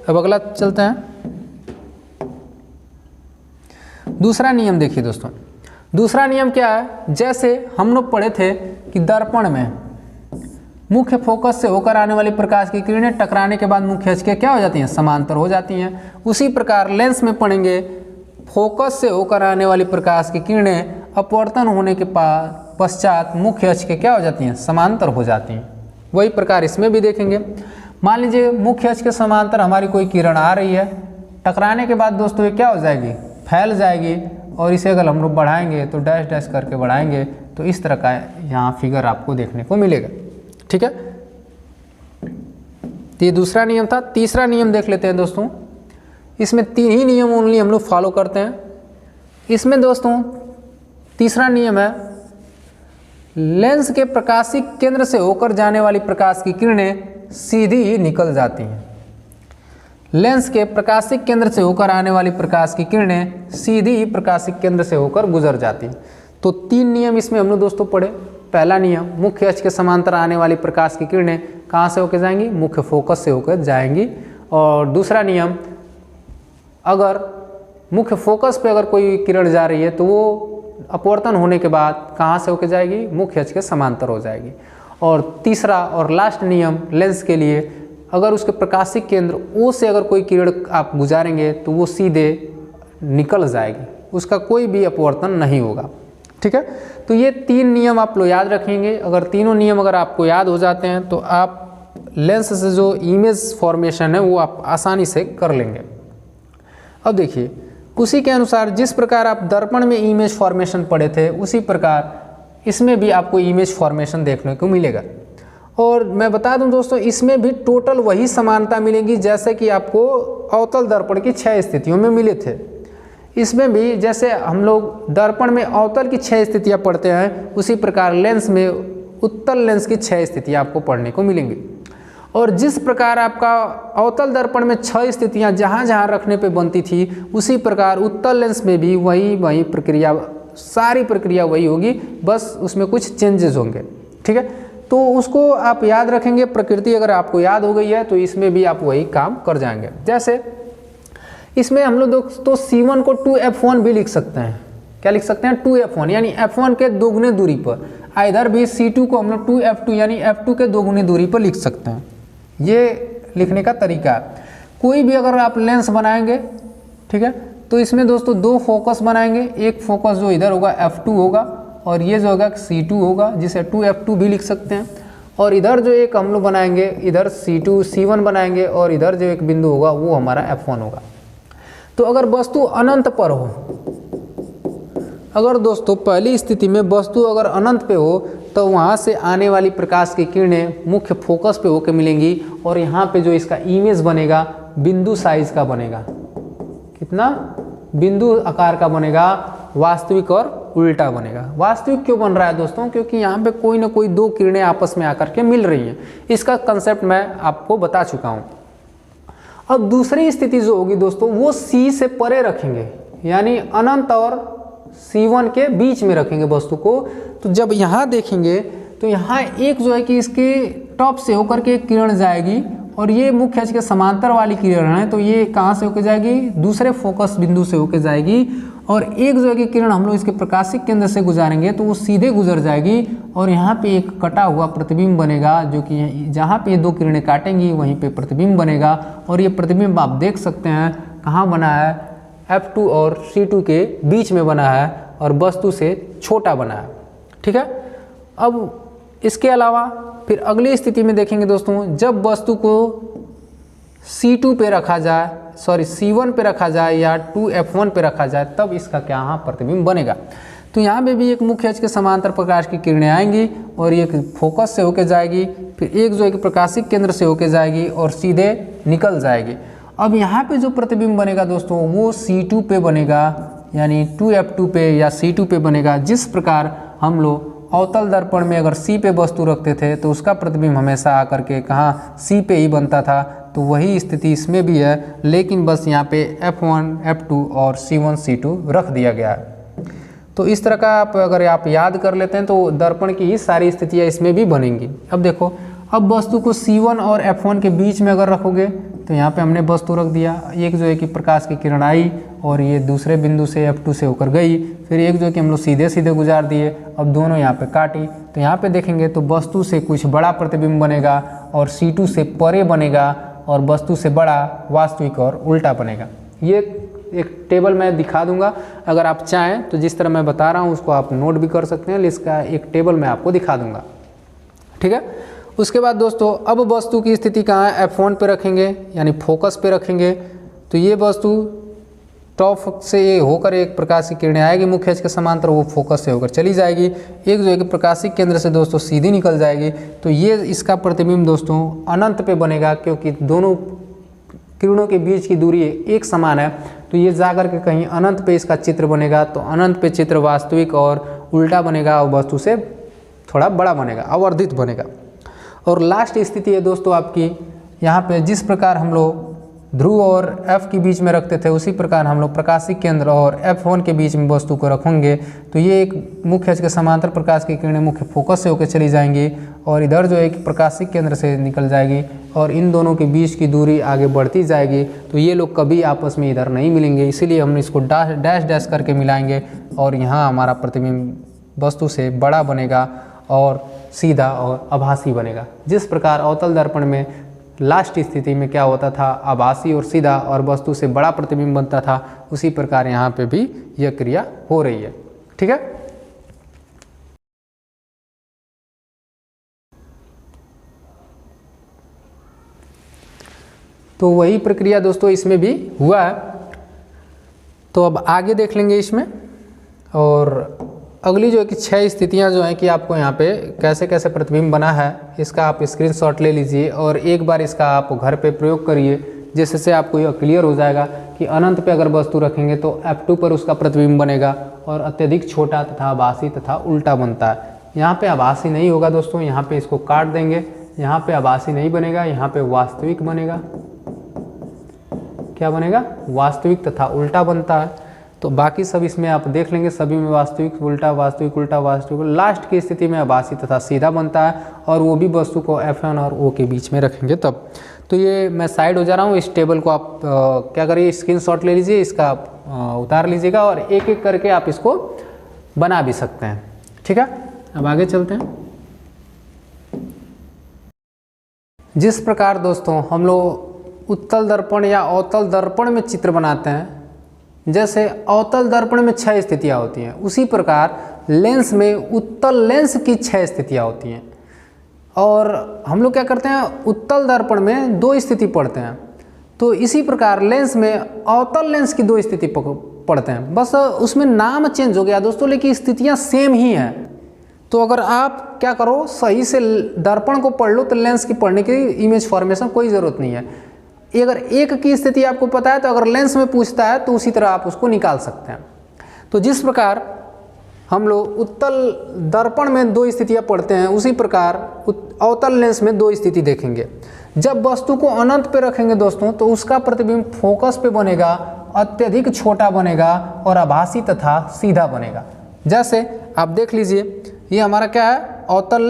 अब अगला चलते हैं। दूसरा नियम देखिए दोस्तों, दूसरा नियम क्या है, जैसे हम लोग पढ़े थे कि दर्पण में मुख्य फोकस से होकर आने वाली प्रकाश की किरणें टकराने के बाद मुख्य अक्ष के क्या हो जाती हैं, समांतर हो जाती हैं। उसी प्रकार लेंस में पढ़ेंगे फोकस से होकर आने वाली प्रकाश की किरणें अपवर्तन होने के पश्चात मुख्य अक्ष के क्या हो जाती हैं, समांतर हो जाती हैं। वही प्रकार इसमें भी देखेंगे। मान लीजिए मुख्य अक्ष के समांतर हमारी कोई किरण आ रही है टकराने के बाद दोस्तों ये क्या हो जाएगी, फैल जाएगी। और इसे अगर हम लोग बढ़ाएंगे तो डैश डैश करके बढ़ाएंगे तो इस तरह का यहाँ फिगर आपको देखने को मिलेगा। ठीक है, तो ये दूसरा नियम था। तीसरा नियम देख लेते हैं दोस्तों। इसमें 3 ही नियम ओनली हम लोग फॉलो करते हैं। इसमें दोस्तों तीसरा नियम है, लेंस के प्रकाशिक केंद्र से होकर जाने वाली प्रकाश की किरणें सीधी ही निकल जाती हैं। लेंस के प्रकाशिक केंद्र से होकर आने वाली प्रकाश की किरणें सीधी ही प्रकाशिक केंद्र से होकर गुजर जाती हैं। तो 3 नियम इसमें हम लोग दोस्तों पढ़े। पहला नियम, मुख्य अक्ष के समांतर आने वाली प्रकाश की किरणें कहाँ से होकर जाएंगी, मुख्य फोकस से होकर जाएंगी। और दूसरा नियम, अगर मुख्य फोकस पे अगर कोई किरण जा रही है तो वो अपवर्तन होने के बाद कहाँ से होकर जाएगी, मुख्य अक्ष के समांतर हो जाएगी। और तीसरा और लास्ट नियम लेंस के लिए, अगर उसके प्रकाशिक केंद्र ओ से अगर कोई किरण आप गुजारेंगे तो वो सीधे निकल जाएगी, उसका कोई भी अपवर्तन नहीं होगा। ठीक है, तो ये 3 नियम आप लोग याद रखेंगे। अगर तीनों नियम अगर आपको याद हो जाते हैं तो आप लेंस से जो इमेज फॉर्मेशन है वो आप आसानी से कर लेंगे। अब देखिए, उसी के अनुसार जिस प्रकार आप दर्पण में इमेज फॉर्मेशन पढ़े थे उसी प्रकार इसमें भी आपको इमेज फॉर्मेशन देखने को मिलेगा। और मैं बता दूं दोस्तों, इसमें भी टोटल वही समानता मिलेगी जैसे कि आपको अवतल दर्पण की 6 स्थितियों में मिले थे। इसमें भी जैसे हम लोग दर्पण में अवतल की 6 स्थितियाँ पढ़ते हैं उसी प्रकार लेंस में उत्तल लेंस की 6 स्थितियाँ आपको पढ़ने को मिलेंगी। और जिस प्रकार आपका अवतल दर्पण में 6 स्थितियाँ जहाँ जहाँ रखने पे बनती थी उसी प्रकार उत्तल लेंस में भी वही प्रक्रिया, सारी प्रक्रिया वही होगी, बस उसमें कुछ चेंजेस होंगे। ठीक है, तो उसको आप याद रखेंगे। प्रकृति अगर आपको याद हो गई है तो इसमें भी आप वही काम कर जाएंगे। जैसे इसमें हम लोग दोस्तों C1 को 2f1 भी लिख सकते हैं। क्या लिख सकते हैं, 2f1 यानी f1 के दोगुने दूरी पर। इधर भी C2 को हम लोग 2f2 यानी f2 के दोगुनी दूरी पर लिख सकते हैं। ये लिखने का तरीका है। कोई भी अगर आप लेंस बनाएंगे, ठीक है, तो इसमें दोस्तों 2 फोकस बनाएंगे। एक फोकस जो इधर होगा f2 होगा और ये जो होगा C2 होगा, जिसे 2f2 भी लिख सकते हैं। और इधर जो एक हम लोग बनाएंगे, इधर C1 बनाएंगे और इधर जो एक बिंदु होगा वो हमारा f1 होगा। तो अगर वस्तु अनंत पर हो, अगर दोस्तों पहली स्थिति में वस्तु अगर अनंत पे हो तो वहाँ से आने वाली प्रकाश की किरणें मुख्य फोकस पे होकर मिलेंगी और यहाँ पे जो इसका इमेज बनेगा बिंदु साइज का बनेगा। कितना, बिंदु आकार का बनेगा, वास्तविक और उल्टा बनेगा। वास्तविक क्यों बन रहा है दोस्तों, क्योंकि यहाँ पे कोई ना कोई 2 किरणें आपस में आकर के मिल रही हैं। इसका कंसेप्ट मैं आपको बता चुका हूँ। अब दूसरी स्थिति जो होगी दोस्तों वो C से परे रखेंगे, यानी अनंत और C1 के बीच में रखेंगे वस्तु को। तो जब यहाँ देखेंगे तो यहाँ एक जो है कि इसके टॉप से होकर के एक किरण जाएगी और ये मुख्य अक्ष के समांतर वाली किरण है, तो ये कहाँ से होकर जाएगी, दूसरे फोकस बिंदु से होकर जाएगी। और एक जो है कि किरण हम लोग इसके प्रकाशिक केंद्र से गुजारेंगे तो वो सीधे गुजर जाएगी और यहाँ पे एक कटा हुआ प्रतिबिंब बनेगा, जो कि जहाँ पे ये 2 किरणें काटेंगी वहीं पे प्रतिबिंब बनेगा। और ये प्रतिबिंब आप देख सकते हैं कहाँ बना है, f2 और C2 के बीच में बना है और वस्तु से छोटा बना है। ठीक है, अब इसके अलावा फिर अगली स्थिति में देखेंगे दोस्तों, जब वस्तु को C2 पे रखा जाए, C1 पे रखा जाए या 2f1 पे रखा जाए, तब इसका क्या यहाँ प्रतिबिंब बनेगा। तो यहाँ पे भी एक मुख्य अक्ष के समांतर प्रकाश की किरणें आएंगी और एक फोकस से होकर जाएगी, फिर एक जो है कि प्रकाशिक केंद्र से होकर जाएगी और सीधे निकल जाएगी। अब यहाँ पे जो प्रतिबिंब बनेगा दोस्तों वो C2 पे बनेगा, यानी 2f2 पे या C2 पे बनेगा। जिस प्रकार हम लोग अवतल दर्पण में अगर C पे वस्तु रखते थे तो उसका प्रतिबिंब हमेशा आकर के कहाँ C पे ही बनता था, तो वही स्थिति इसमें भी है, लेकिन बस यहाँ पे f1, f2 और C1, C2 रख दिया गया है। तो इस तरह का अगर आप याद कर लेते हैं तो दर्पण की ही सारी स्थितियाँ इसमें भी बनेंगी। अब देखो, अब वस्तु को C1 और f1 के बीच में अगर रखोगे तो यहाँ पे हमने वस्तु रख दिया। एक जो है कि प्रकाश की किरण आई और ये दूसरे बिंदु से f2 से होकर गई, फिर एक जो है कि हम लोग सीधे सीधे गुजार दिए। अब दोनों यहाँ पे काटी तो यहाँ पे देखेंगे तो वस्तु से कुछ बड़ा प्रतिबिंब बनेगा और C2 से परे बनेगा और वस्तु से बड़ा वास्तविक और उल्टा बनेगा। ये एक टेबल मैं दिखा दूंगा, अगर आप चाहें तो जिस तरह मैं बता रहा हूँ उसको आप नोट भी कर सकते हैं। इसका एक टेबल मैं आपको दिखा दूंगा। ठीक है, उसके बाद दोस्तों अब वस्तु की स्थिति कहाँ है, f1 पे रखेंगे यानी फोकस पे रखेंगे तो ये वस्तु टॉप से ये होकर एक प्रकाश की किरणें आएगी मुख्य अक्ष के समांतर, वो फोकस से होकर चली जाएगी, एक जो है कि प्रकाशिक केंद्र से दोस्तों सीधी निकल जाएगी। तो ये इसका प्रतिबिंब दोस्तों अनंत पे बनेगा, क्योंकि दोनों किरणों के बीच की दूरी एक समान है। तो ये जाकर के कहीं अनंत पे इसका चित्र बनेगा। तो अनंत पे चित्र वास्तविक और उल्टा बनेगा और वस्तु से थोड़ा बड़ा बनेगा, आवर्धित बनेगा। और लास्ट स्थिति है दोस्तों आपकी, यहाँ पे जिस प्रकार हम लोग ध्रुव और F के बीच में रखते थे, उसी प्रकार हम लोग प्रकाशिक केंद्र और F1 के बीच में वस्तु को रखेंगे। तो ये एक मुख्य अक्ष के समांतर प्रकाश की किरणें मुख्य फोकस से होकर चली जाएंगी और इधर जो है कि प्रकाशिक केंद्र से निकल जाएगी और इन दोनों के बीच की दूरी आगे बढ़ती जाएगी। तो ये लोग कभी आपस में इधर नहीं मिलेंगे, इसीलिए हम इसको डैश डैश करके मिलाएंगे और यहाँ हमारा प्रतिबिंब वस्तु से बड़ा बनेगा और सीधा और आभासी बनेगा। जिस प्रकार अवतल दर्पण में लास्ट स्थिति में क्या होता था, आभासी और सीधा और वस्तु से बड़ा प्रतिबिंब बनता था, उसी प्रकार यहाँ पे भी यह क्रिया हो रही है। ठीक है। तो वही प्रक्रिया दोस्तों इसमें भी हुआ है। तो अब आगे देख लेंगे इसमें, और अगली जो है कि 6 स्थितियां जो हैं कि आपको यहाँ पे कैसे कैसे प्रतिबिंब बना है, इसका आप स्क्रीनशॉट ले लीजिए और एक बार इसका आप घर पे प्रयोग करिए, जिससे आपको यह क्लियर हो जाएगा कि अनंत पे अगर वस्तु रखेंगे तो F2 पर उसका प्रतिबिंब बनेगा और अत्यधिक छोटा तथा आभासी तथा उल्टा बनता है। यहाँ पे आभासी नहीं होगा दोस्तों, यहाँ पे इसको काट देंगे, यहाँ पे आभासी नहीं बनेगा, यहाँ पे वास्तविक बनेगा। क्या बनेगा? वास्तविक तथा उल्टा बनता है। तो बाकी सब इसमें आप देख लेंगे, सभी में वास्तविक उल्टा वास्तविक उल्टा वास्तविक। लास्ट की स्थिति में आभासी तथा सीधा बनता है और वो भी वस्तु को F1 और O के बीच में रखेंगे तब। तो ये मैं साइड हो जा रहा हूँ, इस टेबल को आप क्या करिए, स्क्रीनशॉट ले लीजिए, इसका उतार लीजिएगा और एक एक करके आप इसको बना भी सकते हैं। ठीक है, अब आगे चलते हैं। जिस प्रकार दोस्तों हम लोग उत्तल दर्पण या अवतल दर्पण में चित्र बनाते हैं, जैसे अवतल दर्पण में 6 स्थितियां होती हैं, उसी प्रकार लेंस में उत्तल लेंस की 6 स्थितियां होती हैं। और हम लोग क्या करते हैं, उत्तल दर्पण में 2 स्थिति पढ़ते हैं, तो इसी प्रकार लेंस में अवतल लेंस की 2 स्थिति पढ़ते हैं, बस उसमें नाम चेंज हो गया दोस्तों, लेकिन स्थितियां सेम ही हैं। तो अगर आप क्या करो, सही से दर्पण को पढ़ लो तो लेंस की पढ़ने की इमेज फॉर्मेशन कोई ज़रूरत नहीं है। अगर एक की स्थिति आपको पता है तो अगर लेंस में पूछता है तो उसी तरह आप उसको निकाल सकते हैं। तो जिस प्रकार हम लोग उत्तल दर्पण में 2 स्थितियां पढ़ते हैं, उसी प्रकार अवतल लेंस में 2 स्थिति देखेंगे। जब वस्तु को अनंत पे रखेंगे दोस्तों तो उसका प्रतिबिंब फोकस पे बनेगा, अत्यधिक छोटा बनेगा और आभासी तथा सीधा बनेगा। जैसे आप देख लीजिए, ये हमारा क्या है, अवतल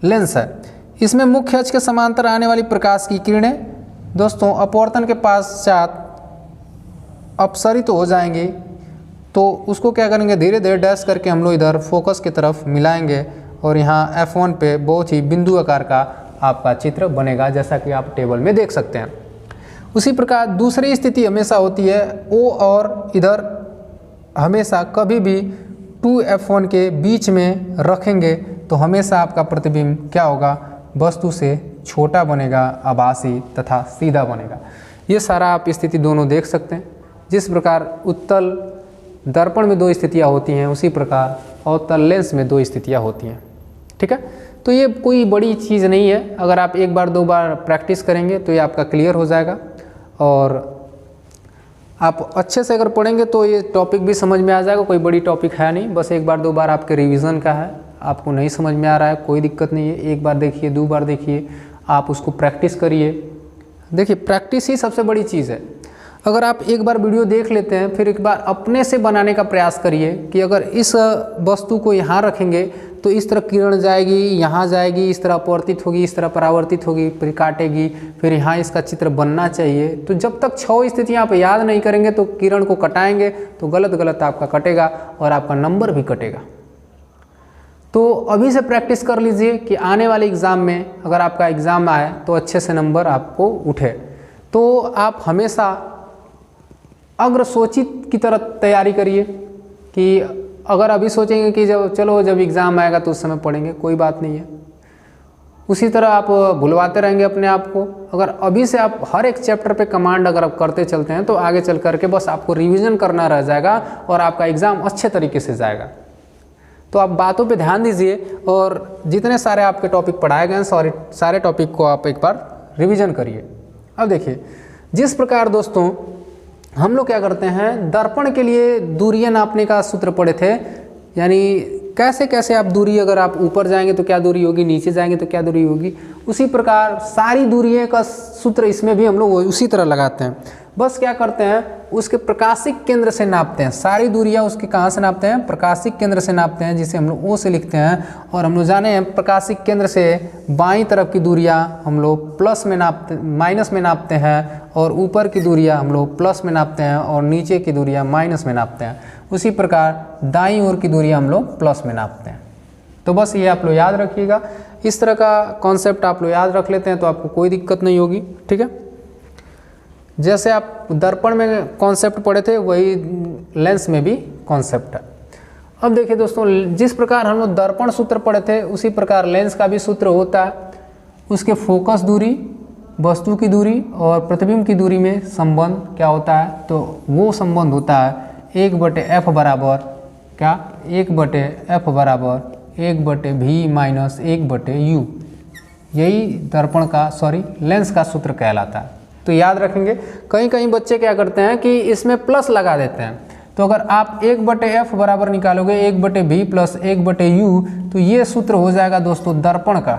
लेंस है। इसमें मुख्य अक्ष के समांतर आने वाली प्रकाश की किरणें दोस्तों अपवर्तन के पश्चात अपसरित हो जाएंगी। तो उसको क्या करेंगे, धीरे धीरे डैश करके हम लोग इधर फोकस की तरफ मिलाएंगे और यहाँ F1 पे बहुत ही बिंदु आकार का आपका चित्र बनेगा, जैसा कि आप टेबल में देख सकते हैं। उसी प्रकार दूसरी स्थिति हमेशा होती है O और इधर हमेशा कभी भी 2F1 के बीच में रखेंगे तो हमेशा आपका प्रतिबिंब क्या होगा, वस्तु से छोटा बनेगा, आभासी तथा सीधा बनेगा। ये सारा आप स्थिति दोनों देख सकते हैं। जिस प्रकार उत्तल दर्पण में 2 स्थितियां होती हैं, उसी प्रकार अवतल लेंस में 2 स्थितियां होती हैं। ठीक है, तो ये कोई बड़ी चीज़ नहीं है। अगर आप एक बार 2 बार प्रैक्टिस करेंगे तो ये आपका क्लियर हो जाएगा और आप अच्छे से अगर पढ़ेंगे तो ये टॉपिक भी समझ में आ जाएगा। कोई बड़ी टॉपिक है नहीं, बस एक बार 2 बार आपके रिवीजन का है। आपको नहीं समझ में आ रहा है, कोई दिक्कत नहीं है, एक बार देखिए, 2 बार देखिए, आप उसको प्रैक्टिस करिए। देखिए, प्रैक्टिस ही सबसे बड़ी चीज़ है। अगर आप एक बार वीडियो देख लेते हैं, फिर एक बार अपने से बनाने का प्रयास करिए कि अगर इस वस्तु को यहाँ रखेंगे तो इस तरह किरण जाएगी, यहाँ जाएगी, इस तरह अपवर्तित होगी, इस तरह परावर्तित होगी, फिर काटेगी, फिर यहाँ इसका चित्र बनना चाहिए। तो जब तक 6 स्थितियाँ आप याद नहीं करेंगे तो किरण को कटाएंगे तो गलत गलत आपका कटेगा और आपका नंबर भी कटेगा। तो अभी से प्रैक्टिस कर लीजिए कि आने वाले एग्ज़ाम में अगर आपका एग्ज़ाम आए तो अच्छे से नंबर आपको उठे। तो आप हमेशा अग्रसोचित की तरह तैयारी करिए कि अगर अभी सोचेंगे कि जब एग्ज़ाम आएगा तो उस समय पढ़ेंगे, कोई बात नहीं है। उसी तरह आप भुलवाते रहेंगे अपने आप को। अगर अभी से आप हर एक चैप्टर पे कमांड अगर आप करते चलते हैं तो आगे चल करके बस आपको रिवीजन करना रह जाएगा और आपका एग्ज़ाम अच्छे तरीके से जाएगा। तो आप बातों पे ध्यान दीजिए और जितने सारे आपके टॉपिक पढ़ाए गए हैं सारे टॉपिक को आप एक बार रिवीजन करिए। अब देखिए, जिस प्रकार दोस्तों हम लोग क्या करते हैं, दर्पण के लिए दूरियां नापने का सूत्र पढ़े थे, यानी कैसे कैसे आप दूरी, अगर आप ऊपर जाएंगे तो क्या दूरी होगी, नीचे जाएंगे तो क्या दूरी होगी, उसी प्रकार सारी दूरियों का सूत्र इसमें भी हम लोग उसी तरह लगाते हैं। बस क्या करते हैं, उसके प्रकाशिक केंद्र से नापते हैं। सारी दूरियां उसके कहाँ से नापते हैं, प्रकाशिक केंद्र से नापते हैं, जिसे हम लोग ओ से लिखते हैं। और हम लोग जाने हैं प्रकाशिक केंद्र से बाईं तरफ की दूरियां हम लोग प्लस में माइनस में नापते हैं, और ऊपर की दूरियां हम लोग प्लस में नापते हैं, और नीचे की दूरियां माइनस में नापते हैं। उसी प्रकार दाईं ओर की दूरियां हम लोग प्लस में नापते हैं। तो बस ये आप लोग याद रखिएगा। इस तरह का कॉन्सेप्ट आप लोग याद रख लेते हैं तो आपको कोई दिक्कत नहीं होगी, ठीक है। जैसे आप दर्पण में कॉन्सेप्ट पढ़े थे वही लेंस में भी कॉन्सेप्ट है। अब देखिए दोस्तों, जिस प्रकार हम लोग दर्पण सूत्र पढ़े थे उसी प्रकार लेंस का भी सूत्र होता है। उसके फोकस दूरी, वस्तु की दूरी और प्रतिबिंब की दूरी में संबंध क्या होता है, तो वो संबंध होता है 1/f बराबर क्या, 1/f बराबर 1/v माइनस 1/u। यही दर्पण का लेंस का सूत्र कहलाता है। तो याद रखेंगे। कहीं कहीं बच्चे क्या करते हैं कि इसमें प्लस लगा देते हैं। तो अगर आप 1/f बराबर निकालोगे 1/v प्लस 1/u, तो ये सूत्र हो जाएगा दोस्तों दर्पण का।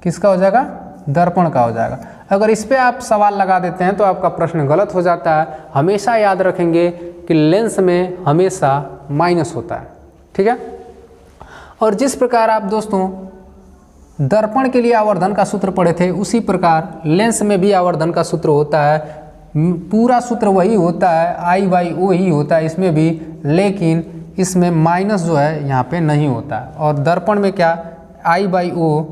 किसका हो जाएगा, दर्पण का हो जाएगा। अगर इस पे आप सवाल लगा देते हैं तो आपका प्रश्न गलत हो जाता है। हमेशा याद रखेंगे कि लेंस में हमेशा माइनस होता है, ठीक है। और जिस प्रकार आप दोस्तों दर्पण के लिए आवर्धन का सूत्र पढ़े थे उसी प्रकार लेंस में भी आवर्धन का सूत्र होता है। पूरा सूत्र वही होता है, I/O ही होता है इसमें भी, लेकिन इसमें माइनस जो है यहाँ पे नहीं होता है। और दर्पण में क्या, I/O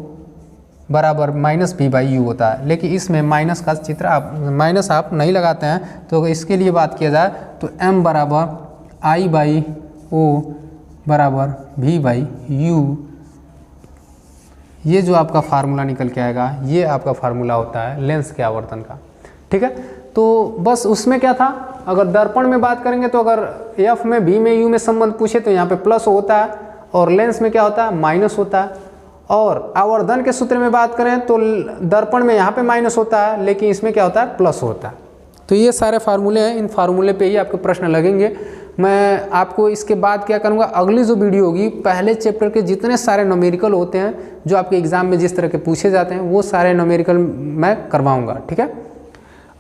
बराबर -V/U होता है, लेकिन इसमें माइनस का चित्र माइनस आप नहीं लगाते हैं। तो इसके लिए बात किया जाए तो M बराबर I/O बराबर V/U, ये जो आपका फार्मूला निकल के आएगा ये आपका फार्मूला होता है लेंस के आवर्तन का, ठीक है। तो बस उसमें क्या था, अगर दर्पण में बात करेंगे तो अगर F में V में U में संबंध पूछे तो यहाँ पे प्लस होता है, और लेंस में क्या होता है, माइनस होता है। और आवर्धन के सूत्र में बात करें तो दर्पण में यहाँ पे माइनस होता है, लेकिन इसमें क्या होता है, प्लस होता है। तो ये सारे फार्मूले हैं, इन फार्मूले पे ही आपके प्रश्न लगेंगे। मैं आपको इसके बाद क्या करूँगा, अगली जो वीडियो होगी पहले चैप्टर के जितने सारे न्यूमेरिकल होते हैं जो आपके एग्ज़ाम में जिस तरह के पूछे जाते हैं वो सारे न्यूमेरिकल मैं करवाऊँगा, ठीक है।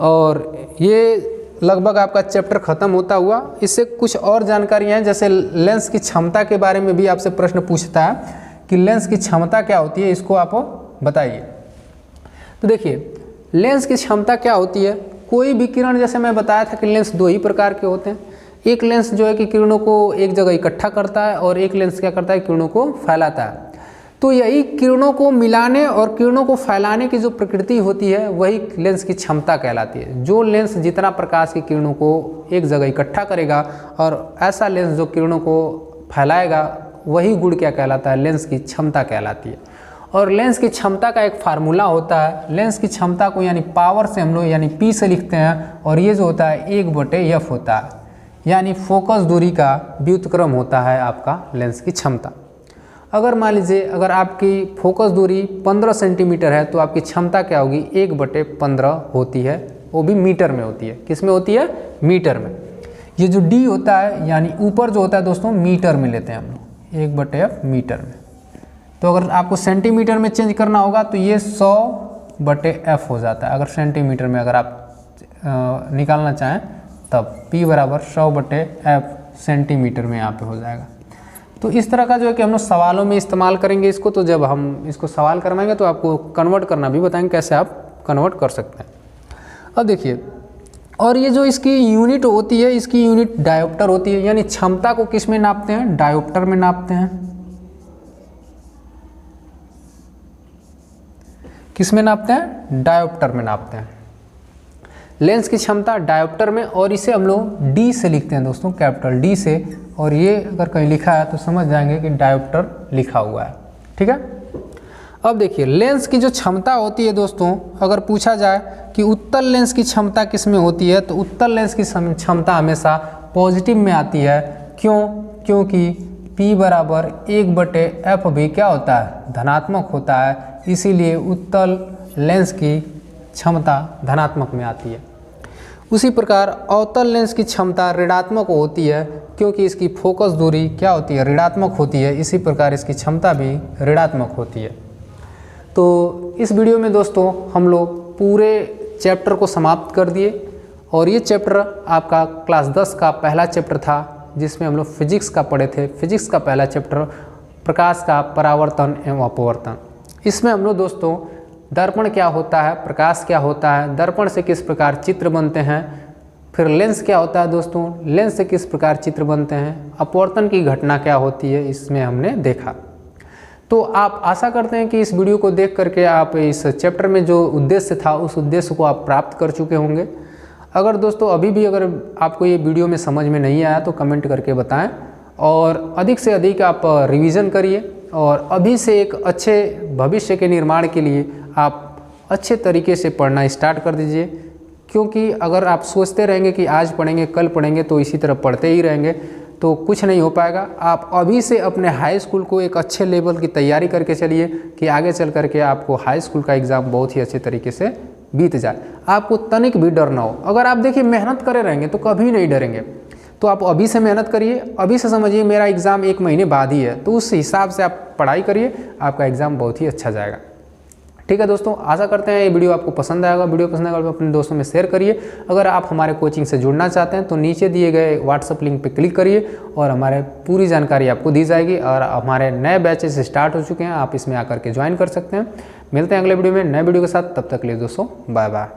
और ये लगभग आपका चैप्टर ख़त्म होता हुआ। इससे कुछ और जानकारियाँ हैं, जैसे लेंस की क्षमता के बारे में भी आपसे प्रश्न पूछता है कि लेंस की क्षमता क्या होती है, इसको आप बताइए। तो देखिए, लेंस की क्षमता क्या होती है, कोई भी किरण, जैसे मैं बताया था कि लेंस दो ही प्रकार के होते हैं। एक लेंस जो है कि किरणों को एक जगह इकट्ठा करता है, और एक लेंस क्या करता है, किरणों को फैलाता है। तो यही किरणों को मिलाने और किरणों को फैलाने की जो प्रकृति होती है वही लेंस की क्षमता कहलाती है। जो लेंस जितना प्रकाश की किरणों को एक जगह इकट्ठा करेगा और ऐसा लेंस जो किरणों को फैलाएगा, वही गुण क्या कहलाता है, लेंस की क्षमता कहलाती है। और लेंस की क्षमता का एक फार्मूला होता है। लेंस की क्षमता को यानी पावर से हम लोग यानी P से लिखते हैं, और ये जो होता है 1/f होता है, यानी फोकस दूरी का व्युत्क्रम होता है आपका लेंस की क्षमता। अगर मान लीजिए अगर आपकी फोकस दूरी 15 सेंटीमीटर है तो आपकी क्षमता क्या होगी, 1/15 होती है, वो भी मीटर में होती है। किस में होती है, मीटर में। ये जो D होता है यानी ऊपर जो होता है दोस्तों मीटर में लेते हैं हम लोग, 1/f मीटर में। तो अगर आपको सेंटीमीटर में चेंज करना होगा तो ये 100/f हो जाता है। अगर सेंटीमीटर में अगर आप निकालना चाहें तब P बराबर 100/f सेंटीमीटर में यहाँ पे हो जाएगा। तो इस तरह का जो है कि हम लोग सवालों में इस्तेमाल करेंगे इसको। तो जब हम इसको सवाल करवाएंगे तो आपको कन्वर्ट करना भी बताएंगे कैसे आप कन्वर्ट कर सकते हैं। अब देखिए, और ये जो इसकी यूनिट होती है, इसकी यूनिट डायोप्टर होती है। यानी क्षमता को किस में नापते हैं, डायोप्टर में नापते हैं। किस में नापते हैं, डायोप्टर में नापते हैं। लेंस की क्षमता डायोप्टर में, और इसे हम लोग D से लिखते हैं दोस्तों, कैपिटल D से। और ये अगर कहीं लिखा है तो समझ जाएंगे कि डायोप्टर लिखा हुआ है, ठीक है। अब देखिए लेंस की जो क्षमता होती है दोस्तों, अगर पूछा जाए कि उत्तल लेंस की क्षमता किस में होती है, तो उत्तल लेंस की क्षमता हमेशा पॉजिटिव में आती है। क्यों? क्योंकि P बराबर 1/f भी क्या होता है, धनात्मक होता है, इसीलिए उत्तल लेंस की क्षमता धनात्मक में आती है। उसी प्रकार अवतल लेंस की क्षमता ऋणात्मक होती है, क्योंकि इसकी फोकस दूरी क्या होती है, ऋणात्मक होती है, इसी प्रकार इसकी क्षमता भी ऋणात्मक होती है। तो इस वीडियो में दोस्तों हम लोग पूरे चैप्टर को समाप्त कर दिए, और ये चैप्टर आपका क्लास 10 का पहला चैप्टर था, जिसमें हम लोग फिजिक्स का पढ़े थे। फिजिक्स का पहला चैप्टर प्रकाश का परावर्तन एवं अपवर्तन। इसमें हम लोग दोस्तों दर्पण क्या होता है, प्रकाश क्या होता है, दर्पण से किस प्रकार चित्र बनते हैं, फिर लेंस क्या होता है दोस्तों, लेंस से किस प्रकार चित्र बनते हैं, अपवर्तन की घटना क्या होती है, इसमें हमने देखा। तो आप आशा करते हैं कि इस वीडियो को देख करके आप इस चैप्टर में जो उद्देश्य था उस उद्देश्य को आप प्राप्त कर चुके होंगे। अगर दोस्तों अभी भी अगर आपको ये वीडियो में समझ में नहीं आया तो कमेंट करके बताएं, और अधिक से अधिक आप रिवीजन करिए, और अभी से एक अच्छे भविष्य के निर्माण के लिए आप अच्छे तरीके से पढ़ना स्टार्ट कर दीजिए। क्योंकि अगर आप सोचते रहेंगे कि आज पढ़ेंगे कल पढ़ेंगे तो इसी तरह पढ़ते ही रहेंगे तो कुछ नहीं हो पाएगा। आप अभी से अपने हाई स्कूल को एक अच्छे लेवल की तैयारी करके चलिए कि आगे चल करके आपको हाई स्कूल का एग्ज़ाम बहुत ही अच्छे तरीके से बीत जाए, आपको तनिक भी डर ना हो। अगर आप देखिए मेहनत करे रहेंगे तो कभी नहीं डरेंगे। तो आप अभी से मेहनत करिए, अभी से समझिए मेरा एग्ज़ाम 1 महीने बाद ही है, तो उस हिसाब से आप पढ़ाई करिए, आपका एग्ज़ाम बहुत ही अच्छा जाएगा। ठीक है दोस्तों, आशा करते हैं ये वीडियो आपको पसंद आएगा। वीडियो पसंद आएगा तो अपने दोस्तों में शेयर करिए। अगर आप हमारे कोचिंग से जुड़ना चाहते हैं तो नीचे दिए गए व्हाट्सअप लिंक पर क्लिक करिए और हमारे पूरी जानकारी आपको दी जाएगी। और हमारे नए बैचेस स्टार्ट हो चुके हैं, आप इसमें आकर के ज्वाइन कर सकते हैं। मिलते हैं अगले वीडियो में नए वीडियो के साथ, तब तक के लिए दोस्तों बाय बाय।